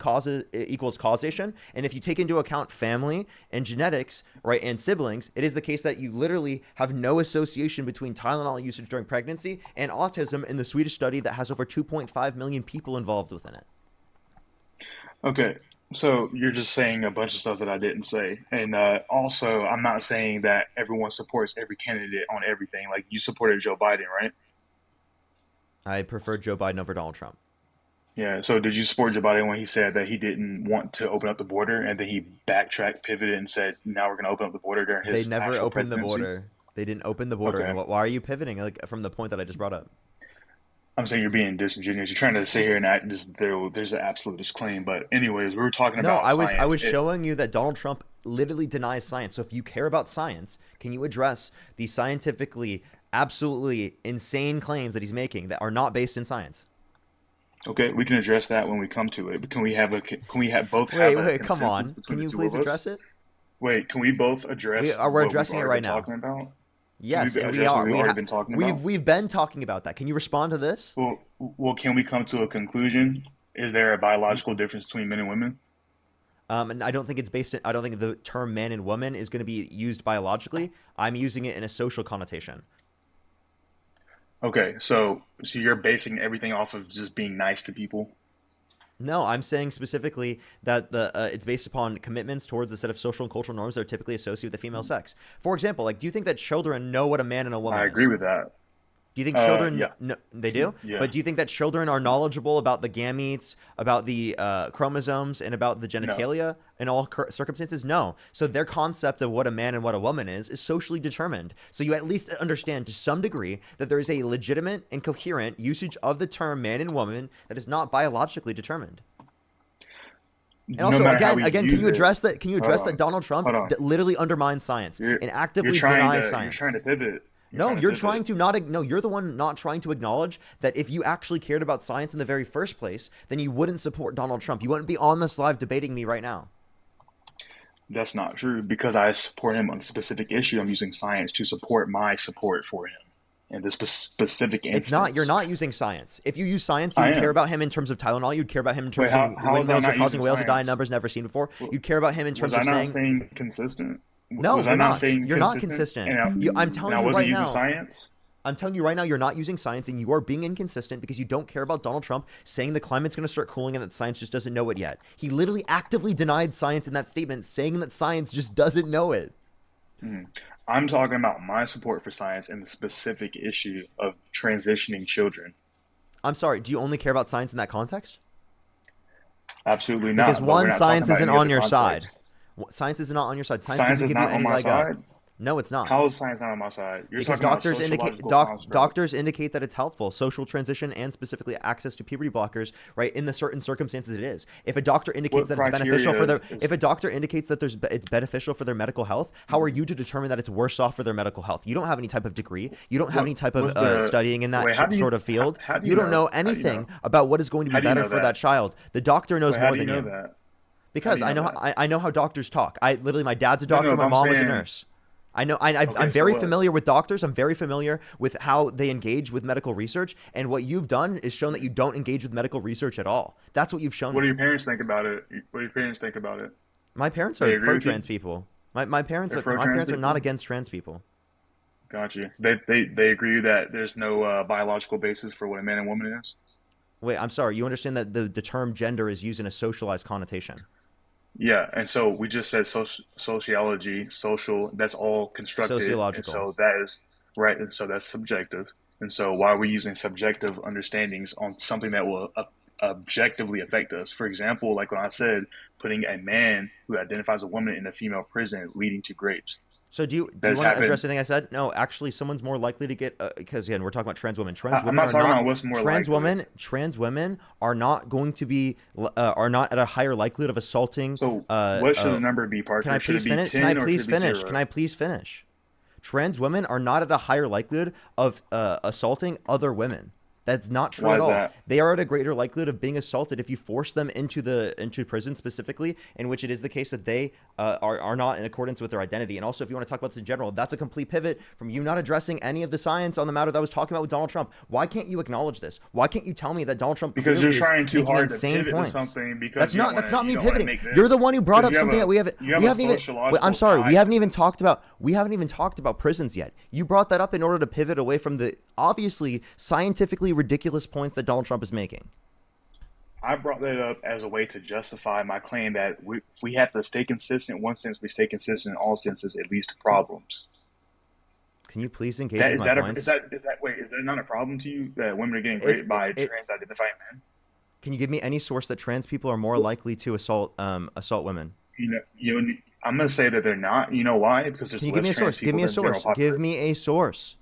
equals causation. And if you take into account family and genetics, right, and siblings, it is the case that you literally have no association between Tylenol usage during pregnancy and autism in the Swedish study that has over 2.5 million people involved within it. Okay, so you're just saying a bunch of stuff that I didn't say. And also, I'm not saying that everyone supports every candidate on everything. Like, you supported Joe Biden, right? I prefer Joe Biden over Donald Trump. Yeah, so did you support Joe Biden when he said that he didn't want to open up the border, and then he backtracked, pivoted, and said, now we're going to open up the border during his They never actual opened the presidency? border. They didn't open the border. Okay. And why are you pivoting from the point that I just brought up? I'm saying you're being disingenuous. You're trying to sit here and act as though there's an absolute disclaim. But anyways, we were talking No, about I was science. showing you that Donald Trump literally denies science. So if you care about science, can you address the scientifically absolutely insane claims that he's making that are not based in science? Okay, we can address that when we come to it. But can we have both have a Wait, come on. consensus between Can you the two please of us? address it? Wait, can we both address We're what addressing we've it already right been now. talking about? Yes, Can and we we address are. what we've already been talking about? We've been talking about that. Can you respond to this? Well, can we come to a conclusion? Is there a biological difference between men and women? And I don't think it's based. I don't think the term man and woman is going to be used biologically. I'm using it in a social connotation. Okay, so you're basing everything off of just being nice to people? No, I'm saying specifically that it's based upon commitments towards a set of social and cultural norms that are typically associated with the female sex. For example, like, do you think that children know what a man and a woman I is? agree with that. Do you think children? Yeah. No, they do. Yeah. But do you think that children are knowledgeable about the gametes, about the chromosomes, and about the genitalia in all circumstances? No. So their concept of what a man and what a woman is socially determined. So you at least understand to some degree that there is a legitimate and coherent usage of the term man and woman that is not biologically determined. And also, again, can you address that? Can you address that Donald Trump literally undermines science and actively denies science? You're trying to pivot. No, you're trying to not. No, you're the one not trying to acknowledge that if you actually cared about science in the very first place, then you wouldn't support Donald Trump. You wouldn't be on this live debating me right now. That's not true, because I support him on a specific issue. I'm using science to support my support for him in this specific instance. It's not. You're not using science. If you use science, you'd care about him in terms of Tylenol. You'd care about him in terms of windmills are causing whales to die in numbers never seen before. You'd care about him in terms of saying. Was I not saying consistent? No, you're not. You're not consistent. I'm telling you right now. Science? I'm telling you right now, you're not using science, and you are being inconsistent because you don't care about Donald Trump saying the climate's going to start cooling and that science just doesn't know it yet. He literally actively denied science in that statement, saying that science just doesn't know it. I'm talking about my support for science and the specific issue of transitioning children. I'm sorry, do you only care about science in that context? Absolutely not. Because but we're one, not science talking isn't about any on other your side. context. Science is not on your side. Science Science doesn't is give you not on any my leg up. side. No, it's not. How is science not on my side? You're Because talking about doctors indicate sociological construct. doctors indicate that it's helpful, social transition and specifically access to puberty blockers, right? In the certain circumstances it is. If a doctor indicates What that it's beneficial for their criteria is- if a doctor indicates that it's beneficial for their medical health, how are you to determine that it's worse off for their medical health? You don't have any type of degree. You don't have any type of what's the- studying in that wait, how do you- sort of field. how do you you don't know know? How do you anything know? about what is going to How be do you better know for that? that child. The doctor knows Wait, more how do you than know you. that? Because How do I you know know how, I know how doctors talk. Literally my dad's a No, doctor, no, my I'm mom was a saying- nurse. I know. I'm so very what? familiar with doctors. I'm very familiar with how they engage with medical research. And what you've done is shown that you don't engage with medical research at all. That's what you've shown. What do me. your parents think about it? What do your parents think about it? My parents They are agree with you? pro-trans people. My parents They're are my pro-trans parents are not people? against trans people. Got you. They agree that there's no biological basis for what a man and woman is. Wait, I'm sorry. You understand that the term gender is used in a socialized connotation. Yeah, and so we just said sociology, social. That's all constructed. Sociological. And so that is right, and so that's subjective. And so why are we using subjective understandings on something that will objectively affect us? For example, like when I said, putting a man who identifies a woman in a female prison leading to rapes. So do you That's want to happened. address anything I said? No, actually, someone's more likely to get because again, we're talking about trans women. Trans I'm women not are talking not about what's more trans likely. trans women are not going to be are not at a higher likelihood of assaulting. So what should the number be, Parker? Can I Should please it be finish? 10 Can I or please should it be finish? 0? Can I please finish? Trans women are not at a higher likelihood of assaulting other women. That's not true Why at is all. that? They are at a greater likelihood of being assaulted if you force them into prison specifically, in which it is the case that they are not in accordance with their identity. And also, if you want to talk about this in general, that's a complete pivot from you not addressing any of the science on the matter that I was talking about with Donald Trump. Why can't you acknowledge this? Why can't you tell me that Donald Trump Because you're clearly is trying too making hard to insane pivot points? to something because That's you not don't that's wanna- not me you don't wanna pivoting. make this. You're the one who brought up Because you have something a- that we haven't you have we a haven't even sociological I'm sorry, tie we haven't to even this. talked about prisons yet. You brought that up in order to pivot away from the obviously scientifically ridiculous points that Donald Trump is making. I brought that up as a way to justify my claim that we have to stay consistent. In one sense, we stay consistent. In all senses, it leads to problems. Can you please engage That with is my that points? is that not a problem to you that women are getting It's- raped by it- trans-identifying men? Can you give me any source that trans people are more likely to assault women? I'm gonna say that they're not. You know why? Because there's Can you give me a less trans source? Give me people a than general source. population. Give me a source.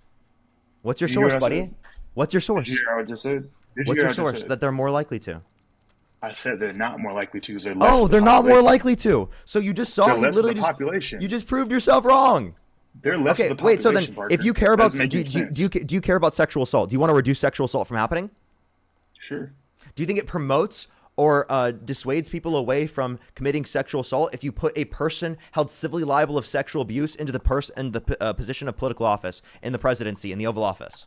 What's your Did you hear source, what I buddy? said? What's your source? Did you hear what I just said? Did you What's hear your what I just source said? that they're more likely to? I said they're not more likely to because they're less. Oh, of the they're not more population. likely to. So you just saw They're you less of literally the just population. you just proved yourself wrong. They're less Okay, of the wait. So population. then, Parker. if you care about Doesn't make any do you care about sexual assault? Do you want to reduce sexual assault from happening? Sure. Do you think it promotes or dissuades people away from committing sexual assault if you put a person held civilly liable of sexual abuse into the position of political office in the presidency in the Oval Office?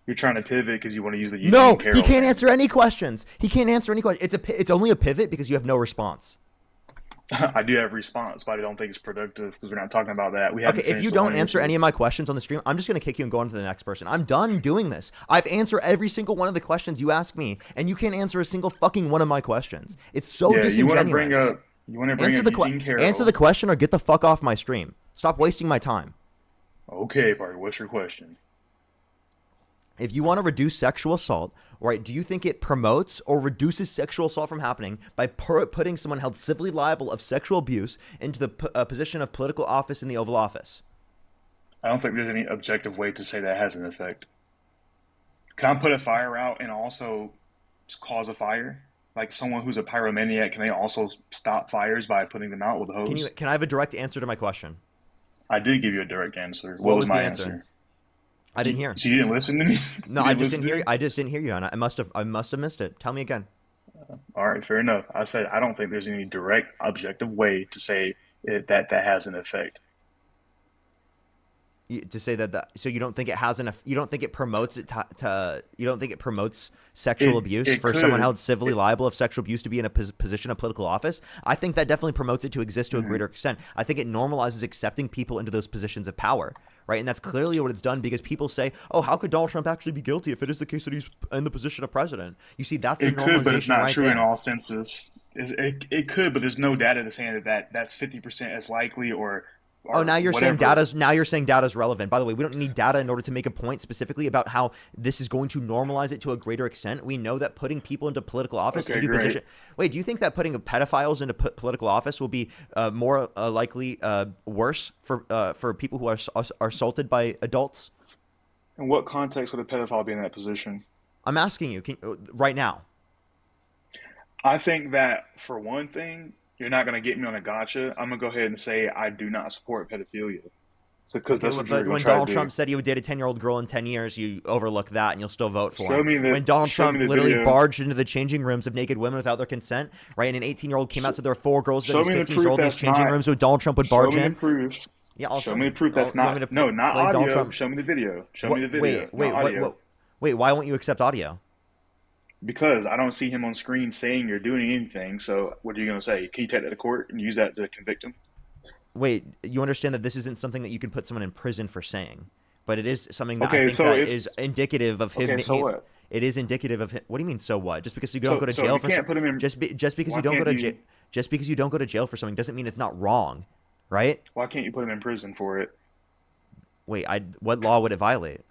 You're trying to pivot because you want to use the Eugene No, Carroll he can't thing. answer any questions. He can't answer any questions. It's only a pivot because you have no response. I do have a response, but I don't think it's productive because we're not talking about that. We haven't Okay, if finished you the don't one answer issue. any of my questions on the stream, I'm just going to kick you and go on to the next person. I'm done doing this. I've answered every single one of the questions you ask me, and you can't answer a single fucking one of my questions. It's so Yeah, disingenuous. you want to bring answer up the Eugene Carroll. answer the question or get the fuck off my stream. Stop wasting my time. Okay, Parker, what's your question? If you want to reduce sexual assault, right, do you think it promotes or reduces sexual assault from happening by putting someone held civilly liable of sexual abuse into the position of political office in the Oval Office? I don't think there's any objective way to say that has an effect. Can I put a fire out and also cause a fire? Like someone who's a pyromaniac, can they also stop fires by putting them out with a hose? Can I have a direct answer to my question? I did give you a direct answer. What was was my the answer? I didn't hear. So you didn't listen to me? No, You I just listen didn't to hear. me? I just didn't hear you, and I must have missed it. Tell me again. All right, fair enough. I said I don't think there's any direct objective way to say that has an effect. To say that so you don't think it has enough? You don't think it promotes it to you don't think it promotes sexual abuse it for someone could. held civilly liable of sexual abuse to be in a position of political office? I think that definitely promotes it to exist to Mm-hmm. a greater extent. I think it normalizes accepting people into those positions of power, right? And that's clearly what it's done because people say, "Oh, how could Donald Trump actually be guilty if it is the case that he's in the position of president?" You see, that's the It normalization could, but it's not right true there. in all senses. It could, but there's no data to say that that's 50% as likely or Oh, or now you're saying whatever. data's relevant. By the way, we don't need data in order to make a point specifically about how this is going to normalize it to a greater extent. We know that putting people into political office, Okay, into great. position. Wait, do you think that putting pedophiles into political office will be more likely worse for people who are assaulted by adults? In what context would a pedophile be in that position? I'm asking you right now. I think that for one thing, you're not going to get me on a gotcha. I'm going to go ahead and say I do not support pedophilia. So, because Okay, that's what you're but going when to try Donald to do. Trump said he would date a 10-year-old girl in 10 years, you overlook that and you'll still vote for Show him. me the- When Donald show me Trump the literally video. barged into the changing rooms of naked women without their consent, right? And an 18-year-old came out, so there were 4 girls in Show these me the 15-year-old in proof these that's changing not- rooms, so Donald Trump would Show barge me in. the proof. Yeah, I'll Show me the proof that's you want me not. to No, not play Donald audio. Trump? Show me the video. Show me the video. Wait, not audio. wait, why won't you accept audio? Because I don't see him on screen saying or doing anything. So what are you going to say? Can you take that to court and use that to convict him? Wait, you understand that this isn't something that you can put someone in prison for saying, but it is something that I Okay, think so that if- is indicative of him. Okay, so what? It is indicative of him. What do you mean? So what? Just because you don't go to So jail you for can't put him in. just because why you don't go can't to you- jail, just because you don't go to jail for something doesn't mean it's not wrong, right? Why can't you put him in prison for it? Wait, what law would it violate?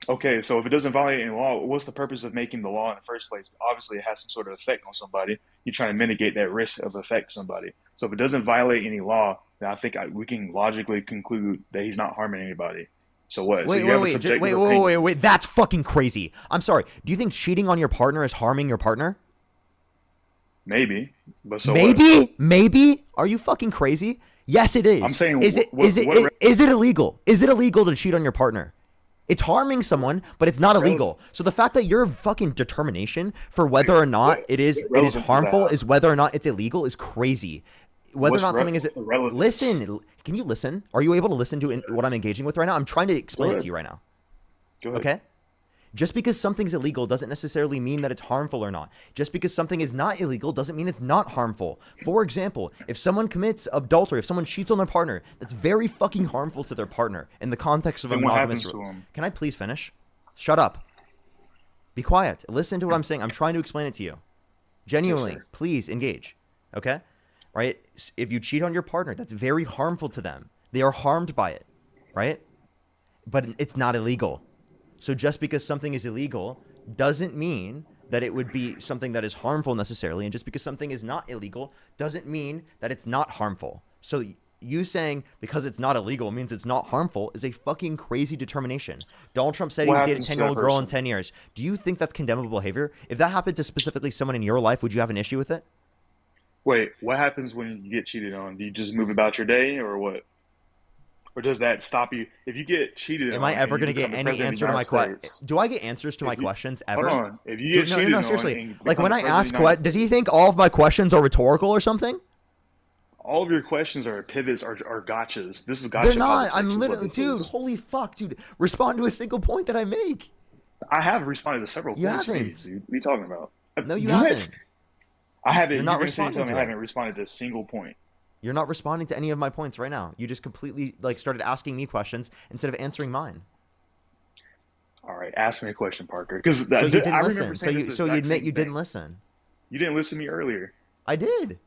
Okay, so if it doesn't violate any law, what's the purpose of making the law in the first place? Obviously, it has some sort of effect on somebody. You're trying to mitigate that risk of affect somebody. So if it doesn't violate any law, then I think we can logically conclude that he's not harming anybody. So what? So Wait, you have a wait, subjective wait, opinion. wait. That's fucking crazy. I'm sorry. Do you think cheating on your partner is harming your partner? Maybe, but so what? Maybe. Are you fucking crazy? Yes, it is. I'm saying, is it illegal? Is it illegal to cheat on your partner? It's harming someone, but it's not illegal. So the fact that your fucking determination for whether or not it is relevant is harmful that? is whether or not it's illegal is crazy. Whether What's or not something is relevant? listen. Can you listen? Are you able to listen to what I'm engaging with right now? I'm trying to explain it ahead. to you right now. Go ahead. Okay? Just because something's illegal doesn't necessarily mean that it's harmful or not. Just because something is not illegal doesn't mean it's not harmful. For example, if someone commits adultery, if someone cheats on their partner, that's very fucking harmful to their partner in the context of a Then what monogamous happens to relationship. him? Can I please finish? Shut up. Be quiet. Listen to what I'm saying. I'm trying to explain it to you. Genuinely, sir. please engage. Okay? Right? If you cheat on your partner, that's very harmful to them. They are harmed by it. Right? But it's not illegal. So just because something is illegal doesn't mean that it would be something that is harmful necessarily. And just because something is not illegal doesn't mean that it's not harmful. So you saying because it's not illegal means it's not harmful is a fucking crazy determination. Donald Trump said he What would date a happens to 10-year-old that girl in person? 10 years. Do you think that's condemnable behavior? If that happened to specifically someone in your life, would you have an issue with it? Wait, what happens when you get cheated on? Do you just move about your day, or what? Or does that stop you? If you get cheated on, Am I ever going to get any answer to my question? Do I get answers to my questions ever? Hold on. If you get cheated on, seriously. and you Like become when the I president of ask the United does he States, think all of my questions are rhetorical or something? all of your questions are pivots or gotchas. This is gotcha. They're not. politics I'm is what literally, this dude. is. Holy fuck, dude. Respond to a single point that I make. I have responded to several You points, haven't. dude. What are you talking about? No, you What? haven't. I haven't. You're not You're saying responding tell me to I it. haven't responded to a single point. You're not responding to any of my points right now. You just completely started asking me questions instead of answering mine. All right, ask me a question, Parker. Because So you didn't I listen. remember So saying you this so you exact admit same you thing. didn't listen. You didn't listen to me earlier. I did.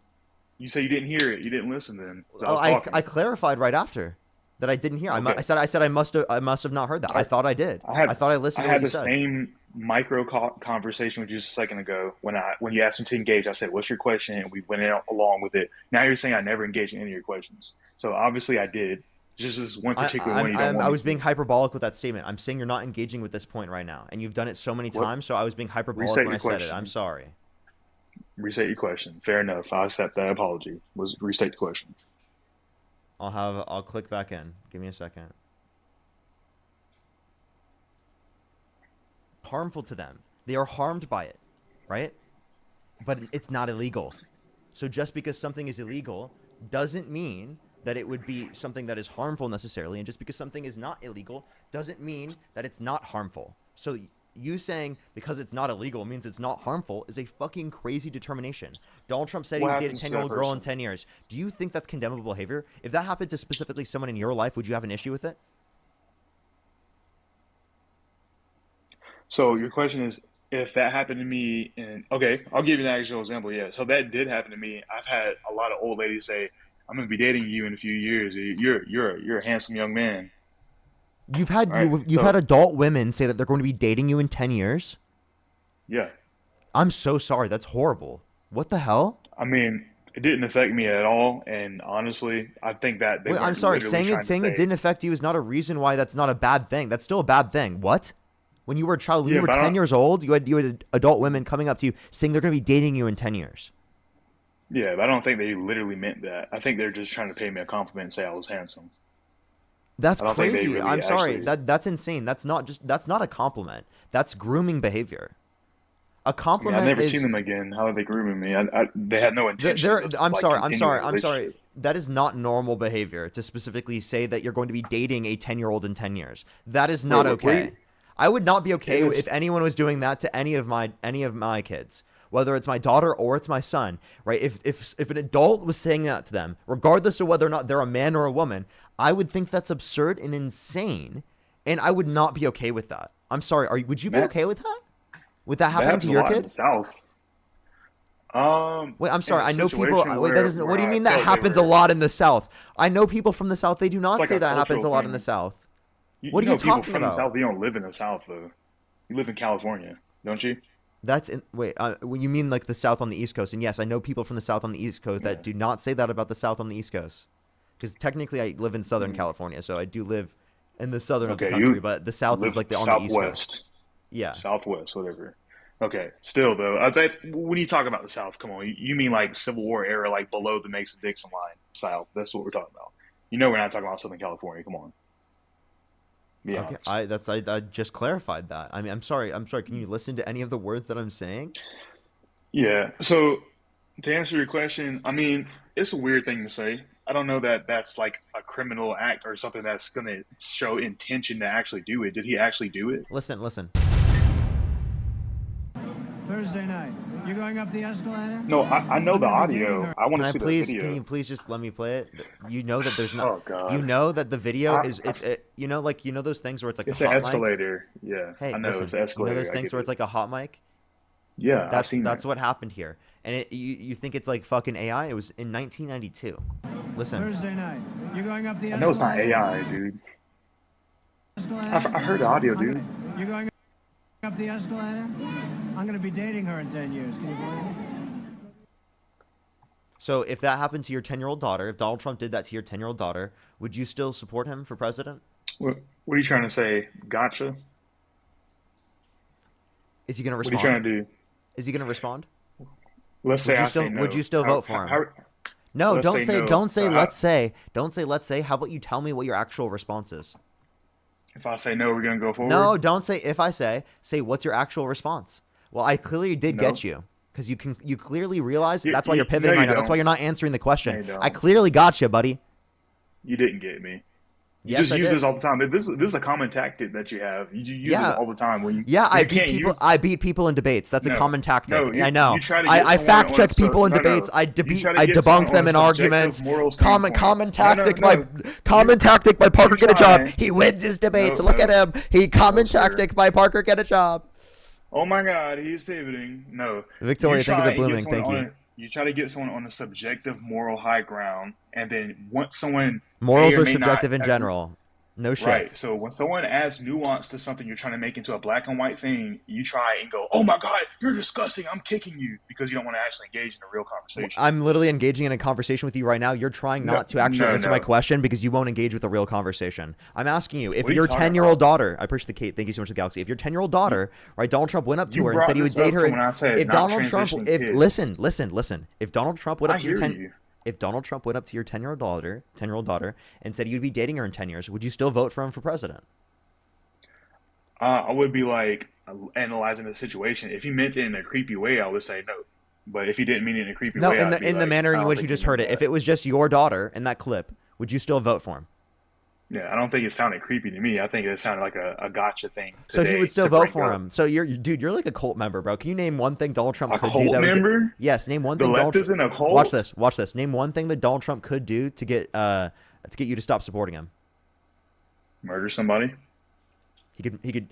You say you didn't hear it. You didn't listen then. 'Cause I Oh, was I talking. clarified right after that I didn't hear. Okay. I said I must have not heard that. I thought I did. I thought I listened I to what had you the said. same micro conversation with you just a second ago when you asked me to engage. I said, "What's your question?" and we went along with it. Now you're saying I never engaged in any of your questions. So obviously I did. Just this one particular one you don't want I me was to. being hyperbolic with that statement. I'm saying you're not engaging with this point right now, and you've done it so many What? times. So I was being hyperbolic Reset when I your said it. question. I'm sorry. Restate your question. Fair enough. I accept that apology. Was restate the question. I'll click back in. Give me a second. Harmful to them. They are harmed by it, right? But it's not illegal. So just because something is illegal doesn't mean that it would be something that is harmful necessarily. And just because something is not illegal doesn't mean that it's not harmful. So you saying because it's not illegal means it's not harmful is a fucking crazy determination. Donald Trump said he What would date a happens to 10-year-old that girl in person? 10 years. Do you think that's condemnable behavior? If that happened to specifically someone in your life, would you have an issue with it? So your question is, if that happened to me, and okay, I'll give you an actual example. Yeah, so that did happen to me. I've had a lot of old ladies say, I'm gonna be dating you in a few years. You're a handsome young man. You've had All right, you've so- had adult women say that they're going to be dating you in 10 years. Yeah, I'm so sorry. That's horrible. What the hell? I mean, it didn't affect me at all, and honestly, I think that they Wait, I'm weren't sorry. literally Saying trying it to saying say- it didn't affect you is not a reason why that's not a bad thing. That's still a bad thing. What? When you were a child, when Yeah, you were but I 10 don't- years old, you had adult women coming up to you saying they're going to be dating you in 10 years. Yeah, but I don't think they literally meant that. I think they're just trying to pay me a compliment and say I was handsome. That's I don't think they crazy. really I'm sorry. actually- That's insane. That's not a compliment. That's grooming behavior. A I mean, compliment I've never is seen them again. How are they grooming me? They had no intention. they're, of, I'm like, sorry. I'm continuing sorry. a I'm sorry. relationship. That is not normal behavior to specifically say that you're going to be dating a 10-year-old in 10 years. That is not Wait, okay. wait. I would not be okay It is- if anyone was doing that to any of my kids, whether it's my daughter or it's my son, right? If an adult was saying that to them, regardless of whether or not they're a man or a woman, I would think that's absurd and insane, and I would not be okay with that. I'm sorry. Would you be Man, okay with that? Would that That happen happens to a your lot in kid? the South. Wait, I'm sorry. in a I know people. situation Wait, that where doesn't. What do you I mean that felt they happens a were- lot in the South? I know people from the South. They do not like say a that happens a cultural lot in the thing. South. You, What you are you know people talking from about? the South, you don't live in the South, though. You live in California, don't you? That's in. Wait, well, you mean like the South on the East Coast? And yes, I know people from the South on the East Coast that do not say that about the South on the East Coast. Because technically, I live in Southern California, so I do live in the southern of the Okay, you country. But the South is Live like on the East Southwest. Coast. Yeah. Southwest, whatever. Okay, still though, I think when you talk about the South, come on, you mean like Civil War era, like below the Mason-Dixon line, South. That's what we're talking about. You know, we're not talking about Southern California. Come on. Be Okay. honest. I just clarified that. I mean, I'm sorry. I'm sorry. Can you listen to any of the words that I'm saying? Yeah. So to answer your question, I mean, it's a weird thing to say. I don't know that that's like a criminal act or something that's going to show intention to actually do it. Did he actually do it? Listen. Thursday night. You going up the escalator? No, I know the audio. I want Can to I see the please? video. Can you please just let me play it? You know that there's not. Oh, God. You know that the video I- is. You know, like those things where it's like It's a an hot mic? escalator. Yeah, Hey, I know listen. it's an escalator. You know those I things get where it's it. like a hot mic? Yeah, I've That's seen that's that. what happened here. And you think it's like fucking AI? It was in 1992. Listen. Thursday night. You going up the I know it's not AI, dude. I heard the audio, dude. You going up the escalator? I'm gonna be dating her in 10 years. Can you believe it? So if that happened to your 10-year-old daughter, if Donald Trump did that to your 10-year-old daughter, would you still support him for president? What are you trying to say? Gotcha. Is he going to What are respond? you trying to do? Is he going to respond? Let's say Would you I still say no. would you still How- vote for him? how- No, let's don't say say no. don't say So let's say. Don't say let's say. How about you tell me what your actual response is? If I say no, we're gonna go forward. No, don't say if I say. Say what's your actual response? Well, I clearly did No. get you because you clearly realize You- that's why you- you're pivoting no, you right now. That's why don't. you're not answering the question. No, you don't. I clearly got you, buddy. You didn't get me. You Yes, just I use did. this all the time. This is a common tactic that you have. You use Yeah. it all the time when you. Yeah, when I you beat can't people. use- I beat people in debates. That's a No. common tactic. No, you- I know. you try to I get someone fact on check a sub- people in no, no. debates. I You debate. try to I get someone debunk on them a in subjective, arguments. moral Common standpoint. tactic No, no, by common tactic by Parker get a job. trying. He wins his debates. No, Look no. at him. He common No, sir. tactic by Parker get a job. Oh my God, he's pivoting. No, Victoria, You thank you try for and get blooming. someone Thank you. on a- You try to get someone on a subjective moral high ground, and then once someone Morals may or are may not subjective in agree- general. No shit. Right. So when someone adds nuance to something you're trying to make into a black and white thing, you try and go, "Oh my God, you're disgusting! I'm kicking you," because you don't want to actually engage in a real conversation. I'm literally engaging in a conversation with you right now. You're trying No, not to actually no, answer no. my question because you won't engage with a real conversation. I'm asking you, if What are you your talking 10-year-old daughter, I appreciate the Kate, thank you so much, the Galaxy. If your 10-year-old daughter, right, Donald Trump went up to You her and brought said he would this up date her. to when I said If not Donald Trump, transitioning if kids. listen, if Donald Trump went I up to your hear 10, you. if Donald Trump went up to your 10-year-old daughter, and said you'd be dating her in 10 years, would you still vote for him for president? I would be like analyzing the situation. If he meant it in a creepy way, I would say no. But if he didn't mean it in a creepy No, way, in I'd the be in the like, manner I in don't which think you just he heard meant it. If that. it was just your daughter in that clip, would you still vote for him? Yeah, I don't think it sounded creepy to me. I think it sounded like a gotcha thing. So he today would still to vote bring for up. him. So you're like a cult member, bro. Can you name one thing Donald Trump A could cult do that would member? yes, name one The thing left is in a cult? Watch this. Name one thing that Donald Trump could do to get you to stop supporting him. Murder somebody? He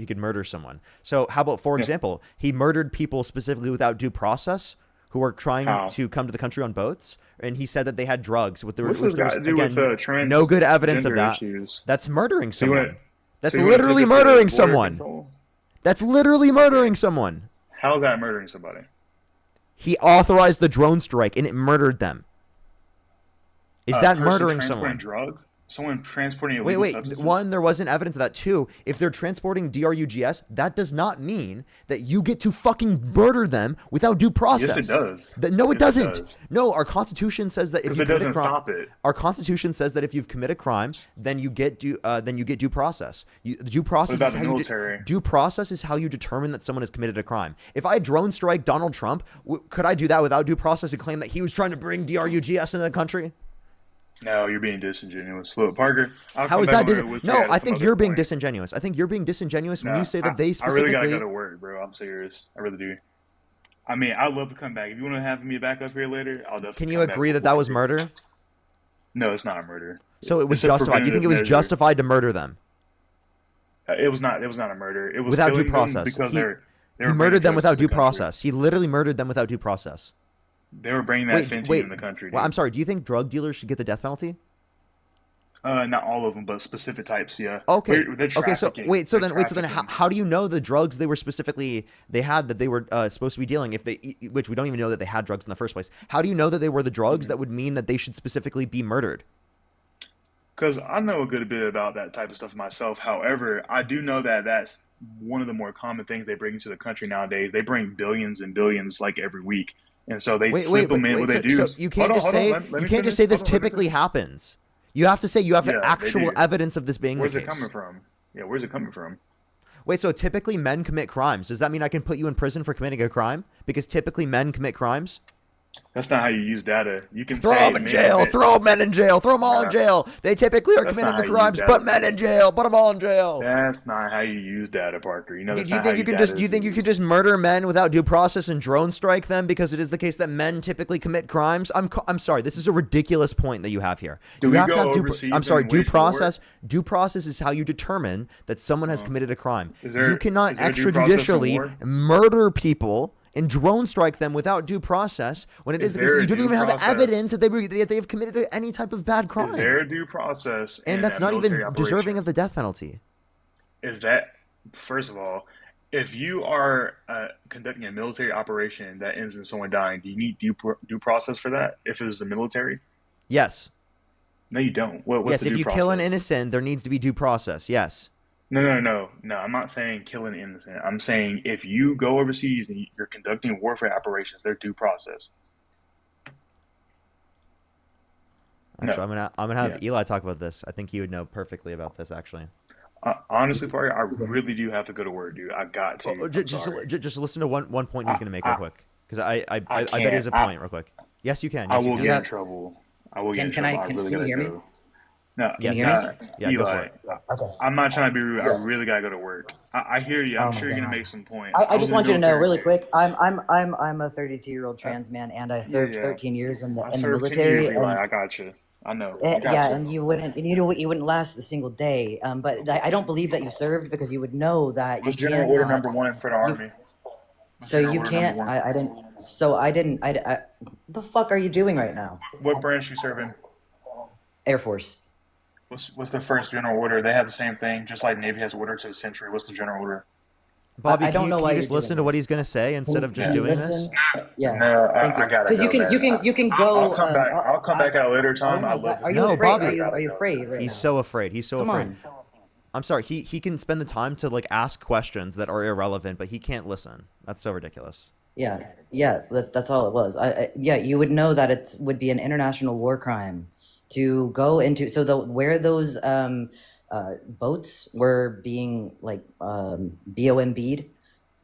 could murder someone. So how about, for example, he murdered people specifically without due process who are trying How? to come to the country on boats, and he said that they had drugs. With the What's this got to do with no good evidence of transgender that. issues? That's murdering So you someone. wanna- That's so you wanna literally visit the murdering border someone. control? That's literally murdering someone. How's that murdering somebody? He authorized the drone strike, and it murdered them. Is that Person murdering transporting someone? drugs? Someone transporting Wait, illegal substances? one, there wasn't evidence of that. Two, if they're transporting DRUGS, that does not mean that you get to fucking murder them without due process. Yes, it does. No, it Yes, doesn't. does. No, our Constitution says that if Because you it commit a doesn't crime, stop it. our Constitution says that if you've committed a crime, then you get due process. Due process about is the how military? due process is how you determine that someone has committed a crime. If I drone strike Donald Trump, could I do that without due process and claim that he was trying to bring DRUGS into the country? No, you're being disingenuous. Look, Parker. I'll How come is back that? on it with No, you at I some think other you're being point. disingenuous. I think you're being disingenuous when No, you say that they I really specifically. gotta go to work, bro. I'm serious. I really do. I mean, I'd love to come back. If you want to have me back up here later, I'll definitely. Can you come back agree that before that was you. murder? No, it's not a murder. So it was It's a justified. Do you think it was preventative measure. justified to murder them It was not. It was not a murder. It was without due killing them process? because He, they were bringing murdered them drugs without to the due country. process. He literally murdered them without due process. They were bringing that fentanyl in the country. Well, dude. I'm sorry. Do you think drug dealers should get the death penalty? Not all of them, but specific types. Yeah. Okay. They're Okay. So trafficking. wait. So They're then, trafficking. how do you know the drugs they were specifically they had that they were supposed to be dealing? If they, which we don't even know that they had drugs in the first place. How do you know that they were the drugs that would mean that they should specifically be murdered? Because I know a good bit about that type of stuff myself. However, I do know that that's one of the more common things they bring to the country nowadays. They bring billions and billions like every week, and so they supplement what they do. So you can't just say you can't just say this typically happens. You have to say you have Yeah, they actual do. evidence of this being Where's the it case. coming from? Yeah, where's it coming from? Wait, so typically men commit crimes. Does that mean I can put you in prison for committing a crime? Because typically men commit crimes? That's not how you use data. You can Throw say them in men jail. commit- Throw men in jail. Throw them all in jail. They typically are That's committing not the how you crimes. use Put data. men in jail. Put them all in jail. That's not how you use data, Parker. You know Do that's you not think how you can data just do you is think you could used. just murder men without due process and drone strike them because it is the case that men typically commit crimes? I'm sorry. This is a ridiculous point that you have here. Do you we have to go have due. overseas I'm sorry. and Due wage war? process. Due process is how you determine that someone has committed a crime. Is there- You cannot is there due process for extrajudicially war? murder people and drone strike them without due process when it is Is the case there that a you don't due even have process? evidence that they have committed any type of bad crime. Is there due process? in And that's a not even military deserving operation? of the death penalty. Is that, first of all, if you are conducting a military operation that ends in someone dying, do you need due process for that? If it is the military, Yes. no, you don't. What's Yes. the If due you process? kill an innocent, there needs to be due process. Yes. No. I'm not saying kill an innocent. I'm saying if you go overseas and you're conducting warfare operations, there's due process. Actually, No. I'm gonna have Eli talk about this. I think he would know perfectly about this. Actually, Honestly, Parker, I really do have to go to work, dude. I got to. Oh, I'm just sorry. just listen to one point he's gonna make real quick because I bet he has a can't. point real quick. Yes, you can. I Yes, you will can. get in trouble. I will get in Can I- trouble. can- really can you gotta hear me? go. No, Yes, you hear yes. Yeah, go for Eli, it. Okay. I'm not trying to be rude. I really gotta go to work. I hear you. I'm Oh my sure you're gonna God. make some point. I was just in want the you to know military really too. quick. I'm a 32-year-old trans man, and I served yeah. 13 years in the I in the served 10 military. years, Eli. and- I got you. I know. I got yeah, you. and you wouldn't last a single day. But I don't believe that you served because you would know that you What's General can't. Order number one for the Army? So General you Order can't. number one. I didn't. So I didn't. The fuck are you doing right now? What branch you serve in? Air Force. What's the first general order? They have the same thing, just like Navy has order to the century. What's the general order? Bobby, I don't can know you why just you're listen doing to what this. he's gonna say instead of just Can you doing this? listen? Yeah. No, Thank you. I gotta Because go, man. you can go. I'll come back. I'll come back at a later Oh time. my I'd love God. to. Are you No, afraid? Bobby. Are you afraid right He's now? so afraid. He's so Come afraid. on. I'm sorry. He can spend the time to like ask questions that are irrelevant, but he can't listen. That's so ridiculous. Yeah, that's all it was. Yeah, you would know that it would be an international war crime to go into. So where those boats were being like BOMB'd,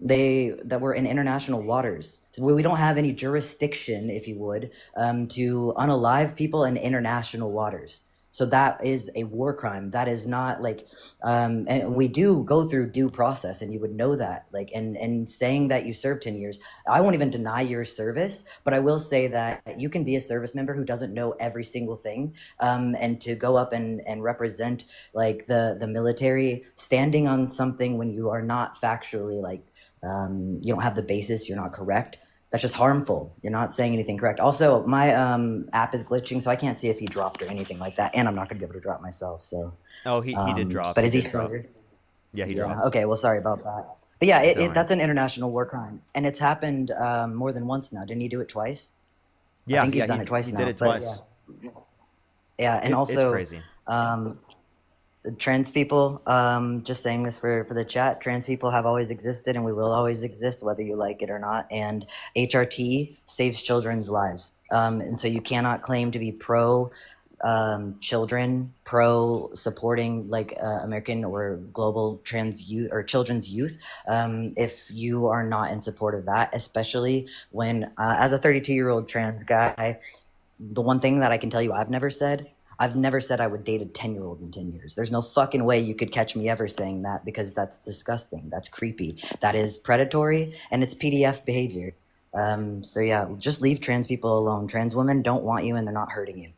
that were in international waters. So we don't have any jurisdiction, if you would, to unalive people in international waters. So that is a war crime. That is not like, and we do go through due process, and you would know that. Like, and saying that you served 10 years, I won't even deny your service, but I will say that you can be a service member who doesn't know every single thing, and to go up and represent like the military, standing on something when you are not factually like, you don't have the basis, you're not correct. That's just harmful. You're not saying anything correct. Also, my app is glitching, so I can't see if he dropped or anything like that, and I'm not going to be able to drop myself. So. Oh, he did drop. But is he did still drop. here? Yeah, he Yeah. dropped. Okay. Well, sorry about that. But yeah, Don't worry. that's an international war crime, and it's happened more than once now. Didn't he do it twice? Yeah, I think he's yeah, done it twice he now. did it but twice. Yeah, and It's also crazy. trans people. Just saying this for the chat. Trans people have always existed, and we will always exist, whether you like it or not. And HRT saves children's lives, and so you cannot claim to be pro children, pro supporting like American or global trans youth or children's youth if you are not in support of that, especially when as a 32-year-old trans guy, the one thing that I can tell you I've never said I would date a 10-year-old in 10 years. There's no fucking way you could catch me ever saying that, because that's disgusting. That's creepy. That is predatory, and it's PDF behavior. So yeah, just leave trans people alone. Trans women don't want you, and they're not hurting you.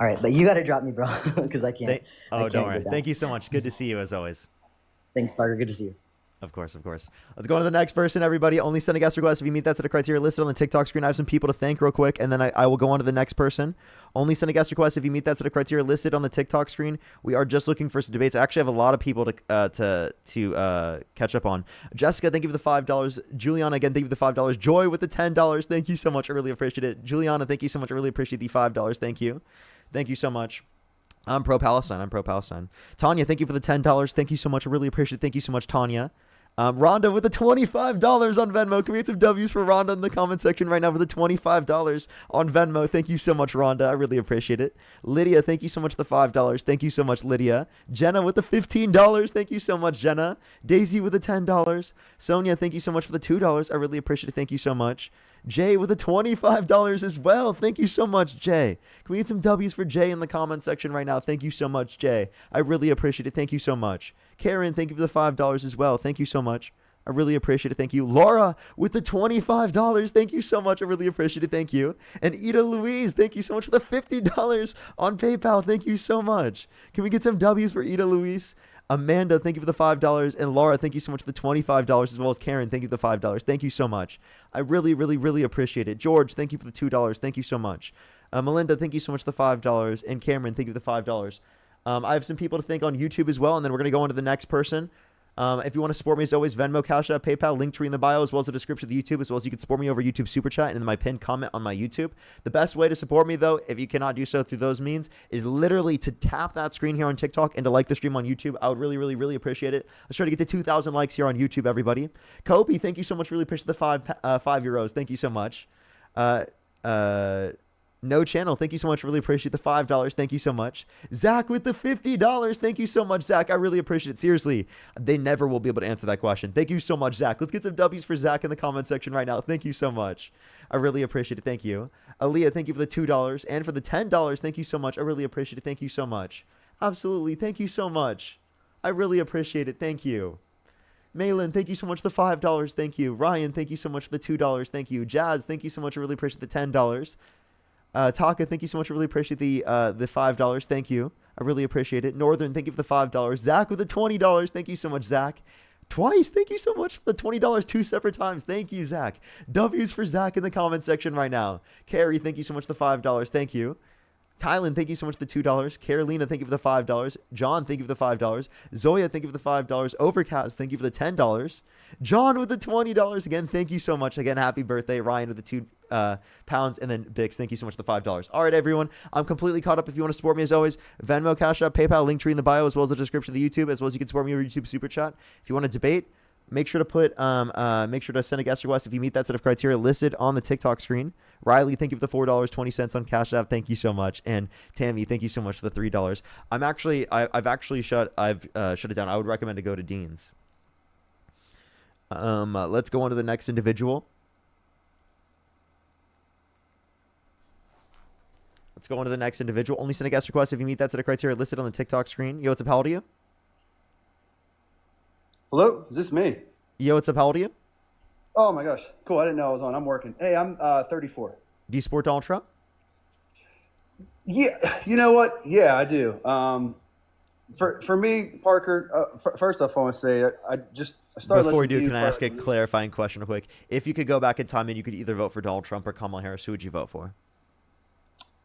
All right, but you got to drop me, bro, because I can't. Don't worry. Thank you so much. Good to see you as always. Thanks, Parker. Good to see you. Of course, of course. Let's go on to the next person, everybody. Only send a guest request if you meet that set of criteria listed on the TikTok screen. I have some people to thank real quick, and then I will go on to the next person. Only send a guest request if you meet that set of criteria listed on the TikTok screen. We are just looking for some debates. I actually have a lot of people to catch up on. Jessica, thank you for the $5. Juliana, again, thank you for the $5. Joy with the $10. Thank you so much. I really appreciate it. Juliana, thank you so much. I really appreciate the $5. Thank you. Thank you so much. I'm pro-Palestine. Tanya, thank you for the $10. Thank you so much. I really appreciate it. Thank you so much, Tanya. Rhonda with the $25 on Venmo. Can we get some W's for Rhonda in the comment section right now for the $25 on Venmo? Thank you so much, Rhonda. I really appreciate it. Lydia, thank you so much for the $5. Thank you so much, Lydia. Jenna with the $15. Thank you so much, Jenna. Daisy with the $10. Sonia, thank you so much for the $2. I really appreciate it. Thank you so much. Jay with the $25 as well. Thank you so much, Jay. Can we get some W's for Jay in the comment section right now? Thank you so much, Jay. I really appreciate it. Thank you so much. Karen, thank you for the $5 as well. Thank you so much. I really appreciate it. Thank you. Laura with the $25. Thank you so much. I really appreciate it. Thank you. And Ida Louise, thank you so much for the $50 on PayPal. Thank you so much. Can we get some W's for Ida Louise? Amanda, thank you for the $5. And Laura, thank you so much for the $25, as well as Karen, thank you for the $5. Thank you so much. I really, really, really appreciate it. George, thank you for the $2. Thank you so much. Melinda, thank you so much for the $5. And Cameron, thank you for the $5. I have some people to thank on YouTube as well, and then we're going to go on to the next person. If you want to support me, as always, Venmo, Cash App, PayPal, Linktree in the bio, as well as the description of the YouTube, as well as you can support me over YouTube Super Chat and in my pinned comment on my YouTube. The best way to support me, though, if you cannot do so through those means, is literally to tap that screen here on TikTok and to like the stream on YouTube. I would really, really, really appreciate it. Let's try to get to 2,000 likes here on YouTube, everybody. Kobe, thank you so much. Really appreciate the €5. Thank you so much. No Channel, thank you so much. Really appreciate the $5. Thank you so much. Zach with the $50. Thank you so much, Zach. I really appreciate it. Seriously, they never will be able to answer that question. Thank you so much, Zach. Let's get some W's for Zach in the comment section right now. Thank you so much. I really appreciate it. Thank you. Aaliyah, thank you for the $2. And for the $10, thank you so much. I really appreciate it. Thank you so much. Absolutely. Thank you so much. I really appreciate it. Thank you. Malin, thank you so much for the $5. Thank you. Ryan, thank you so much for the $2. Thank you. Jazz, thank you so much. I really appreciate the $10. Taka, thank you so much. I really appreciate the $5. Thank you. I really appreciate it. Northern, thank you for the $5. Zach with the $20. Thank you so much, Zach. Twice. Thank you so much for the $20 two separate times. Thank you, Zach. W's for Zach in the comment section right now. Carrie, thank you so much for the $5. Thank you. Tylen, thank you so much for the $2. Carolina, thank you for the $5. John, thank you for the $5. Zoya, thank you for the $5. Overcast, thank you for the $10. John with the $20. Again, thank you so much. Again, happy birthday. Ryan with the £2. And then Bix, thank you so much for the $5. All right, everyone. I'm completely caught up. If you want to support me, as always, Venmo, Cash App, PayPal, Linktree in the bio, as well as the description of the YouTube, as well as you can support me over YouTube Super Chat. If you want to debate, make sure to send a guest request if you meet that set of criteria listed on the TikTok screen. Riley, thank you for the $4.20 on Cash App. Thank you so much. And Tammy, thank you so much for the $3. I've actually shut it down. I would recommend to go to Dean's. Let's go on to the next individual. Only send a guest request if you meet that set of criteria listed on the TikTok screen. Yo, what's up? How old are you? Hello, is this me? Yo, what's up? How old are you? Oh my gosh, cool. I didn't know I was on. I'm working. Hey, I'm 34. Do you support Donald Trump? Yeah, you know what? Yeah, I do. for me, Parker. First off, I want to say I started Before we listening do, to you. can I ask a clarifying question real quick? If you could go back in time and you could either vote for Donald Trump or Kamala Harris, who would you vote for?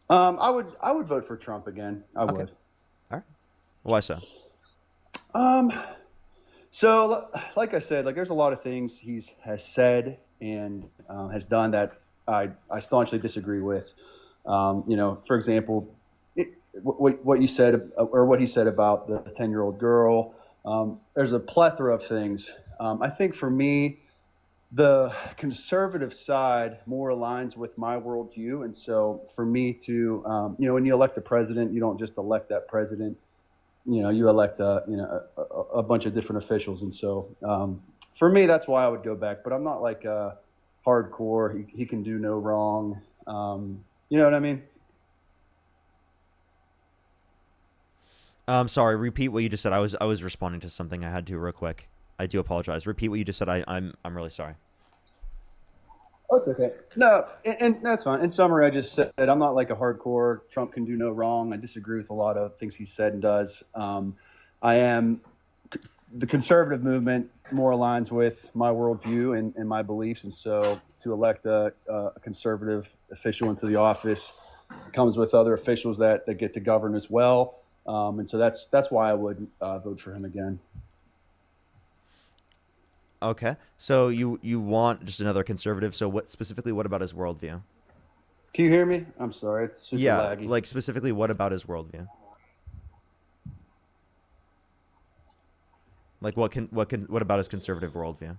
I would vote for Trump again. I would. All right. Why so? So like I said, like there's a lot of things has said and has done that I staunchly disagree with. For example, what you said or what he said about the 10-year-old girl. There's a plethora of things. I think for me, the conservative side more aligns with my worldview. And so for me to, when you elect a president, you don't just elect that president. You elect a bunch of different officials. And so for me, that's why I would go back. But I'm not like hardcore. He can do no wrong. You know what I mean? Sorry. Repeat what you just said. I was responding to something I had to real quick. I do apologize. Repeat what you just said. I'm really sorry. Oh, it's okay. No, and that's fine. In summary, I just said I'm not like a hardcore Trump can do no wrong. I disagree with a lot of things he said and does. I am the conservative movement more aligns with my worldview and my beliefs, and so to elect a conservative official into the office comes with other officials that get to govern as well. And so that's why I would vote for him again. Okay. So you want just another conservative. So what about his worldview? Can you hear me? I'm sorry. It's super laggy. Like specifically what about his worldview? Like what about his conservative worldview?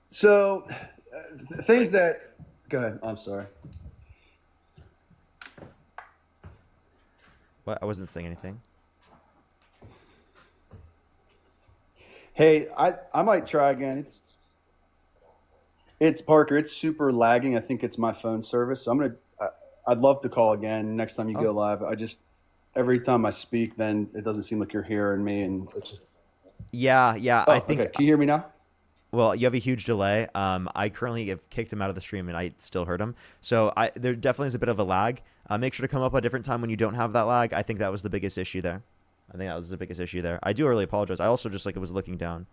So things that go ahead. I'm sorry. What? I wasn't saying anything. Hey, I might try again. It's Parker. It's super lagging. I think it's my phone service. So I'd love to call again next time you go live. Every time I speak, then it doesn't seem like you're hearing me, and it's just. Yeah. I think. Okay. Can you hear me now? Well, you have a huge delay. I currently have kicked him out of the stream, and I still heard him. So there definitely is a bit of a lag. Make sure to come up at a different time when you don't have that lag. I think that was the biggest issue there. I do really apologize. I also just was looking down.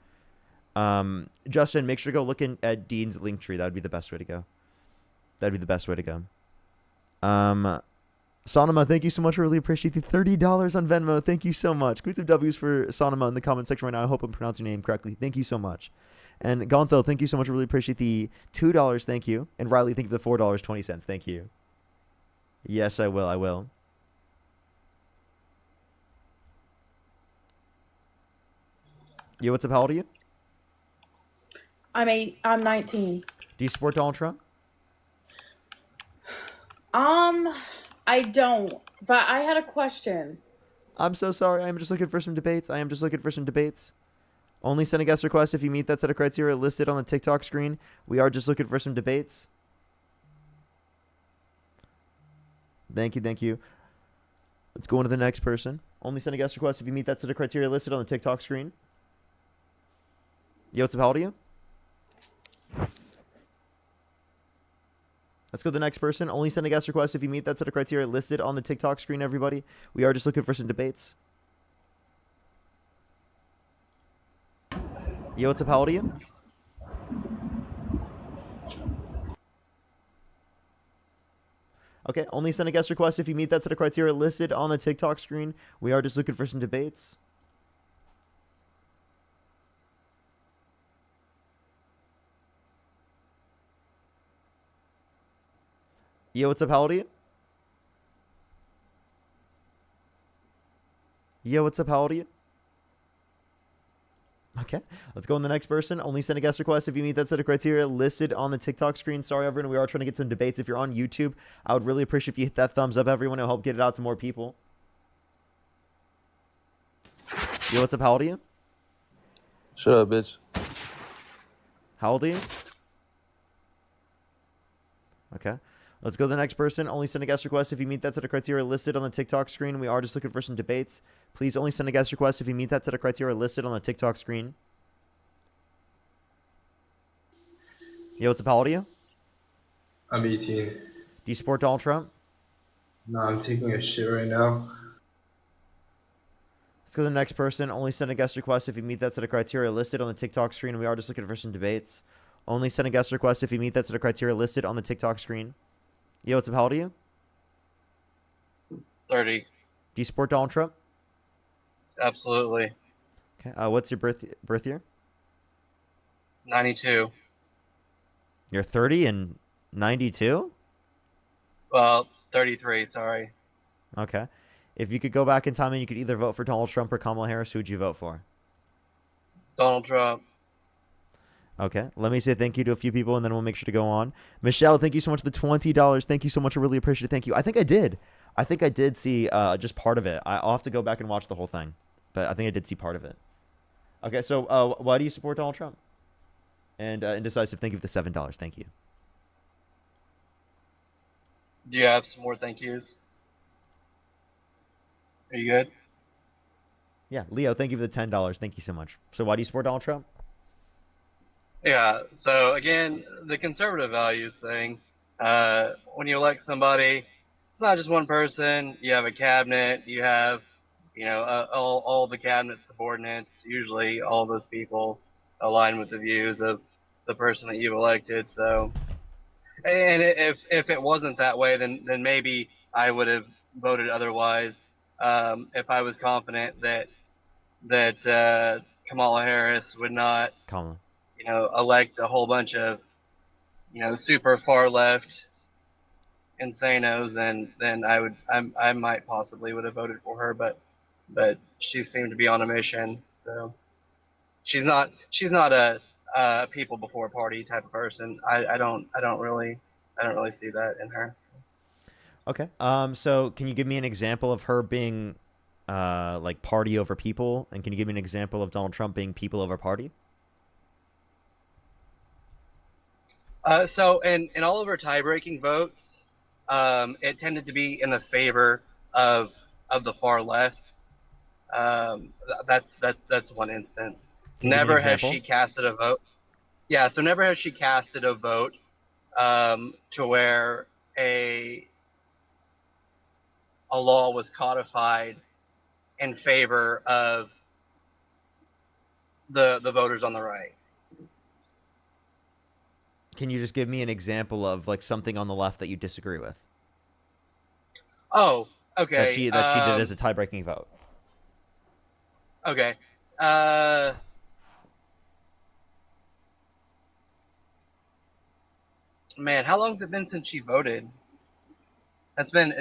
Justin, make sure to go look at Dean's Linktree. That would be the best way to go. Sonoma, thank you so much. I really appreciate the $30 on Venmo. Thank you so much. Tweet some W's for Sonoma in the comment section right now. I hope I'm pronouncing your name correctly. Thank you so much. And Gonthel, thank you so much. I really appreciate the $2. Thank you. And Riley, thank you for the $4.20. Thank you. Yes, I will. Yo, what's up? How old are you? I'm 19. Do you support Donald Trump? I don't, but I had a question. I'm so sorry. I'm just looking for some debates. Only send a guest request if you meet that set of criteria listed on the TikTok screen. We are just looking for some debates. Thank you. Let's go on to the next person. Only send a guest request if you meet that set of criteria listed on the TikTok screen. Yo, what's up? How old are you? Let's go to the next person. Only send a guest request if you meet that set of criteria listed on the TikTok screen, everybody. We are just looking for some debates. Yo, what's up? How old are you? Okay, only send a guest request if you meet that set of criteria listed on the TikTok screen. We are just looking for some debates. Yo, what's up? How old are you? Okay, let's go on the next person. Only send a guest request if you meet that set of criteria listed on the TikTok screen. Sorry, everyone. We are trying to get some debates. If you're on YouTube, I would really appreciate if you hit that thumbs up, everyone. It'll help get it out to more people. Yo, what's up? How old are you? Shut up, bitch. How old are you? Okay. Let's go to the next person. Only send a guest request if you meet that set of criteria listed on the TikTok screen. We are just looking for some debates. Please only send a guest request if you meet that set of criteria listed on the TikTok screen. Yo, what's up? How old are you? I'm 18. Do you support Donald Trump? No, I'm taking a shit right now. Let's go to the next person. Only send a guest request if you meet that set of criteria listed on the TikTok screen. We are just looking for some debates. Only send a guest request if you meet that set of criteria listed on the TikTok screen. Yo, what's up? How old are you? 30. Do you support Donald Trump? Absolutely. Okay. What's your birth year? 92. You're 30 and 92? Well, 33, sorry. Okay. If you could go back in time and you could either vote for Donald Trump or Kamala Harris, who would you vote for? Donald Trump. Okay. Let me say thank you to a few people and then we'll make sure to go on. Michelle, thank you so much for the $20. Thank you so much. I really appreciate it. Thank you. I think I did see just part of it. I'll have to go back and watch the whole thing, but I think I did see part of it. Okay. So why do you support Donald Trump? And Indecisive, thank you for the $7. Thank you. Do you have some more thank yous? Are you good? Yeah. Leo, thank you for the $10. Thank you so much. So why do you support Donald Trump? Yeah, so again, the conservative values thing. When you elect somebody, it's not just one person. You have a cabinet. You have, all the cabinet subordinates. Usually, all those people align with the views of the person that you've elected. So, and if it wasn't that way, then maybe I would have voted otherwise. If I was confident that Kamala Harris would not, elect a whole bunch of, super far left insanos, and then I might possibly would have voted for her, but she seemed to be on a mission. So she's not a people before party type of person. I don't really see that in her. Okay. So can you give me an example of her being like party over people? And can you give me an example of Donald Trump being people over party? So in all of her tie-breaking votes, it tended to be in the favor of the far left. That's one instance. Never has she casted a vote. Yeah, so never has she casted a vote to where a law was codified in favor of the voters on the right. Can you just give me an example of like something on the left that you disagree with? Oh, okay. That she did as a tie-breaking vote. Okay. Man, how long has it been since she voted? It's been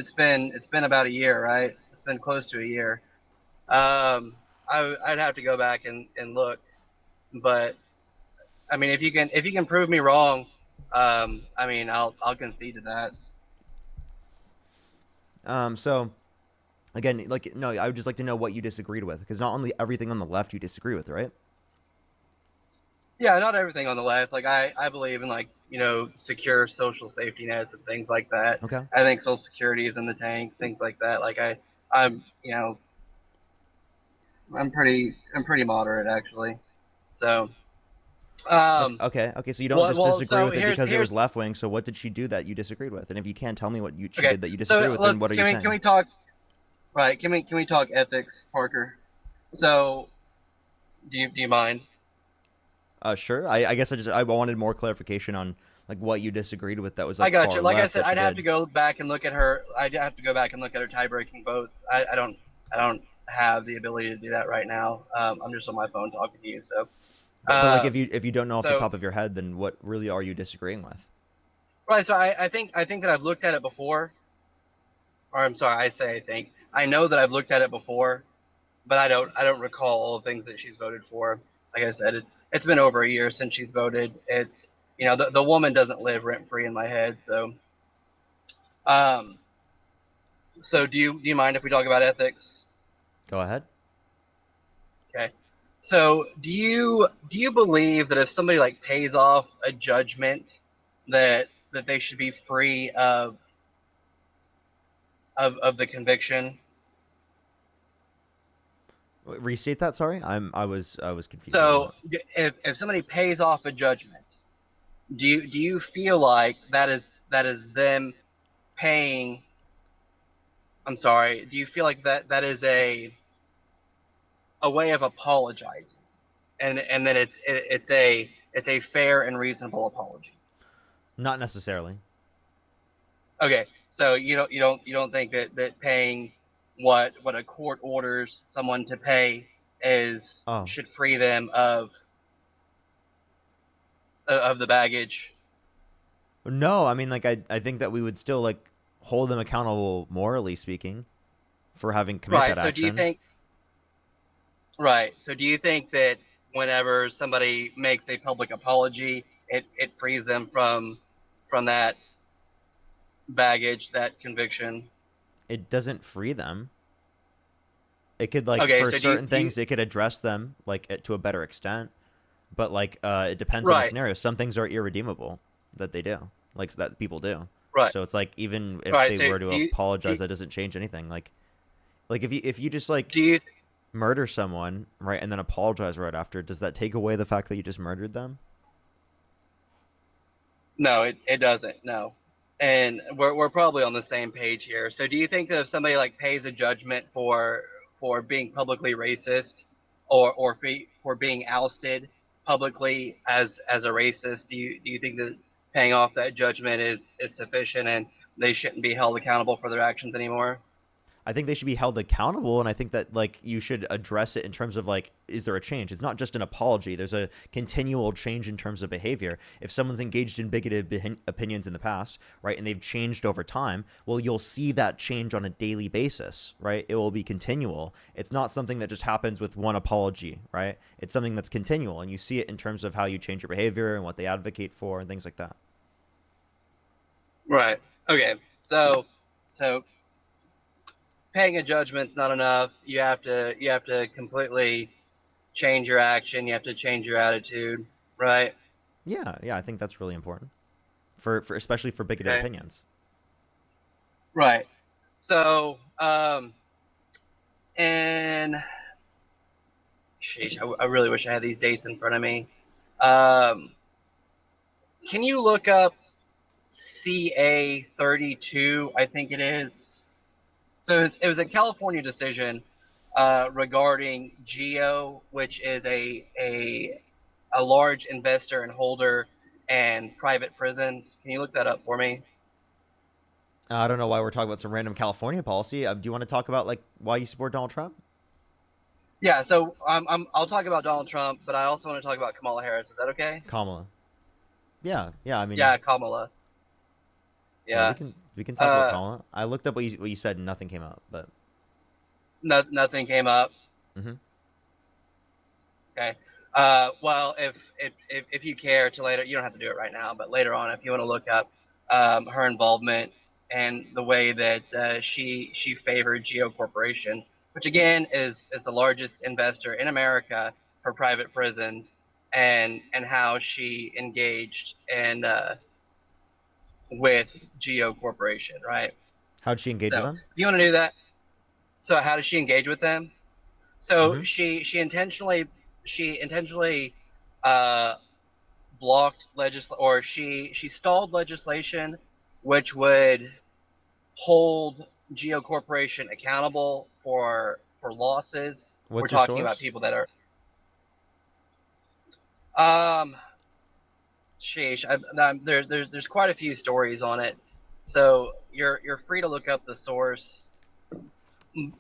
about a year, right? It's been close to a year. I'd have to go back and look, but I mean, if you can prove me wrong, I mean, I'll concede to that. So again, I would just like to know what you disagreed with, because not only everything on the left you disagree with, right? Yeah, not everything on the left. Like I believe in secure social safety nets and things like that. Okay. I think Social Security is in the tank, things like that. Like I'm pretty moderate actually. So. Okay. So you don't just disagree with it because it was left wing. So what did she do that you disagreed with? And if you can't tell me what she did that you disagree with, then what are you saying? Can we talk? Right. Can we talk ethics, Parker? So, do you mind? Sure. I guess I wanted more clarification on like what you disagreed with that was. Like, I got you. Like I said, I'd have did. to go back and look at her. I'd have to go back and look at her tie-breaking votes. I don't have the ability to do that right now. I'm just on my phone talking to you. So. But like if you don't know off the top of your head, then what really are you disagreeing with? Right. So I think that I've looked at it before. Or I'm sorry, I think. I know that I've looked at it before, but I don't recall all the things that she's voted for. Like I said, it's been over a year since she's voted. It's the woman doesn't live rent free in my head. So so do you mind if we talk about ethics? Go ahead. Okay. So do you believe that if somebody like pays off a judgment that they should be free of the conviction? Restate that. Sorry, I was confused. So if somebody pays off a judgment, do you feel like that is them paying? I'm sorry. Do you feel like that is a a way of apologizing, and then it's a fair and reasonable apology. Not necessarily. Okay, so you don't think that paying what a court orders someone to pay is Oh. should free them of the baggage? No, I mean, like, I think that we would still, like, hold them accountable, morally speaking, for having committed Right. that So action. do you think? Right. So do you think that whenever somebody makes a public apology, it frees them from that baggage, that conviction? It doesn't free them. It could, like, Okay, for so certain things, it could address them, like, to a better extent. But, like, it depends on the Right. scenario. Some things are irredeemable that they do, like, that people do. Right. So it's like, even if Right, they so were to do you- apologize, do- that doesn't change anything. Like if you just, like, Do you? murder someone, right, and then apologize right after, does that take away the fact that you just murdered them? No, it doesn't. No, and we're probably on the same page here. So do you think that if somebody like pays a judgment for being publicly racist, or for being ousted publicly as a racist, do you think that paying off that judgment is sufficient and they shouldn't be held accountable for their actions anymore? I think they should be held accountable, and I think that, like, you should address it in terms of, like, is there a change? It's not just an apology. There's a continual change in terms of behavior. If someone's engaged in bigoted opinions in the past, right, and they've changed over time, well, you'll see that change on a daily basis, right? It will be continual. It's not something that just happens with one apology, right? It's something that's continual, and you see it in terms of how you change your behavior and what they advocate for and things like that. Right. Okay. So paying a judgment's not enough. You have to completely change your action. You have to change your attitude, right? Yeah, I think that's really important for especially for bigoted Okay. opinions. Right. So, and sheesh, I really wish I had these dates in front of me. Can you look up CA 32? I think it is. So it was a California decision regarding GEO, which is a large investor and holder and private prisons. Can you look that up for me? I don't know why we're talking about some random California policy. Do you want to talk about, like, why you support Donald Trump? Yeah, so I'll talk about Donald Trump, but I also want to talk about Kamala Harris. Is that okay? Kamala. Yeah. I mean, Yeah, Kamala. Yeah. we can talk about Kamala. I looked up what you said, and nothing came up. But Nothing came up. Mhm. Okay. Well, if you care to later, you don't have to do it right now, but later on, if you want to look up her involvement and the way that she favored Geo Corporation, which again is the largest investor in America for private prisons, and how she engaged and with Geo Corporation, right? how'd she engage with So them? if you want to do that, so how does she engage with them? So Mhm. she intentionally blocked or she stalled legislation which would hold Geo Corporation accountable for losses. What's We're your talking about source? people that are sheesh. There's quite a few stories on it, so you're free to look up the source. And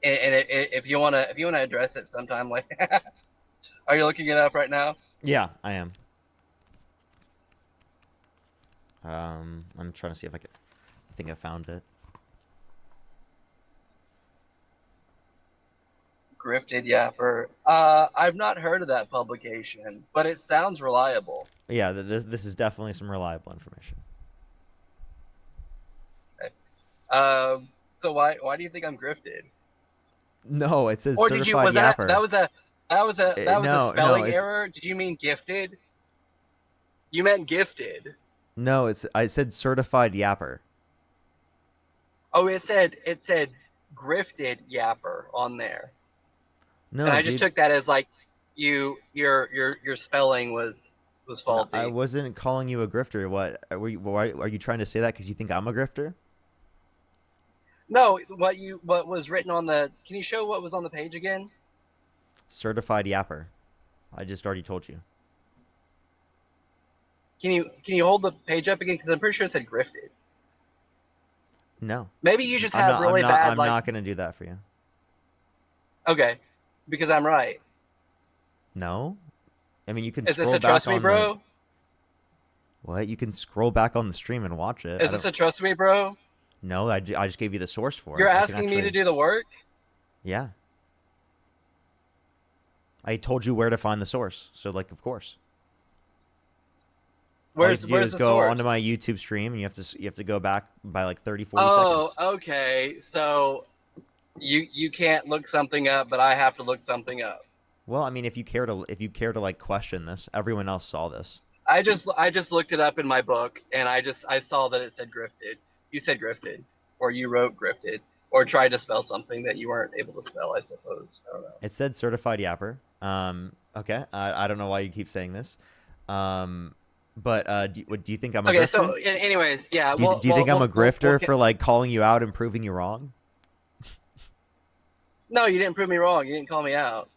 if you wanna address it sometime, like, are you looking it up right now? Yeah, I am. I'm trying to see if I think I found it. Grifted Yapper. I've not heard of that publication, but it sounds reliable. Yeah, this is definitely some reliable information. So why do you think I'm grifted? No, it says Or did you certified was that yapper. that was a No, spelling it's- error? Did you mean gifted? You meant gifted. No, I said certified yapper. Oh, it said grifted Yapper on there. No, And I just dude, took that as like your spelling was faulty. I wasn't calling you a grifter. What why are you trying to say that because you think I'm a grifter? No, what was written on the? Can you show what was on the page again? Certified yapper. I just already told you. Can you hold the page up again? Because I'm pretty sure it said grifted. No. Maybe you just have really bad. I'm not gonna do that for you. Okay, because I'm right. No. I mean, you can. Is this scroll a trust back me, on bro? the- What? You can scroll back on the stream and watch it. Is this a trust me, bro? No, I just gave you the source for You're it. asking me to do the work? Yeah. I told you where to find the source, so like, of course. Where's All you have to do is the go source? onto my YouTube stream, and you have to go back by like 30, 40 Oh, seconds. okay. So you can't look something up, but I have to look something up. Well, I mean, if you care to like question this, everyone else saw this. I just looked it up in my book, and I saw that it said grifted. You said grifted, or you wrote grifted, or tried to spell something that you weren't able to spell. I suppose. I don't know. It said certified yapper. Okay. I don't know why you keep saying this. But do you think I'm a Okay. grifter? So, anyways, yeah. Do you think I'm a grifter for like calling you out and proving you wrong? No, you didn't prove me wrong. You didn't call me out.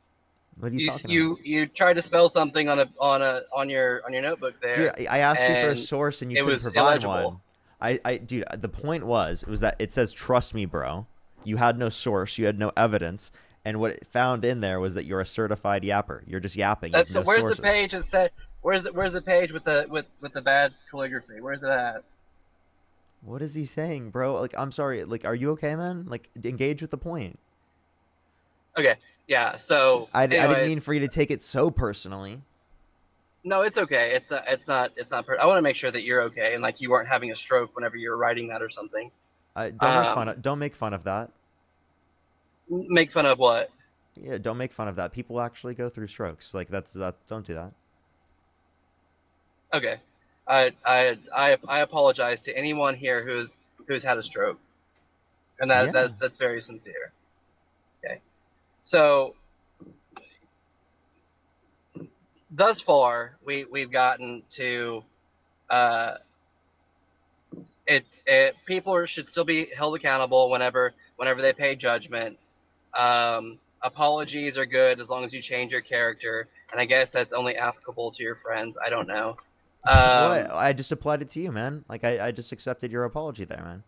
What are you talking about? You tried to spell something on your notebook there. Dude, I asked you for a and source and you it couldn't was provide illegible. one. Dude, the point was that it says trust me, bro. You had no source, you had no evidence, and what it found in there was that you're a certified yapper. You're just yapping. You have That's no where's sources. the page that said where's the page with the bad calligraphy? Where's it at? What is he saying, bro? Like, I'm sorry. Like, are you okay, man? Like, engage with the point. Okay, yeah. So I didn't anyways, mean for you to take it so personally. No, it's okay. It's not. I want to make sure that you're okay and like you weren't having a stroke whenever you were writing that or something. Don't make fun of that. Make fun of what? Yeah, don't make fun of that. People actually go through strokes. Like that's that. Don't do that. Okay, I apologize to anyone here who's had a stroke, and that's very sincere. Okay, so thus far we've gotten to people should still be held accountable whenever they pay judgments. Apologies are good as long as you change your character, and I guess that's only applicable to your friends. I don't know. What? I just applied it to you, man. Like I just accepted your apology there, man.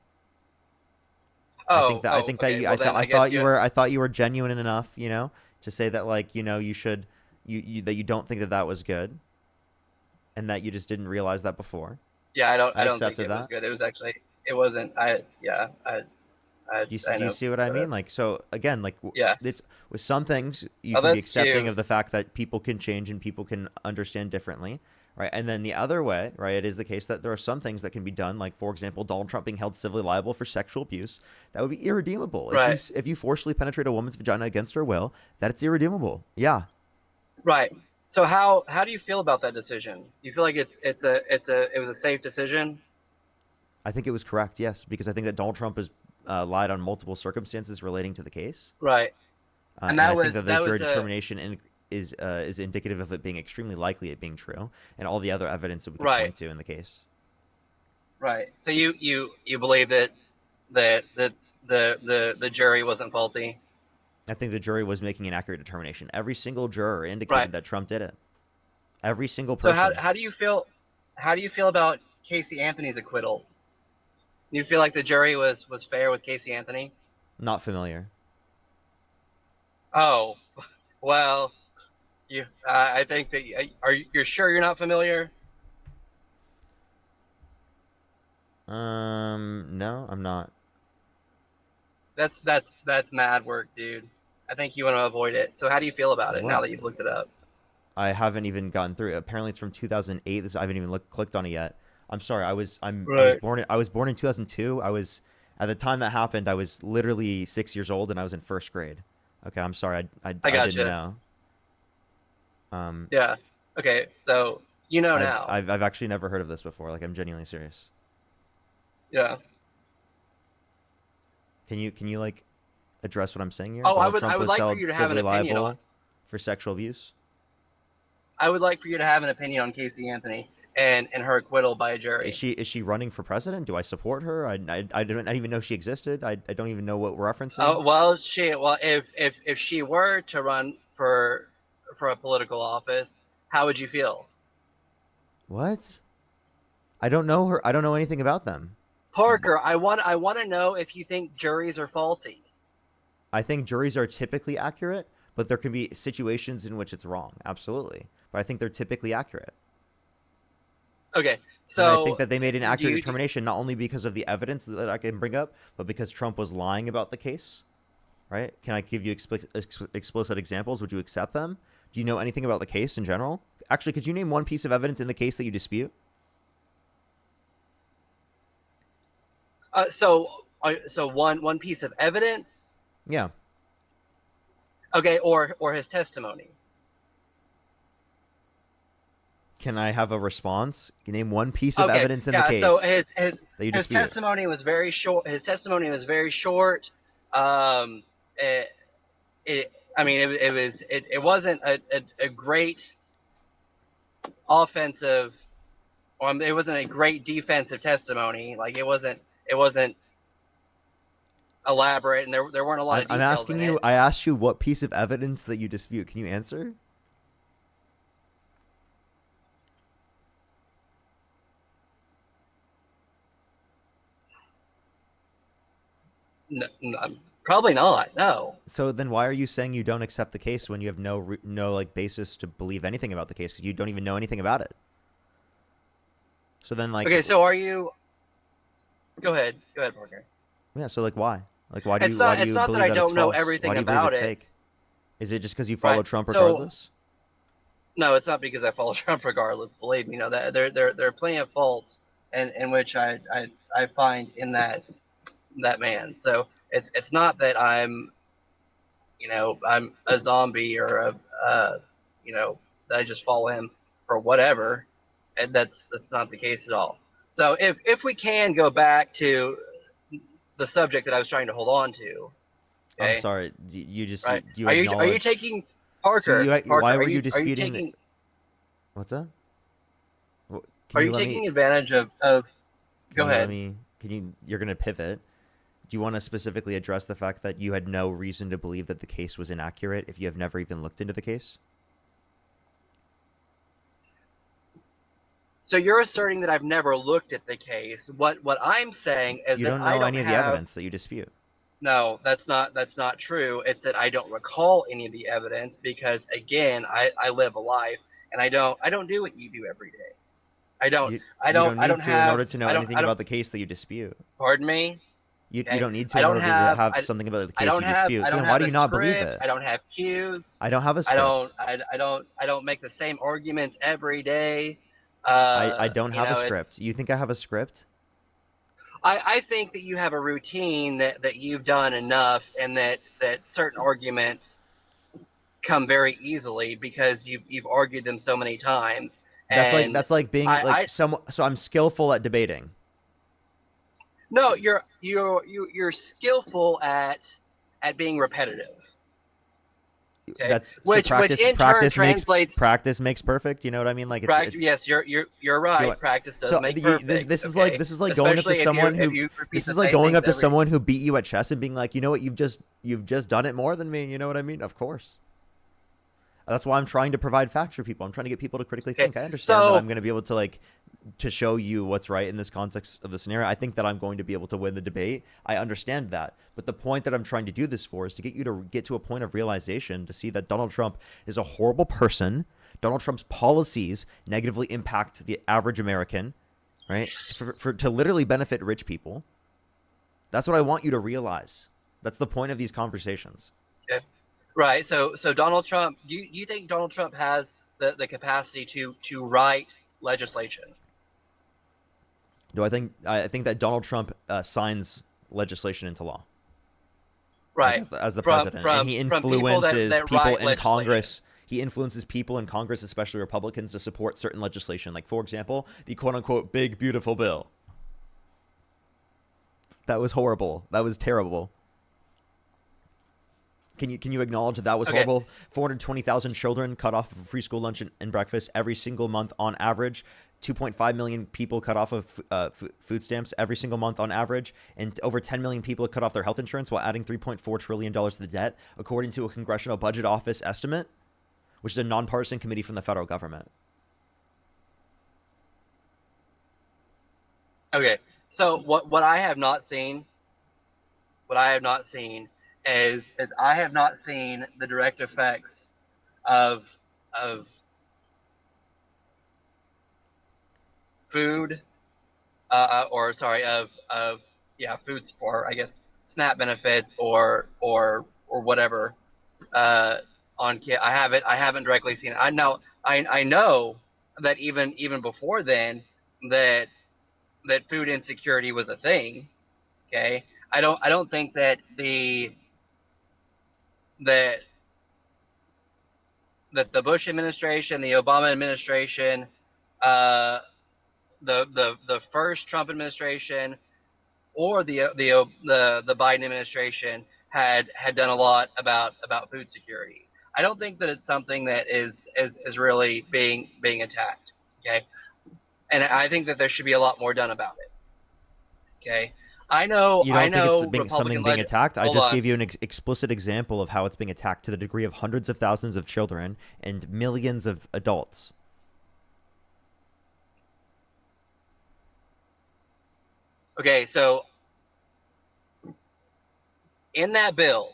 I thought you were genuine enough, you know, to say that like, you know, you should that you don't think that was good, and that you just didn't realize that before. Yeah, I don't think accepted it was that. good. It was actually it wasn't. Do you see what I mean? Like, so again, like, Yeah. it's with some things you Oh, can be that's accepting cute. of the fact that people can change and people can understand differently, right? And then the other way, right, it is the case that there are some things that can be done, like for example, Donald Trump being held civilly liable for sexual abuse, that would be irredeemable. Right. If you forcibly penetrate a woman's vagina against her will, that it's irredeemable. Yeah. Right. So how do you feel about that decision? You feel like it was a safe decision? I think it was correct, yes, because I think that Donald Trump has lied on multiple circumstances relating to the case. Right. And that I was- think that that the jury was a- determination is indicative of it being extremely likely it being true, and all the other evidence that we can Right. point to in the case. Right. So you believe that the jury wasn't faulty? I think the jury was making an accurate determination. Every single juror indicated Right. that Trump did it. Every single So person. how do you feel about Casey Anthony's acquittal? You feel like the jury was fair with Casey Anthony? Not familiar. Oh, well, I think that you're sure you're not familiar? No, I'm not. That's mad work, dude. I think you want to avoid it. So how do you feel about it now What? that you've looked it up? I haven't even gotten through it. Apparently, it's from 2008. I haven't even clicked on it yet. I'm sorry. I was Right. born in 2002. At the time that happened, I was literally 6 years old and I was in first grade. Okay, I'm sorry. I gotcha. didn't know. Yeah. Okay. So you know now. I've actually never heard of this before. Like, I'm genuinely serious. Yeah. Can you like address what I'm saying here? Oh, I Donald would- Trump I would was like for held you to have an civilly opinion liable on- for sexual abuse. I would like for you to have an opinion on Casey Anthony and her acquittal by a jury. Is she running for president? Do I support her? I don't even know she existed. I don't even know what we're referencing. Oh well, if she were to run for a political office, how would you feel? What? I don't know her. I don't know anything about them. Parker, I want to know if you think juries are faulty. I think juries are typically accurate, but there can be situations in which it's wrong. Absolutely. But I think they're typically accurate. Okay, And so I think that they made an accurate you- determination not only because of the evidence that I can bring up, but because Trump was lying about the case. Right? Can I give you explicit examples? Would you accept them? Do you know anything about the case in general? Actually, could you name one piece of evidence in the case that you dispute? So one piece of evidence, Yeah. okay, or his testimony. Can I have a response? Can you name one piece of Okay, evidence in yeah. the case So that you his dispute? testimony was very short. His testimony was very short. It wasn't a great offensive, or it wasn't a great defensive testimony. Like it wasn't elaborate, and there weren't a lot of I'm details asking in you. it. I asked you what piece of evidence that you dispute. Can you answer? No, probably not. No. So then, why are you saying you don't accept the case when you have no like basis to believe anything about the case because you don't even know anything about it? So then, like, Okay, so are you? Go ahead, Parker. yeah. So like, why? Like, why do you? It's Why not- do it's you not that believe I that don't it's know false? everything Why do you believe about it's it. fake? Is it just because you follow Right, Trump so- regardless? No, it's not because I follow Trump. Regardless, believe me, that there are plenty of faults in which I find in that man. So it's not that I'm a zombie or that I just follow him for whatever. And that's not the case at all. So if we can go back to the subject that I was trying to hold on to. Okay? I'm sorry. You just Right. you Are you acknowledge. taking Parker? So Parker, why are were you Are you disputing? taking, What's that? are you taking advantage of? Go ahead. You're gonna pivot. Do you want to specifically address the fact that you had no reason to believe that the case was inaccurate if you have never even looked into the case? So you're asserting that I've never looked at the case. What I'm saying is You that don't know I don't any of the have. evidence that you dispute. No, that's not true. It's that I don't recall any of the evidence because again, I live a life and I don't do what you do every day. I don't You have in order to know I don't- anything I don't- about the case that you dispute. Pardon me. You Okay? don't need to I in don't order have- to have I- something about the I case don't you have. dispute. I So don't then why have do a you not believe script. it? I don't have cues. I don't have a script. I don't make the same arguments every day. I don't have a it's- script. You think I have a script? I think that you have a routine that you've done enough, and that certain arguments come very easily because you've argued them so many times. And That's like being so I'm skillful at debating. no, you're skillful at being repetitive. Okay? That's which in turn translates. Practice makes perfect. You know what I mean? Like Yes, you're right. Practice does make perfect. This is okay? like going up to Especially if someone you who repeat this the is like same going up things to every- someone who beat you at chess and being like, you know what, you've just done it more than me. You know what I mean? Of course. That's why I'm trying to provide facts for people. I'm trying to get people to critically think. I understand that I'm going to be able to to show you what's right in this context of the scenario. I think that I'm going to be able to win the debate. I understand that. But the point that I'm trying to do this for is to get you to get to a point of realization to see that Donald Trump is a horrible person. Donald Trump's policies negatively impact the average American, right? To literally benefit rich people. That's what I want you to realize. That's the point of these conversations. Okay. Right. So Donald Trump, do you think Donald Trump has the capacity to write legislation? I think that Donald Trump signs legislation into law. Right. As the president. And he influences people in Congress. He influences people in Congress, especially Republicans, to support certain legislation. Like, for example, the quote-unquote big, beautiful bill. That was horrible. That was terrible. Can you acknowledge that was horrible? 420,000 children cut off of free school lunch and breakfast every single month on average. 2.5 million people cut off of food stamps every single month on average, and over 10 million people cut off their health insurance while adding $3.4 trillion to the debt, according to a Congressional Budget Office estimate, which is a nonpartisan committee from the federal government. Okay, so what I have not seen, is I have not seen the direct effects of food, food, or I guess SNAP benefits or whatever on kid. I haven't directly seen it. I know that even before then that food insecurity was a thing. Okay, I don't think that the Bush administration, the Obama administration, the first Trump administration, or the Biden administration had done a lot about food security. I don't think that it's something that is really being attacked. Okay, and I think that there should be a lot more done about it. Okay, I know. You don't think it's Republican something being attacked? I Hold just on. gave you an explicit example of how it's being attacked to the degree of hundreds of thousands of children and millions of adults. Okay, so in that bill,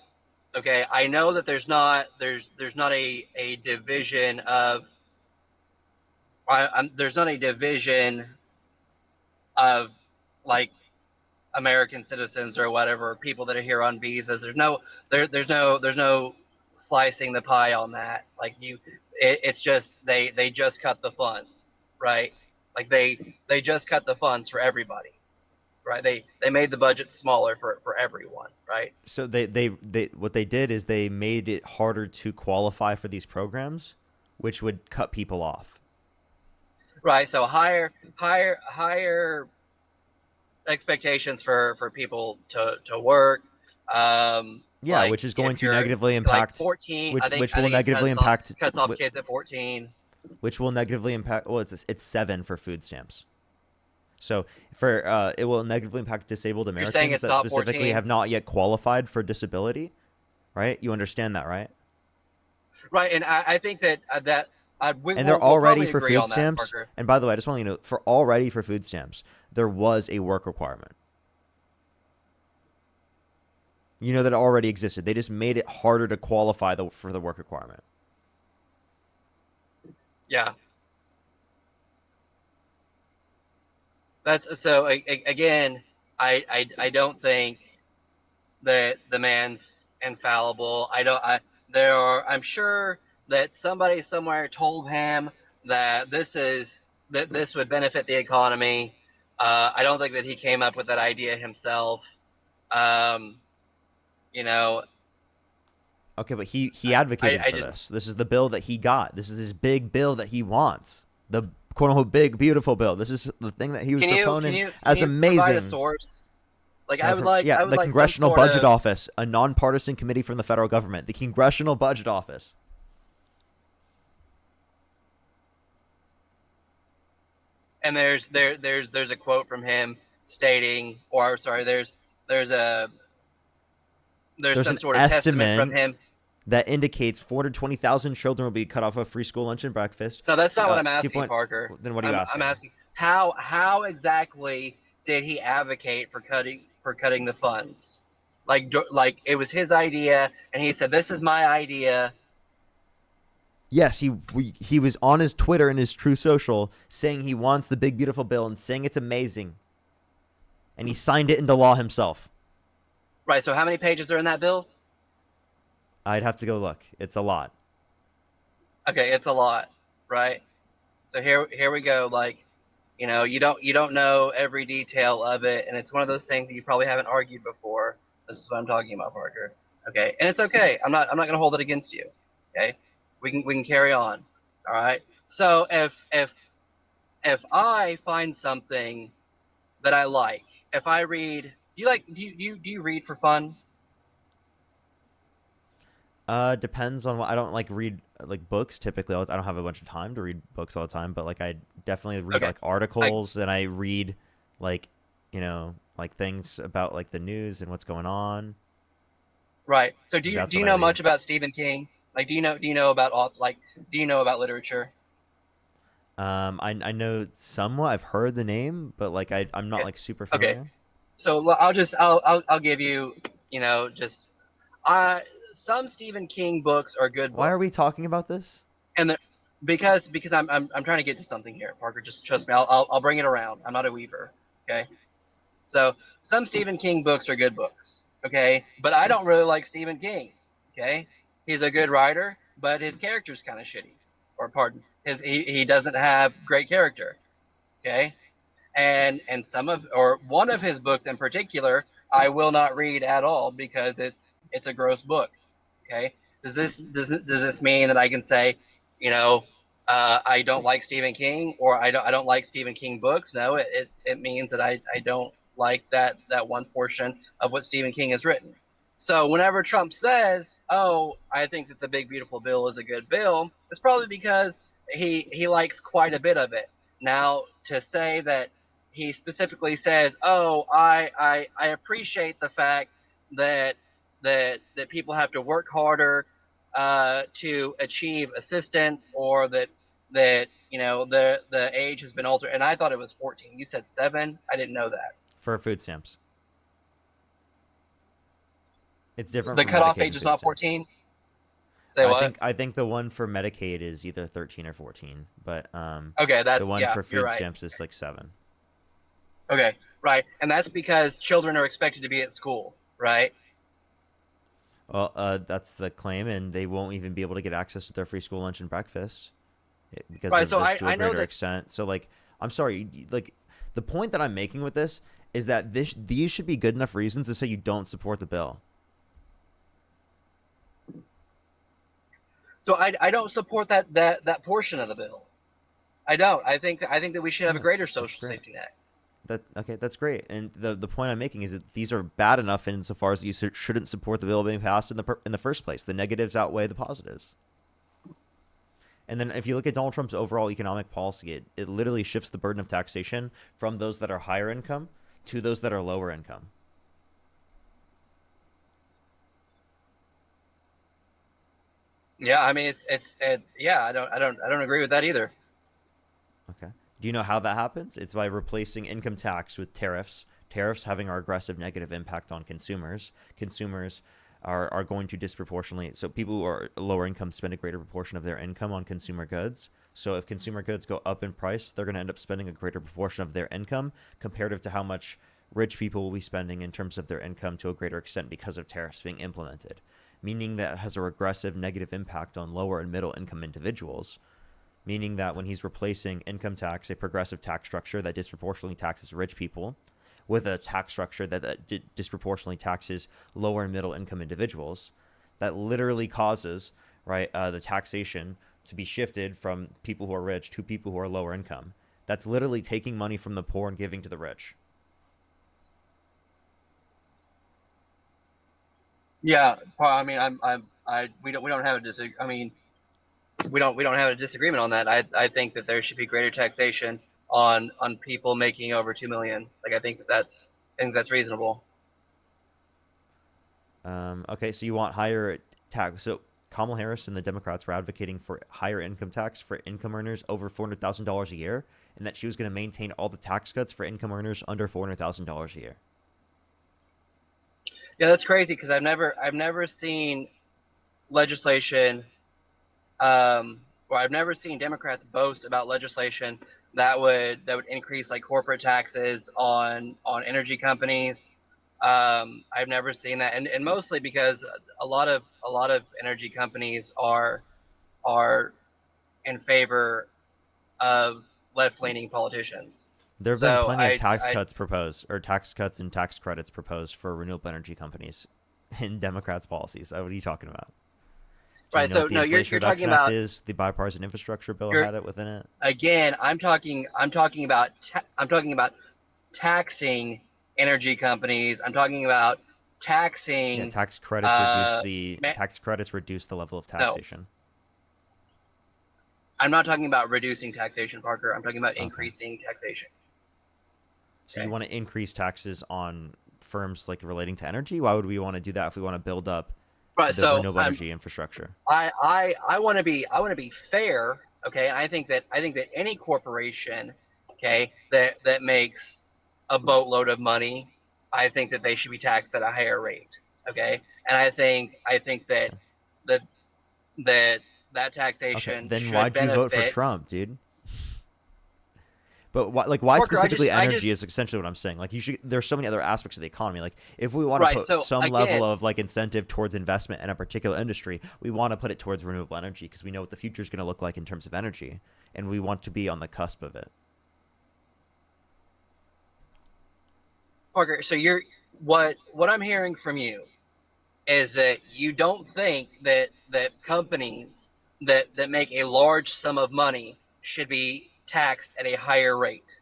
okay, I know that there's not a division of there's not a division of like American citizens or whatever, people that are here on visas. There's no slicing the pie on that. Like it's just they just cut the funds, right? Like they just cut the funds for everybody. Right, they made the budget smaller for everyone, right? So they what they did is they made it harder to qualify for these programs, which would cut people off. Right, so higher expectations for people to work. Yeah, which is going if to you're, negatively like, impact 14. which I think will it negatively impact cuts off kids at 14. Which will negatively impact. Well, it's 7 for food stamps. So for it will negatively impact disabled saying Americans it's that not specifically 14? have not yet qualified for disability, right? You understand that, right? Right, and I think that And they're already for food stamps. And by the way, I just want you to know, for food stamps, there was a work requirement. You know that it already existed. They just made it harder to qualify for the work requirement. Yeah. That's so. Again, I don't think that the man's infallible. I'm sure that somebody somewhere told him that this would benefit the economy. I don't think that he came up with that idea himself. You know. Okay, but he advocated for this. This is the bill that he got. This is his big bill that he wants. The quote unquote big beautiful bill. This is the thing that he was proponent as amazing. Provide a source? Like I would like. Yeah, I would the like Congressional some sort Budget of, Office, a nonpartisan committee from the federal government. The Congressional Budget Office. And there's a quote from him stating, or sorry, there's some an sort of testament from estimate him. that indicates 420,000 children will be cut off of free school lunch and breakfast. No, that's not what I'm asking, Parker. Then what are you asking? I'm asking how exactly did he advocate for cutting the funds? Like it was his idea, and he said, "This is my idea." Yes, he was on his Twitter and his True Social saying he wants the big beautiful bill and saying it's amazing, and he signed it into law himself. Right. So how many pages are in that bill? I'd have to go look. It's a lot. Okay, it's a lot, right? So here we go. Like, you know, you don't know every detail of it, and it's one of those things that you probably haven't argued before. This is what I'm talking about, Parker. Okay, and it's okay. I'm not gonna hold it against you. Okay, we can carry on. All right. So if I find something that I like, if I read, do you read for fun? Depends on what. I don't like read like books typically. I don't have a bunch of time to read books all the time, but like I definitely read Okay. like articles and I read like, like things about like the news and what's going on. Right. So do That's you what I know read. much about Stephen King? Like, do you know about do you know about literature? I know somewhat. I've heard the name, but like I'm not like super Okay. familiar. So I'll give you, just some Stephen King books are good books. Why are we talking about this? And because I'm trying to get to something here, Parker. Just trust me. I'll bring it around. I'm not a weaver. Okay. So some Stephen King books are good books. Okay, but I don't really like Stephen King. Okay, he's a good writer, but his character's kind of shitty. Or pardon, he doesn't have great character. Okay, and one of his books in particular, I will not read at all because it's a gross book. Okay, does this mean that I can say, I don't like Stephen King, or I don't like Stephen King books? No, it means that I don't like that one portion of what Stephen King has written. So whenever Trump says, "Oh, I think that the big beautiful bill is a good bill," it's probably because he likes quite a bit of it. Now, to say that he specifically says, "Oh, I appreciate the fact that people have to work harder to achieve assistance," or that the age has been altered. And I thought it was 14. You said 7. I didn't know that. For food stamps. It's different. The from cutoff Medicaid and age is food not stamps. 14. Say what? I think the one for Medicaid is either 13 or 14, but Okay, the one for you're food right. stamps is like 7. Okay, right, and that's because children are expected to be at school, right? Well, that's the claim, and they won't even be able to get access to their free school lunch and breakfast because Right, of so this to a I know greater that- extent. So, like, I'm sorry, like, the point that I'm making with this is that these should be good enough reasons to say you don't support the bill. So I don't support that portion of the bill. I don't. I think that we should have a greater social great. safety net. That's great. And the point I'm making is that these are bad enough insofar as you shouldn't support the bill being passed in the first place. The negatives outweigh the positives. And then if you look at Donald Trump's overall economic policy, it literally shifts the burden of taxation from those that are higher income to those that are lower income. Yeah, I mean yeah, I don't agree with that either. Okay. Do you know how that happens? It's by replacing income tax with tariffs. Tariffs having our aggressive negative impact on consumers. Consumers are going to disproportionately, so people who are lower income spend a greater proportion of their income on consumer goods. So if consumer goods go up in price, they're going to end up spending a greater proportion of their income comparative to how much rich people will be spending in terms of their income to a greater extent because of tariffs being implemented, meaning that it has a regressive negative impact on lower and middle income individuals, meaning that when he's replacing income tax, a progressive tax structure that disproportionately taxes rich people, with a tax structure that disproportionately taxes lower and middle income individuals, that literally causes the taxation to be shifted from people who are rich to people who are lower income. That's literally taking money from the poor and giving to the rich. Yeah, I mean, we don't have we don't have a disagreement on that. I think that there should be greater taxation on people making over 2 million. Like, I think that's reasonable. Okay, so you want higher tax. So Kamala Harris and the Democrats were advocating for higher income tax for income earners over $400,000 a year, and that she was going to maintain all the tax cuts for income earners under $400,000 a year. Yeah, that's crazy because I've never seen legislation, or I've never seen Democrats boast about legislation that would increase like corporate taxes on energy companies. I've never seen that, and mostly because a lot of energy companies are in favor of left-leaning politicians. There have been plenty of tax cuts proposed, or tax cuts and tax credits proposed for renewable energy companies in Democrats' policies. What are you talking about? Right. So no, you're talking about is the bipartisan infrastructure bill had it within it. Again, I'm talking about taxing energy companies. I'm talking about taxing. Yeah, tax credits tax credits reduce the level of taxation. I'm not talking about reducing taxation, Parker. I'm talking about Okay. increasing taxation. So you want to increase taxes on firms like relating to energy? Why would we want to do that if we want to build up the renewable energy infrastructure? I want to be fair. Okay, I think that any corporation, okay, that makes a boatload of money, I think that they should be taxed at a higher rate. Okay, and I think that that taxation Okay, then should why'd you vote for benefit. Trump, dude? But why Parker, specifically I energy just- is essentially what I'm saying. Like there's so many other aspects of the economy. Like if we want to Right, put so some again- level of like incentive towards investment in a particular industry, we want to put it towards renewable energy because we know what the future is going to look like in terms of energy, and we want to be on the cusp of it. Parker, so what I'm hearing from you is that you don't think that companies that make a large sum of money should be taxed at a higher rate.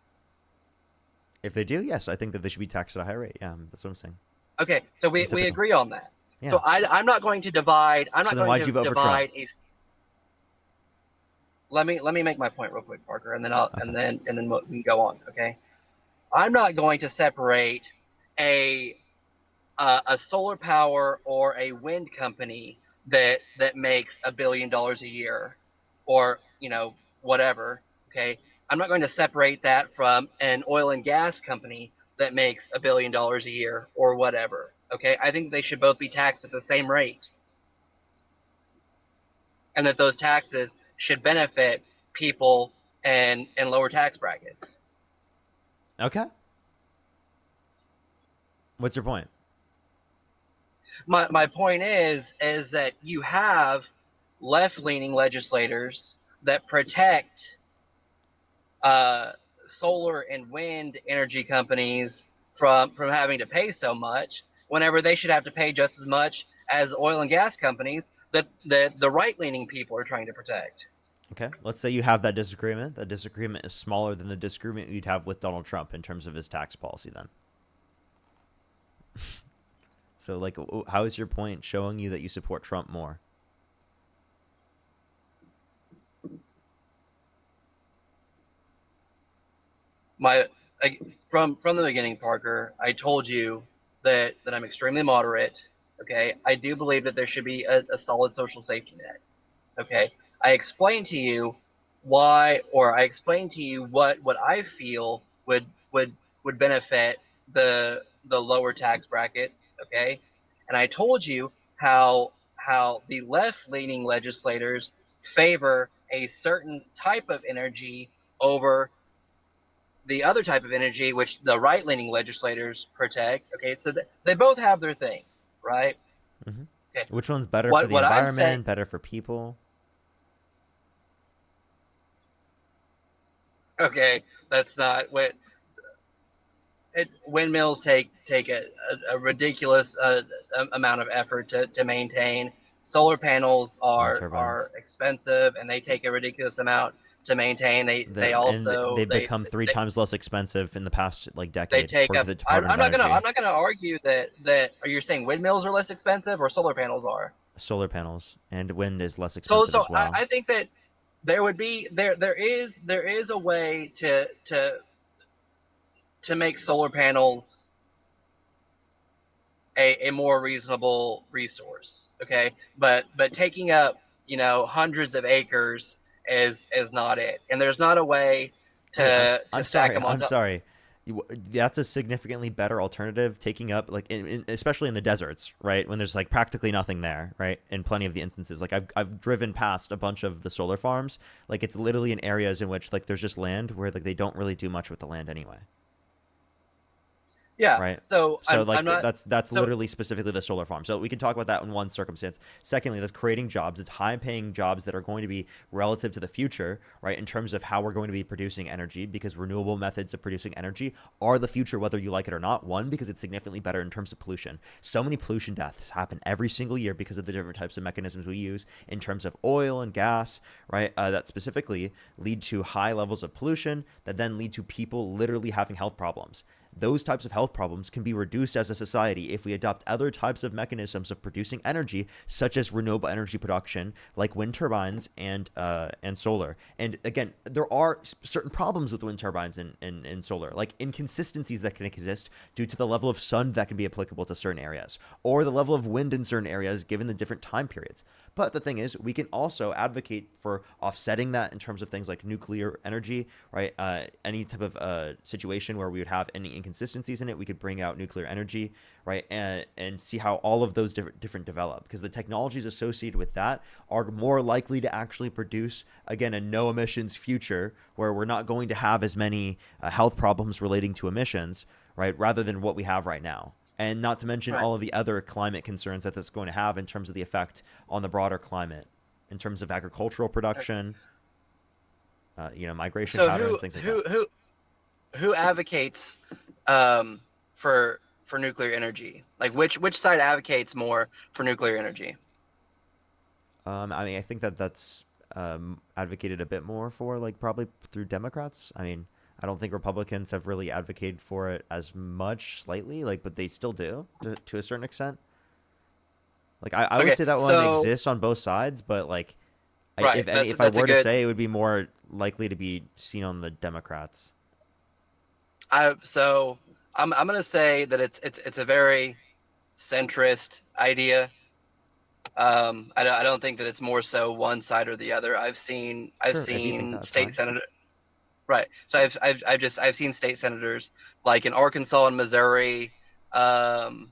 If they do, yes, I think that they should be taxed at a high rate. Yeah, that's what I'm saying. Okay, so we Typical. agree on that. Yeah. So I'm not going to divide. I'm So not then going why'd to you vote for divide a. Let me make my point real quick, Parker, and then we can go on. Okay, I'm not going to separate a solar power or a wind company that makes $1 billion a year, or whatever. Okay, I'm not going to separate that from an oil and gas company that makes $1 billion a year or whatever. Okay, I think they should both be taxed at the same rate, and that those taxes should benefit people in lower tax brackets. Okay. What's your point? My point is that you have left-leaning legislators that protect solar and wind energy companies from having to pay so much, whenever they should have to pay just as much as oil and gas companies that the right-leaning people are trying to protect. Okay, let's say you have that disagreement. That disagreement is smaller than the disagreement you'd have with Donald Trump in terms of his tax policy then. So, like, how is your point showing you that you support Trump more? From the beginning, Parker, I told you that I'm extremely moderate. Okay, I do believe that there should be a solid social safety net. Okay, I explained to you why, or I explained to you what I feel would benefit the lower tax brackets. Okay, and I told you how the left-leaning legislators favor a certain type of energy over the other type of energy, which the right-leaning legislators protect. Okay, so they both have their thing, right? Mm-hmm. Okay. Which one's better for the environment, better for people? Okay, that's not what windmills take a ridiculous amount of effort to maintain. Solar panels are expensive, and they take a ridiculous amount to maintain. They've become three times less expensive in the past decade. They take up. I'm not gonna argue that. Are you saying windmills are less expensive or solar panels are? Solar panels and wind is less expensive as well. I think that there is a way to make solar panels a more reasonable resource. Okay, but taking up hundreds of acres is not it, and there's not a way to stack them on. I'm sorry. That's a significantly better alternative, taking up especially in the deserts, right? When there's practically nothing there, right? In plenty of the instances, I've driven past a bunch of the solar farms. It's literally in areas in which there's just land where they don't really do much with the land anyway. Yeah. Right. So that's literally specifically the solar farm. So we can talk about that in one circumstance. Secondly, that's creating jobs. It's high-paying jobs that are going to be relative to the future, right? In terms of how we're going to be producing energy, because renewable methods of producing energy are the future, whether you like it or not. One, because it's significantly better in terms of pollution. So many pollution deaths happen every single year because of the different types of mechanisms we use in terms of oil and gas, right? That specifically lead to high levels of pollution that then lead to people literally having health problems. those types of health problems can be reduced as a society if we adopt other types of mechanisms of producing energy, such as renewable energy production, like wind turbines and solar. And again, there are certain problems with wind turbines and solar, like inconsistencies that can exist due to the level of sun that can be applicable to certain areas, or the level of wind in certain areas given the different time periods. But the thing is, we can also advocate for offsetting that in terms of things like nuclear energy, right? Any type of situation where we would have any inconsistencies in it, we could bring out nuclear energy, right? And see how all of those different develop, because the technologies associated with that are more likely to actually produce, again, a no emissions future where we're not going to have as many health problems relating to emissions, right? Rather than what we have right now. And not to mention all of the other climate concerns that that's going to have in terms of the effect on the broader climate, in terms of agricultural production, migration patterns, things like that. Who advocates for nuclear energy? Like which side advocates more for nuclear energy? I think that's advocated a bit more for, like, probably through Democrats. I mean, I don't think Republicans have really advocated for it as much lately, but they still do to a certain extent. Like, I would say that one exists on both sides, but if I were to say, it would be more likely to be seen on the Democrats. So I'm gonna say that it's a very centrist idea. I don't think that it's more so one side or the other. I've seen state senator. Right. So I've seen state senators like in Arkansas and Missouri, like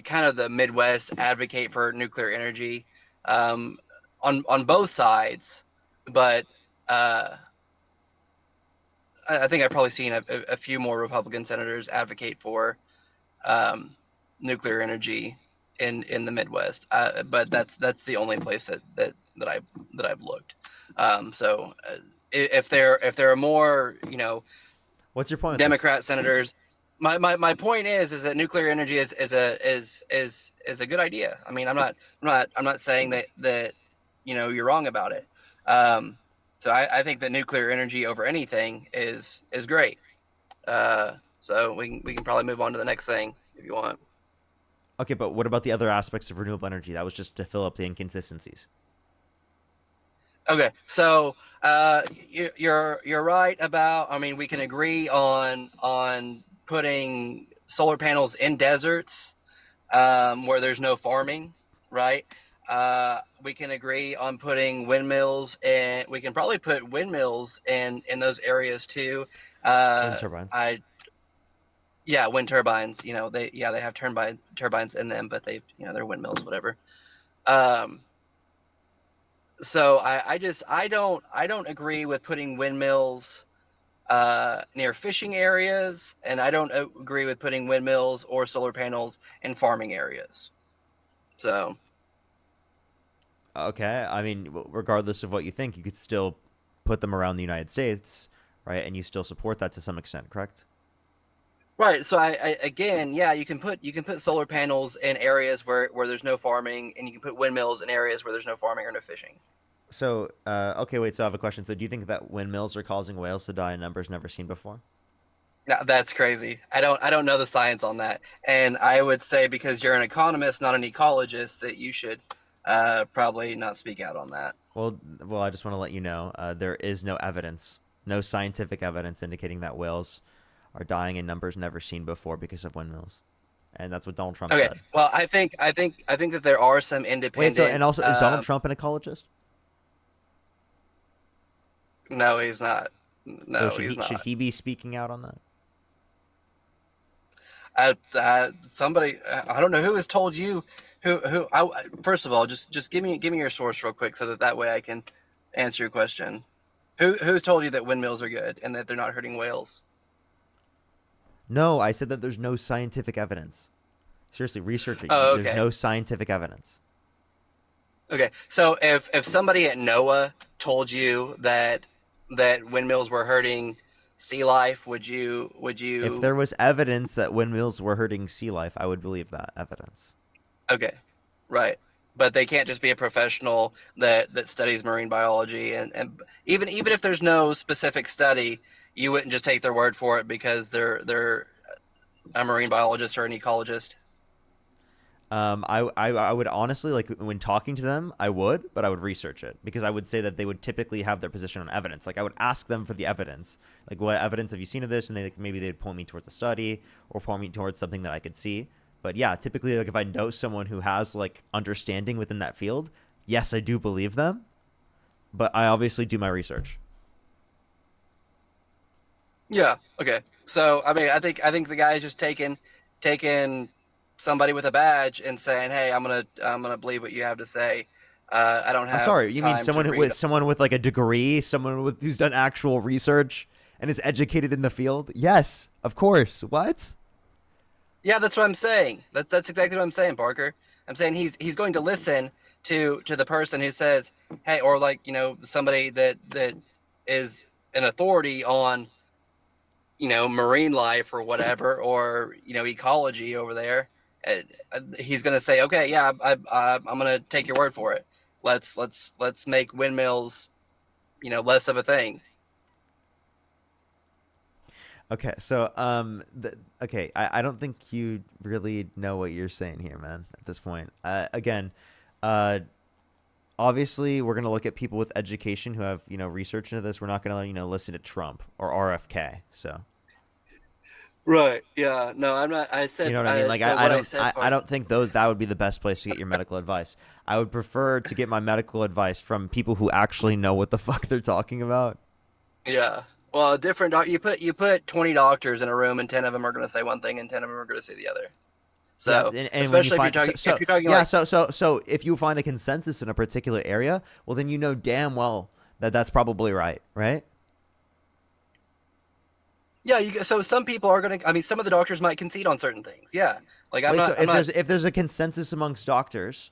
kind of the Midwest, advocate for nuclear energy, on both sides. But I think I've probably seen a few more Republican senators advocate for nuclear energy in the Midwest. But that's the only place that I've looked. If there are more, what's your point? Democrat senators, my point is that nuclear energy is a good idea. I mean, I'm not saying that you're wrong about it. So I think that nuclear energy over anything is great. So we can probably move on to the next thing if you want. Okay, but what about the other aspects of renewable energy? That was just to fill up the inconsistencies. Okay, so you're right about. I mean, we can agree on putting solar panels in deserts where there's no farming, right? We can agree on putting windmills, and we can probably put windmills in those areas too. Wind turbines. Wind turbines. They have turbines in them, but they're windmills, whatever. So I don't agree with putting windmills near fishing areas, and I don't agree with putting windmills or solar panels in farming areas. So. Okay, I mean, regardless of what you think, you could still put them around the United States, right? And you still support that to some extent, correct? Right. So you can put solar panels in areas where there's no farming, and you can put windmills in areas where there's no farming or no fishing. So, okay, wait. So I have a question. So, do you think that windmills are causing whales to die in numbers never seen before? No, that's crazy. I don't know the science on that, and I would say because you're an economist, not an ecologist, that you should probably not speak out on that. Well, I just want to let you know there is no evidence, no scientific evidence indicating that whales are dying in numbers never seen before because of windmills, and that's what Donald Trump said. Well, I think that there are some independent. Wait, and also, is Donald Trump an ecologist? No, he's not. No, so not. Should he be speaking out on that? Somebody, I don't know who has told you. First of all, just give me your source real quick so that way I can answer your question. Who's told you that windmills are good and that they're not hurting whales? No, I said that there's no scientific evidence. Seriously, research it. Oh, okay. There's no scientific evidence. Okay, so if somebody at NOAA told you that windmills were hurting sea life, would you? If there was evidence that windmills were hurting sea life, I would believe that evidence. Okay, right. But they can't just be a professional that studies marine biology, and even if there's no specific study, you wouldn't just take their word for it because they're a marine biologist or an ecologist. I would honestly, like, when talking to them, I would, but I would research it because I would say that they would typically have their position on evidence. Like, I would ask them for the evidence, like, what evidence have you seen of this? And they, like, maybe they'd point me towards a study or point me towards something that I could see. But yeah, typically, like, if I know someone who has like understanding within that field, yes, I do believe them, but I obviously do my research. Yeah. Okay. So I mean, I think the guy is just taking somebody with a badge and saying, "Hey, I'm gonna believe what you have to say." I don't have. I'm sorry, you mean time someone to with read. someone with like a degree, someone with who's done actual research and is educated in the field? Yes, of course. What? Yeah, that's what I'm saying. That's exactly what I'm saying, Parker. I'm saying he's going to listen to the person who says, "Hey," or like, you know, somebody that is an authority on, you know, marine life or whatever, or, you know, ecology over there. He's going to say, "Okay, yeah, I'm going to take your word for it. Let's make windmills, you know, less of a thing." Okay, so okay, I don't think you really know what you're saying here, man. At this point, again, obviously we're gonna look at people with education who have, you know, research into this. We're not gonna, you know, listen to Trump or RFK. So Right. Yeah. No, I'm not. I said. you know what I mean? Like So I what don't said, I Parker. don't think that would be the best place to get your medical advice. I would prefer to get my medical advice from people who actually know what the fuck they're talking about. Yeah. Well, different. You put 20 doctors in a room, and 10 of them are going to say one thing, and 10 of them are going to say the other. So, Yeah, and when you especially find, if you're talking yeah, like, so if you find a consensus in a particular area, well, then you know damn well that that's probably right, right? yeah, so some people are going to. I mean, some of the doctors might concede on certain things. Yeah. Like I'm Wait, not. so I'm not. if there's a consensus amongst doctors,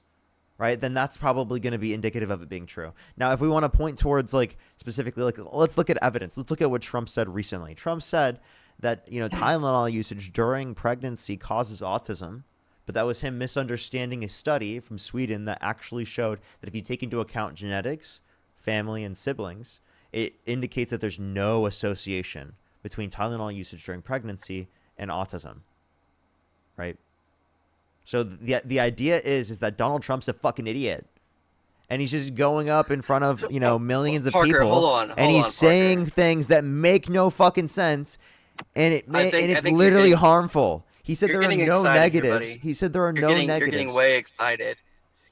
right, then that's probably going to be indicative of it being true. Now, if we want to point towards like specifically, like let's look at evidence. Let's look at what Trump said recently. Trump said that, you know, Tylenol usage during pregnancy causes autism, but that was him misunderstanding a study from Sweden that actually showed that if you take into account genetics, family, and siblings, it indicates that there's no association between Tylenol usage during pregnancy and autism, right? So the idea is that Donald Trump's a fucking idiot, and he's just going up in front of, you know, millions of Parker, people, hold and he's on, saying things that make no fucking sense, and I it's think literally harmful. He said you're there are getting no excited here, negatives. buddy. He said there are You're no getting negatives. way excited.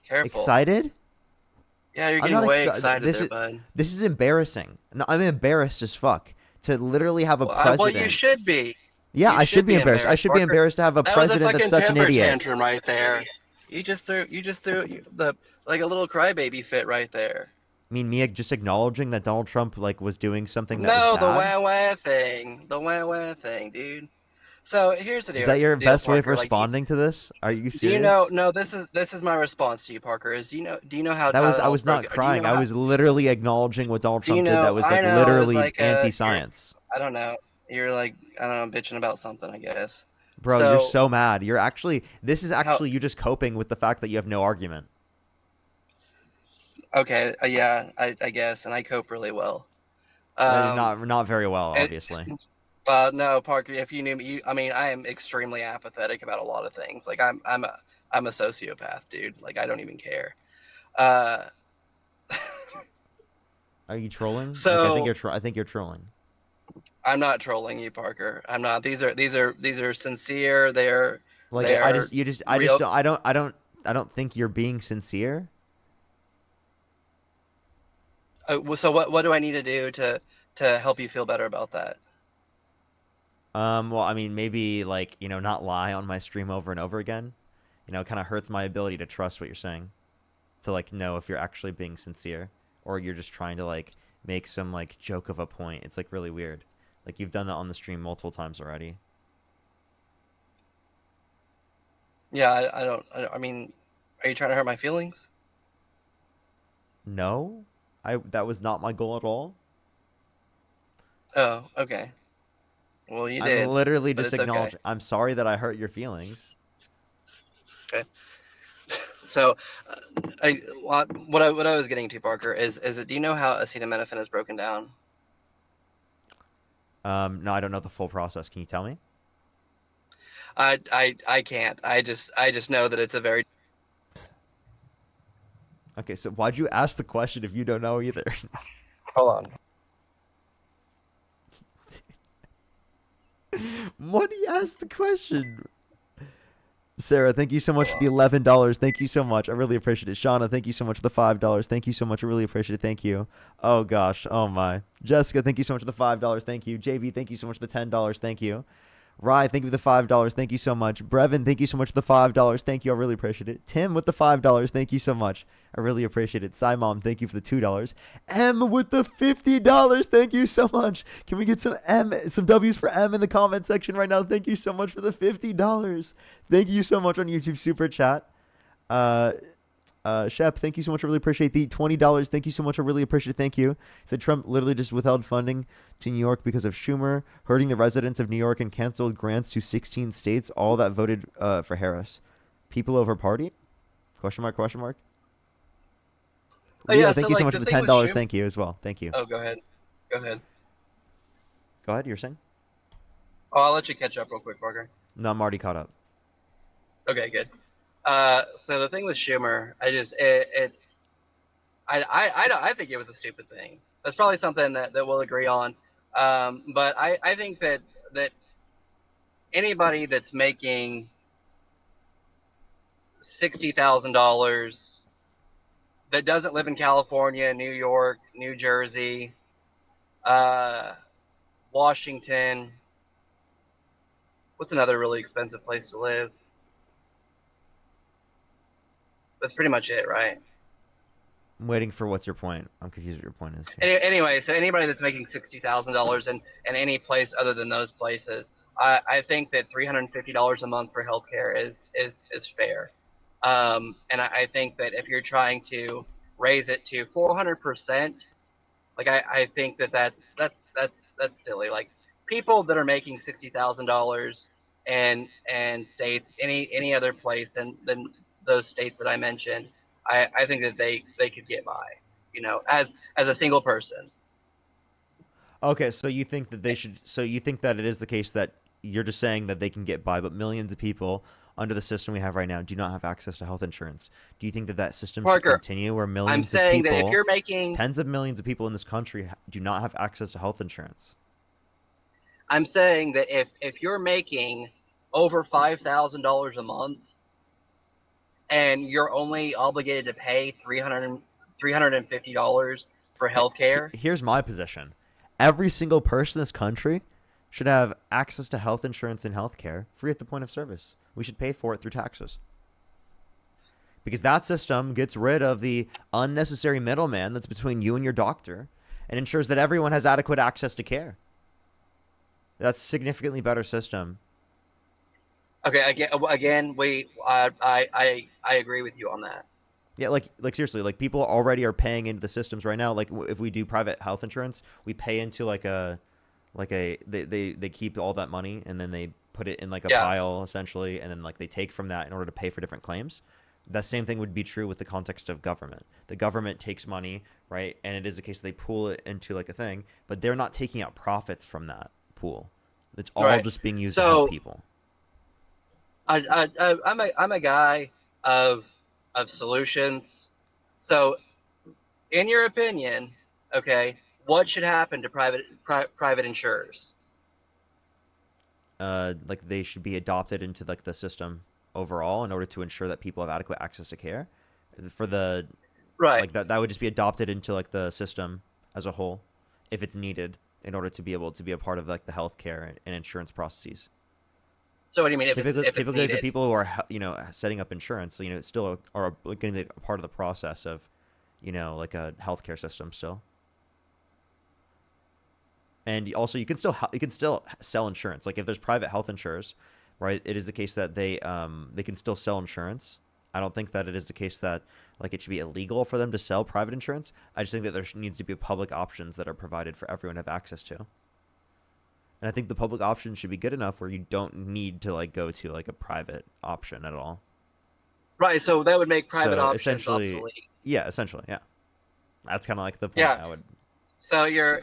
Careful. Excited? Yeah, you're I'm getting not way exci- excited this there, is bud. this is embarrassing. No, I'm embarrassed as fuck to literally have a Well, president. well, you should be. Yeah, You I should be embarrassed. I should be Parker. embarrassed to have a That was a president that's fucking such an temper idiot. tantrum right there. You just threw the like a little crybaby fit right there. I mean, me just acknowledging that Donald Trump like was doing something that No, was the bad. wah thing, dude. So here's the deal. Is that your best way of Parker. Like, responding to this? Are you serious? do you know? No, this is my response to you, Parker. Is do you know how That was I Tylenol's was not broken- do you crying. know I how- was literally acknowledging what Donald do you Trump did. know- That was I like know, it was literally like, anti-science. I don't know. You're like, I don't know, bitching about something, I guess. Bro, you're so mad. You're actually this is How- actually you just coping with the fact that you have no argument. Okay, yeah, I guess, and I cope really well. Not very well, it- obviously. No, Parker. If you knew me, I mean, I am extremely apathetic about a lot of things. Like I'm a sociopath, dude. Like I don't even care. Are you trolling? So- I think you're trolling. I'm not trolling you, Parker. I'm not. These are sincere. They're Like they I are just real- don't think you're being sincere. So what do I need to do to help you feel better about that? Well, I mean, maybe like, you know, not lie on my stream over and over again. You know, it kind of hurts my ability to trust what you're saying, to like know if you're actually being sincere or you're just trying to like make some like joke of a point. It's like really weird. Like you've done that on the stream multiple times already. Yeah, I mean, are you trying to hurt my feelings? No, that was not my goal at all. Oh, okay. Well, you I'm did. literally but just it's okay. acknowledging. I'm sorry that I hurt your feelings. Okay. So, what I was getting to, Parker, is do you know how acetaminophen is broken down? No, I don't know the full process. Can you tell me? I can't. I just know that it's a very Okay, so why'd you ask the question if you don't know either? hold on. Why do you ask the question? Sarah, thank you so much for the $11. Thank you so much. I really appreciate it. Shauna, thank you so much for the $5. Thank you so much. I really appreciate it. Thank you. Oh gosh. Oh my. Jessica, thank you so much for the $5. Thank you. JV, thank you so much for the $10. Thank you. Rye, thank you for the $5. Thank you so much. Brevin, thank you so much for the $5. Thank you. I really appreciate it. Tim with the $5. Thank you so much. I really appreciate it. Simon, thank you for the $2. M with the $50. Thank you so much. Can we get some W's for M in the comment section right now? Thank you so much for the $50. Thank you so much on YouTube Super Chat. Shep, thank you so much. I really appreciate the $20. Thank you so much. I really appreciate it. Thank you. Said Trump literally just withheld funding to New York because of Schumer hurting the residents of New York and canceled grants to 16 states, all that voted for Harris. People over party? Question mark, question mark. Oh, Leo, yeah, thank so, you so like, much for the the thing with $10. Schumer- Thank you as well. Thank you. Oh, go ahead. Go ahead. Go ahead, you're saying? Oh, I'll let you catch up real quick, Parker. No, I'm already caught up. Okay, good. So the thing with Schumer, I think it was a stupid thing. That's probably something that we'll agree on. But I think that anybody that's making $60,000 that doesn't live in California, New York, New Jersey, Washington, what's another really expensive place to live? That's pretty much it, right? I'm waiting for what's your point. I'm confused what your point is. Anyway, so anybody that's making $60,000 in any place other than those places, I think that $350 a month for healthcare is fair. And I think that if you're trying to raise it to 400%, like I think that's silly. Like people that are making $60,000 and states any other place than those states that I mentioned, I think that they could get by, as a single person. Okay, so you think that they should? So you think that it is the case that you're just saying that they can get by, but millions of people under the system we have right now do not have access to health insurance. Do you think that system Parker, should continue, where millions I'm of saying people, that if you're making, tens of millions of people in this country do not have access to health insurance? I'm saying that if you're making over $5,000 a month and you're only obligated to pay $350 for healthcare. Here's my position. Every single person in this country should have access to health insurance and healthcare free at the point of service. We should pay for it through taxes. Because that system gets rid of the unnecessary middleman that's between you and your doctor and ensures that everyone has adequate access to care. That's a significantly better system. Okay, again, I agree with you on that. Yeah, like seriously, like people already are paying into the systems right now. Like if we do private health insurance, we pay into they keep all that money and then they put it in like a pile essentially, and then like they take from that in order to pay for different claims. That same thing would be true with the context of government. The government takes money, right? And it is the case they pool it into like a thing, but they're not taking out profits from that pool. It's all just being used to help people. I'm a guy of solutions. So, in your opinion, okay, what should happen to private insurers? Like they should be adopted into like the system overall in order to ensure that people have adequate access to care. For the like that would just be adopted into like the system as a whole, if it's needed, in order to be able to be a part of like the healthcare and insurance processes. So what do you mean? Typically, if it's needed? the people who are setting up insurance, still are going to be a part of the process of, like a healthcare system still. And also, you can still sell insurance. Like if there's private health insurers, right? It is the case that they can still sell insurance. I don't think that it is the case that like it should be illegal for them to sell private insurance. I just think that there needs to be public options that are provided for everyone to have access to. And I think the public option should be good enough where you don't need to like go to like a private option at all. Right. So that would make private options obsolete. Yeah, essentially, yeah. That's kind of like the point I would. So you're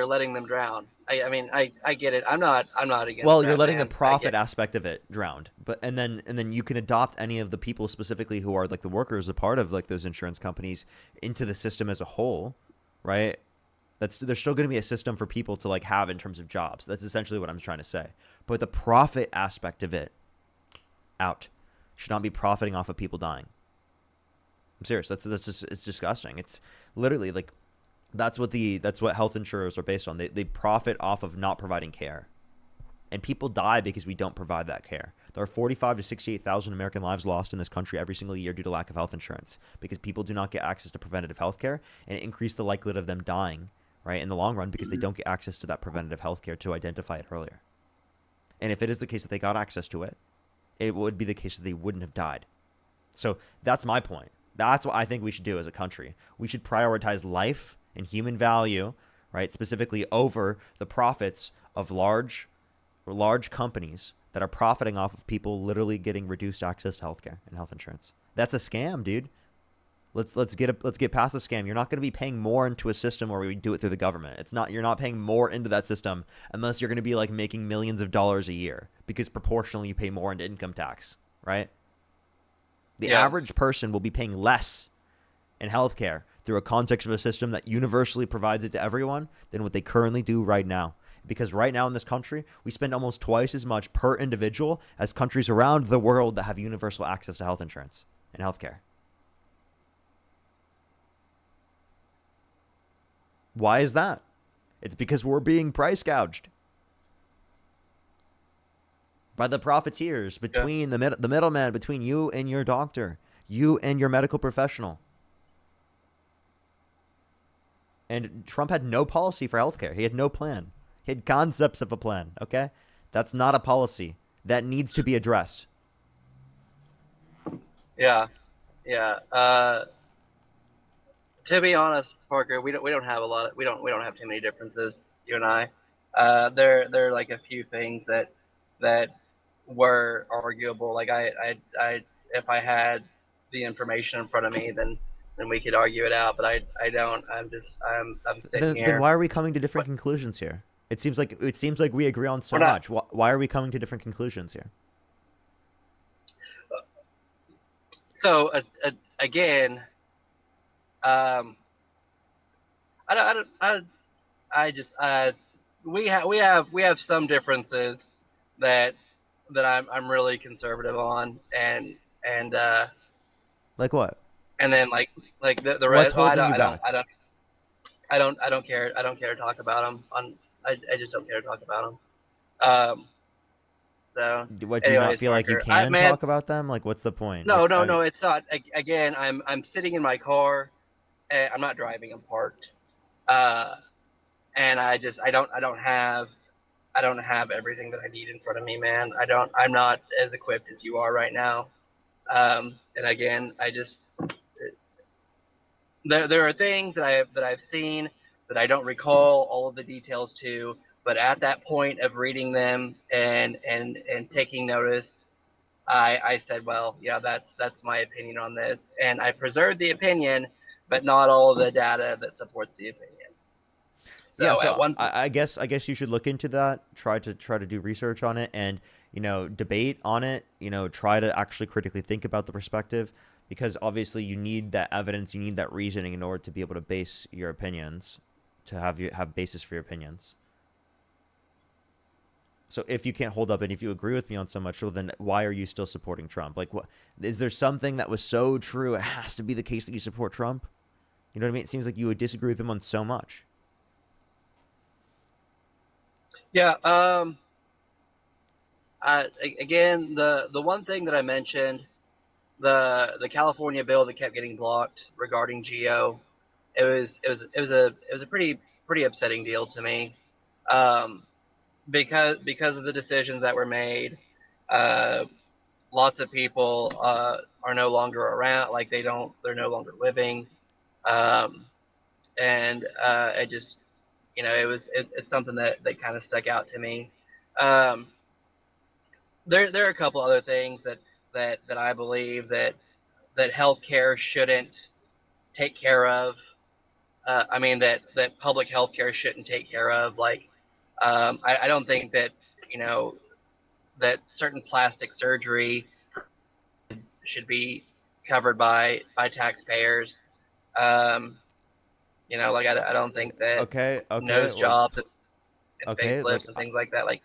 letting them drown. I mean, I get it. I'm not against Well, that, you're letting man. the I profit get. aspect of it drown, but and then you can adopt any of the people specifically who are like the workers, a part of like those insurance companies, into the system as a whole, right? There's still going to be a system for people to like have in terms of jobs. That's essentially what I'm trying to say. But the profit aspect of it, out, should not be profiting off of people dying. I'm serious. That's just, it's disgusting. It's literally like that's what health insurers are based on. They profit off of not providing care. And people die because we don't provide that care. There are 45 to 68,000 American lives lost in this country every single year due to lack of health insurance because people do not get access to preventative health care, and it increases the likelihood of them dying, right, in the long run because they don't get access to that preventative health care to identify it earlier. And if it is the case that they got access to it, it would be the case that they wouldn't have died. So that's my point. That's what I think we should do as a country. We should prioritize life and human value, right, specifically over the profits of large companies that are profiting off of people literally getting reduced access to healthcare and health insurance. That's a scam, dude. Let's get past the scam. You're not going to be paying more into a system where we do it through the government. You're not paying more into that system unless you're going to be like making millions of dollars a year, because proportionally you pay more into income tax, right? The average person will be paying less in healthcare through a context of a system that universally provides it to everyone than what they currently do right now. Because right now in this country, we spend almost twice as much per individual as countries around the world that have universal access to health insurance and healthcare. Why is that? It's because we're being price gouged by the profiteers between the middleman between you and your doctor, you and your medical professional. And Trump had no policy for healthcare. He had no plan. He had concepts of a plan, okay? That's not a policy. That needs to be addressed. Yeah. To be honest, Parker, we don't have a lot of, we don't have too many differences, you and I. There are like a few things that were arguable. Like I if I had the information in front of me, then we could argue it out, but I don't. I'm sitting here. Then why are we coming to different conclusions here? It seems like we agree on so much. Why are we coming to different conclusions here? So again, we have some differences that I'm really conservative on, and like what? And then like the What's rest, I holding you back? don't care. I don't care to talk about them. I just don't care to talk about them. So What, do you not feel like you can talk about them? Like, what's the point? No, Like, no, it's not. Again, I'm sitting in my car. I'm not driving. I'm parked. And I don't have everything that I need in front of me, man. I'm not as equipped as you are right now. And again, there are things that I've seen that I don't recall all of the details to, but at that point of reading them and taking notice, I said, well, yeah, that's my opinion on this, and I preserved the opinion, but not all of the data that supports the opinion. So, yeah, so at one point, I guess you should look into that, try to do research on it, and debate on it. Try to actually critically think about the perspective, because obviously you need that evidence, you need that reasoning in order to be able to base your opinions, to have basis for your opinions. So if you can't hold up, and if you agree with me on so much, well, then why are you still supporting Trump? Like, what is there something that was so true it has to be the case that you support Trump? You know what I mean? It seems like you would disagree with him on so much. yeah. Again, the one thing that I mentioned, the California bill that kept getting blocked regarding Geo, it was a pretty upsetting deal to me, because of the decisions that were made. Lots of people are no longer around, like they're no longer living, and I just, it's something that kind of stuck out to me. There are a couple other things that I believe that healthcare shouldn't take care of. That public healthcare shouldn't take care of, like I don't think that, that certain plastic surgery should be covered by taxpayers. Like I don't think that Okay, nose like, jobs and okay, facelifts and things like that. Like,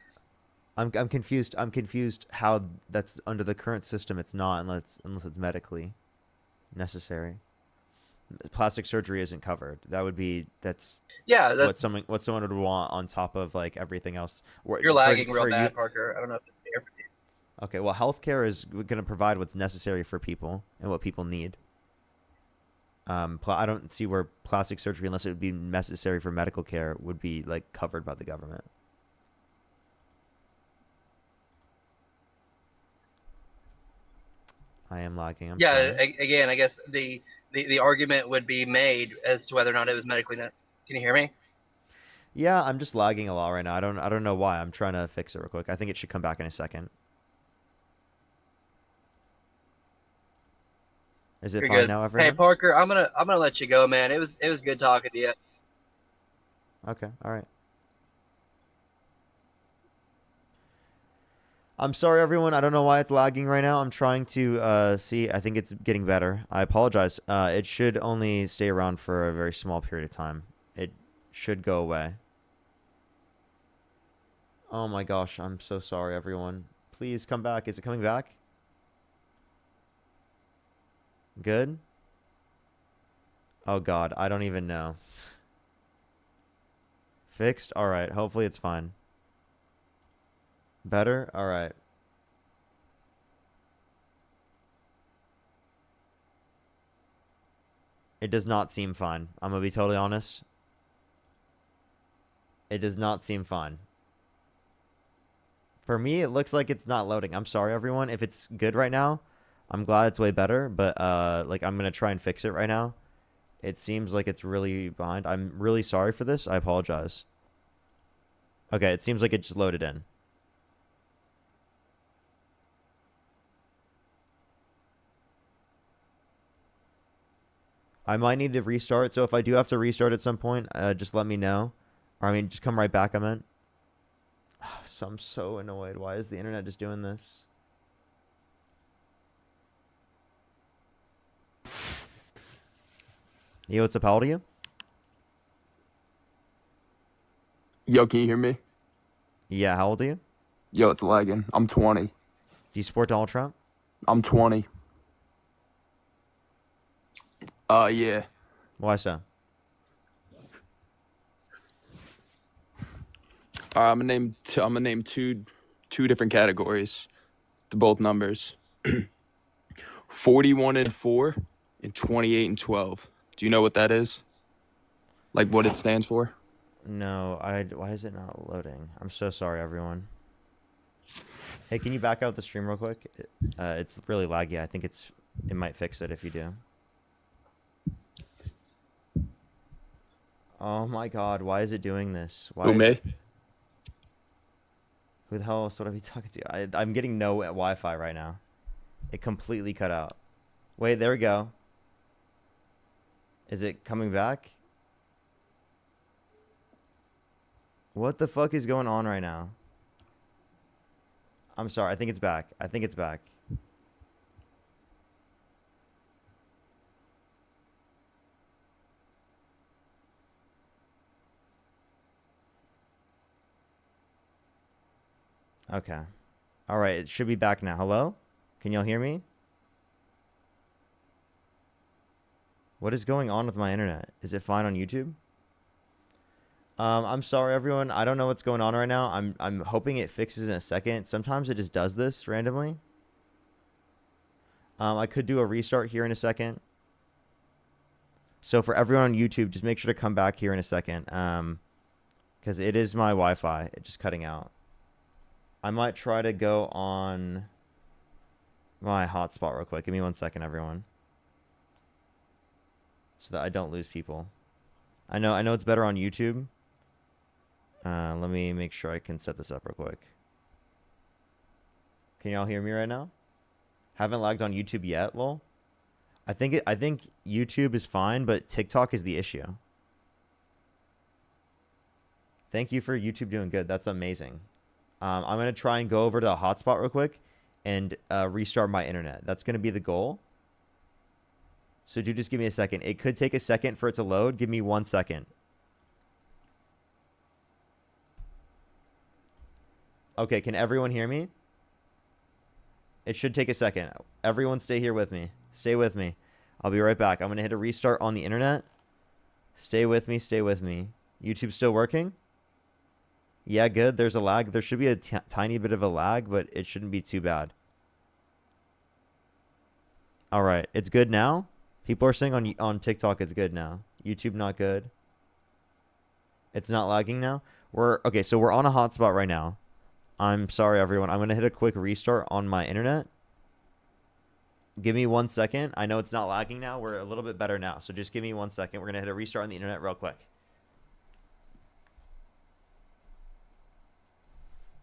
I'm confused. I'm confused how that's under the current system. It's not unless it's medically necessary. Plastic surgery isn't covered. That's yeah, what someone would want on top of like everything else. you're lagging real bad, Parker. I don't know if it's there for you. Okay, well, healthcare is going to provide what's necessary for people and what people need. I don't see where plastic surgery, unless it would be necessary for medical care, would be like covered by the government. I am lagging. I'm sorry. Again, I guess the argument would be made as to whether or not it was medically Can you hear me? Yeah, I'm just lagging a lot right now. I don't know why. I'm trying to fix it real quick. I think it should come back in a second. Is it You're fine good. now, everyone? Hey, Parker, I'm gonna let you go, man. It was good talking to you. Okay, all right. I'm sorry, everyone. I don't know why it's lagging right now. I'm trying to see. I think it's getting better. I apologize. It should only stay around for a very small period of time. It should go away. Oh my gosh, I'm so sorry, everyone. Please come back. Is it coming back? Good? Oh god, I don't even know. Fixed? Alright, hopefully it's fine. Better? Alright. It does not seem fine. I'm gonna be totally honest. It does not seem fine. For me, it looks like it's not loading. I'm sorry, everyone. If it's good right now, I'm glad it's way better, but like I'm gonna try and fix it right now. It seems like it's really behind. I'm really sorry for this. I apologize. Okay, it seems like it just loaded in. I might need to restart, so if I do have to restart at some point, just let me know. Or I mean, just come right back, I meant. So I'm so annoyed. Why is the internet just doing this? Yo, what's up? How old are you? Yo, can you hear me? Yeah, how old are you? Yo, it's lagging. I'm 20. Do you support Donald Trump? I'm 20. Yeah. Why so? I'm gonna name two different categories. They're both numbers. 41-4 and 28-12. Do you know what that is? Like what it stands for? No, why is it not loading? I'm so sorry, everyone. Hey, can you back out the stream real quick? It's really laggy. I think it might fix it if you do. Oh my god, why is it doing this? Why Who, me? Who the hell else would I be talking to? I'm getting no Wi-Fi right now. It completely cut out. Wait, there we go. Is it coming back? What the fuck is going on right now? I'm sorry. I think it's back. I think it's back. Okay. All right. It should be back now. Hello? Can y'all hear me? What is going on with my internet? Is it fine on YouTube? I'm sorry, everyone. I don't know what's going on right now. I'm hoping it fixes in a second. Sometimes it just does this randomly. I could do a restart here in a second. So for everyone on YouTube, just make sure to come back here in a second. Because it is my Wi-Fi. It's just cutting out. I might try to go on my hotspot real quick. Give me 1 second, everyone. So that I don't lose people. I know it's better on YouTube. Let me make sure I can set this up real quick. Can y'all hear me right now? Haven't lagged on YouTube yet, lol. I think YouTube is fine, but TikTok is the issue. Thank you for YouTube doing good. That's amazing. I'm going to try and go over to the hotspot real quick and restart my internet. That's going to be the goal. So do just give me a second. It could take a second for it to load. Give me 1 second. Okay, can everyone hear me? It should take a second. Everyone stay here with me. Stay with me. I'll be right back. I'm going to hit a restart on the internet. Stay with me. Stay with me. YouTube still working? Yeah, good. There's a lag. There should be a tiny bit of a lag, but it shouldn't be too bad. All right. It's good now. People are saying on TikTok it's good now. YouTube not good. It's not lagging now. Okay, so we're on a hotspot right now. I'm sorry, everyone. I'm going to hit a quick restart on my internet. Give me 1 second. I know it's not lagging now. We're a little bit better now. So just give me 1 second. We're going to hit a restart on the internet real quick.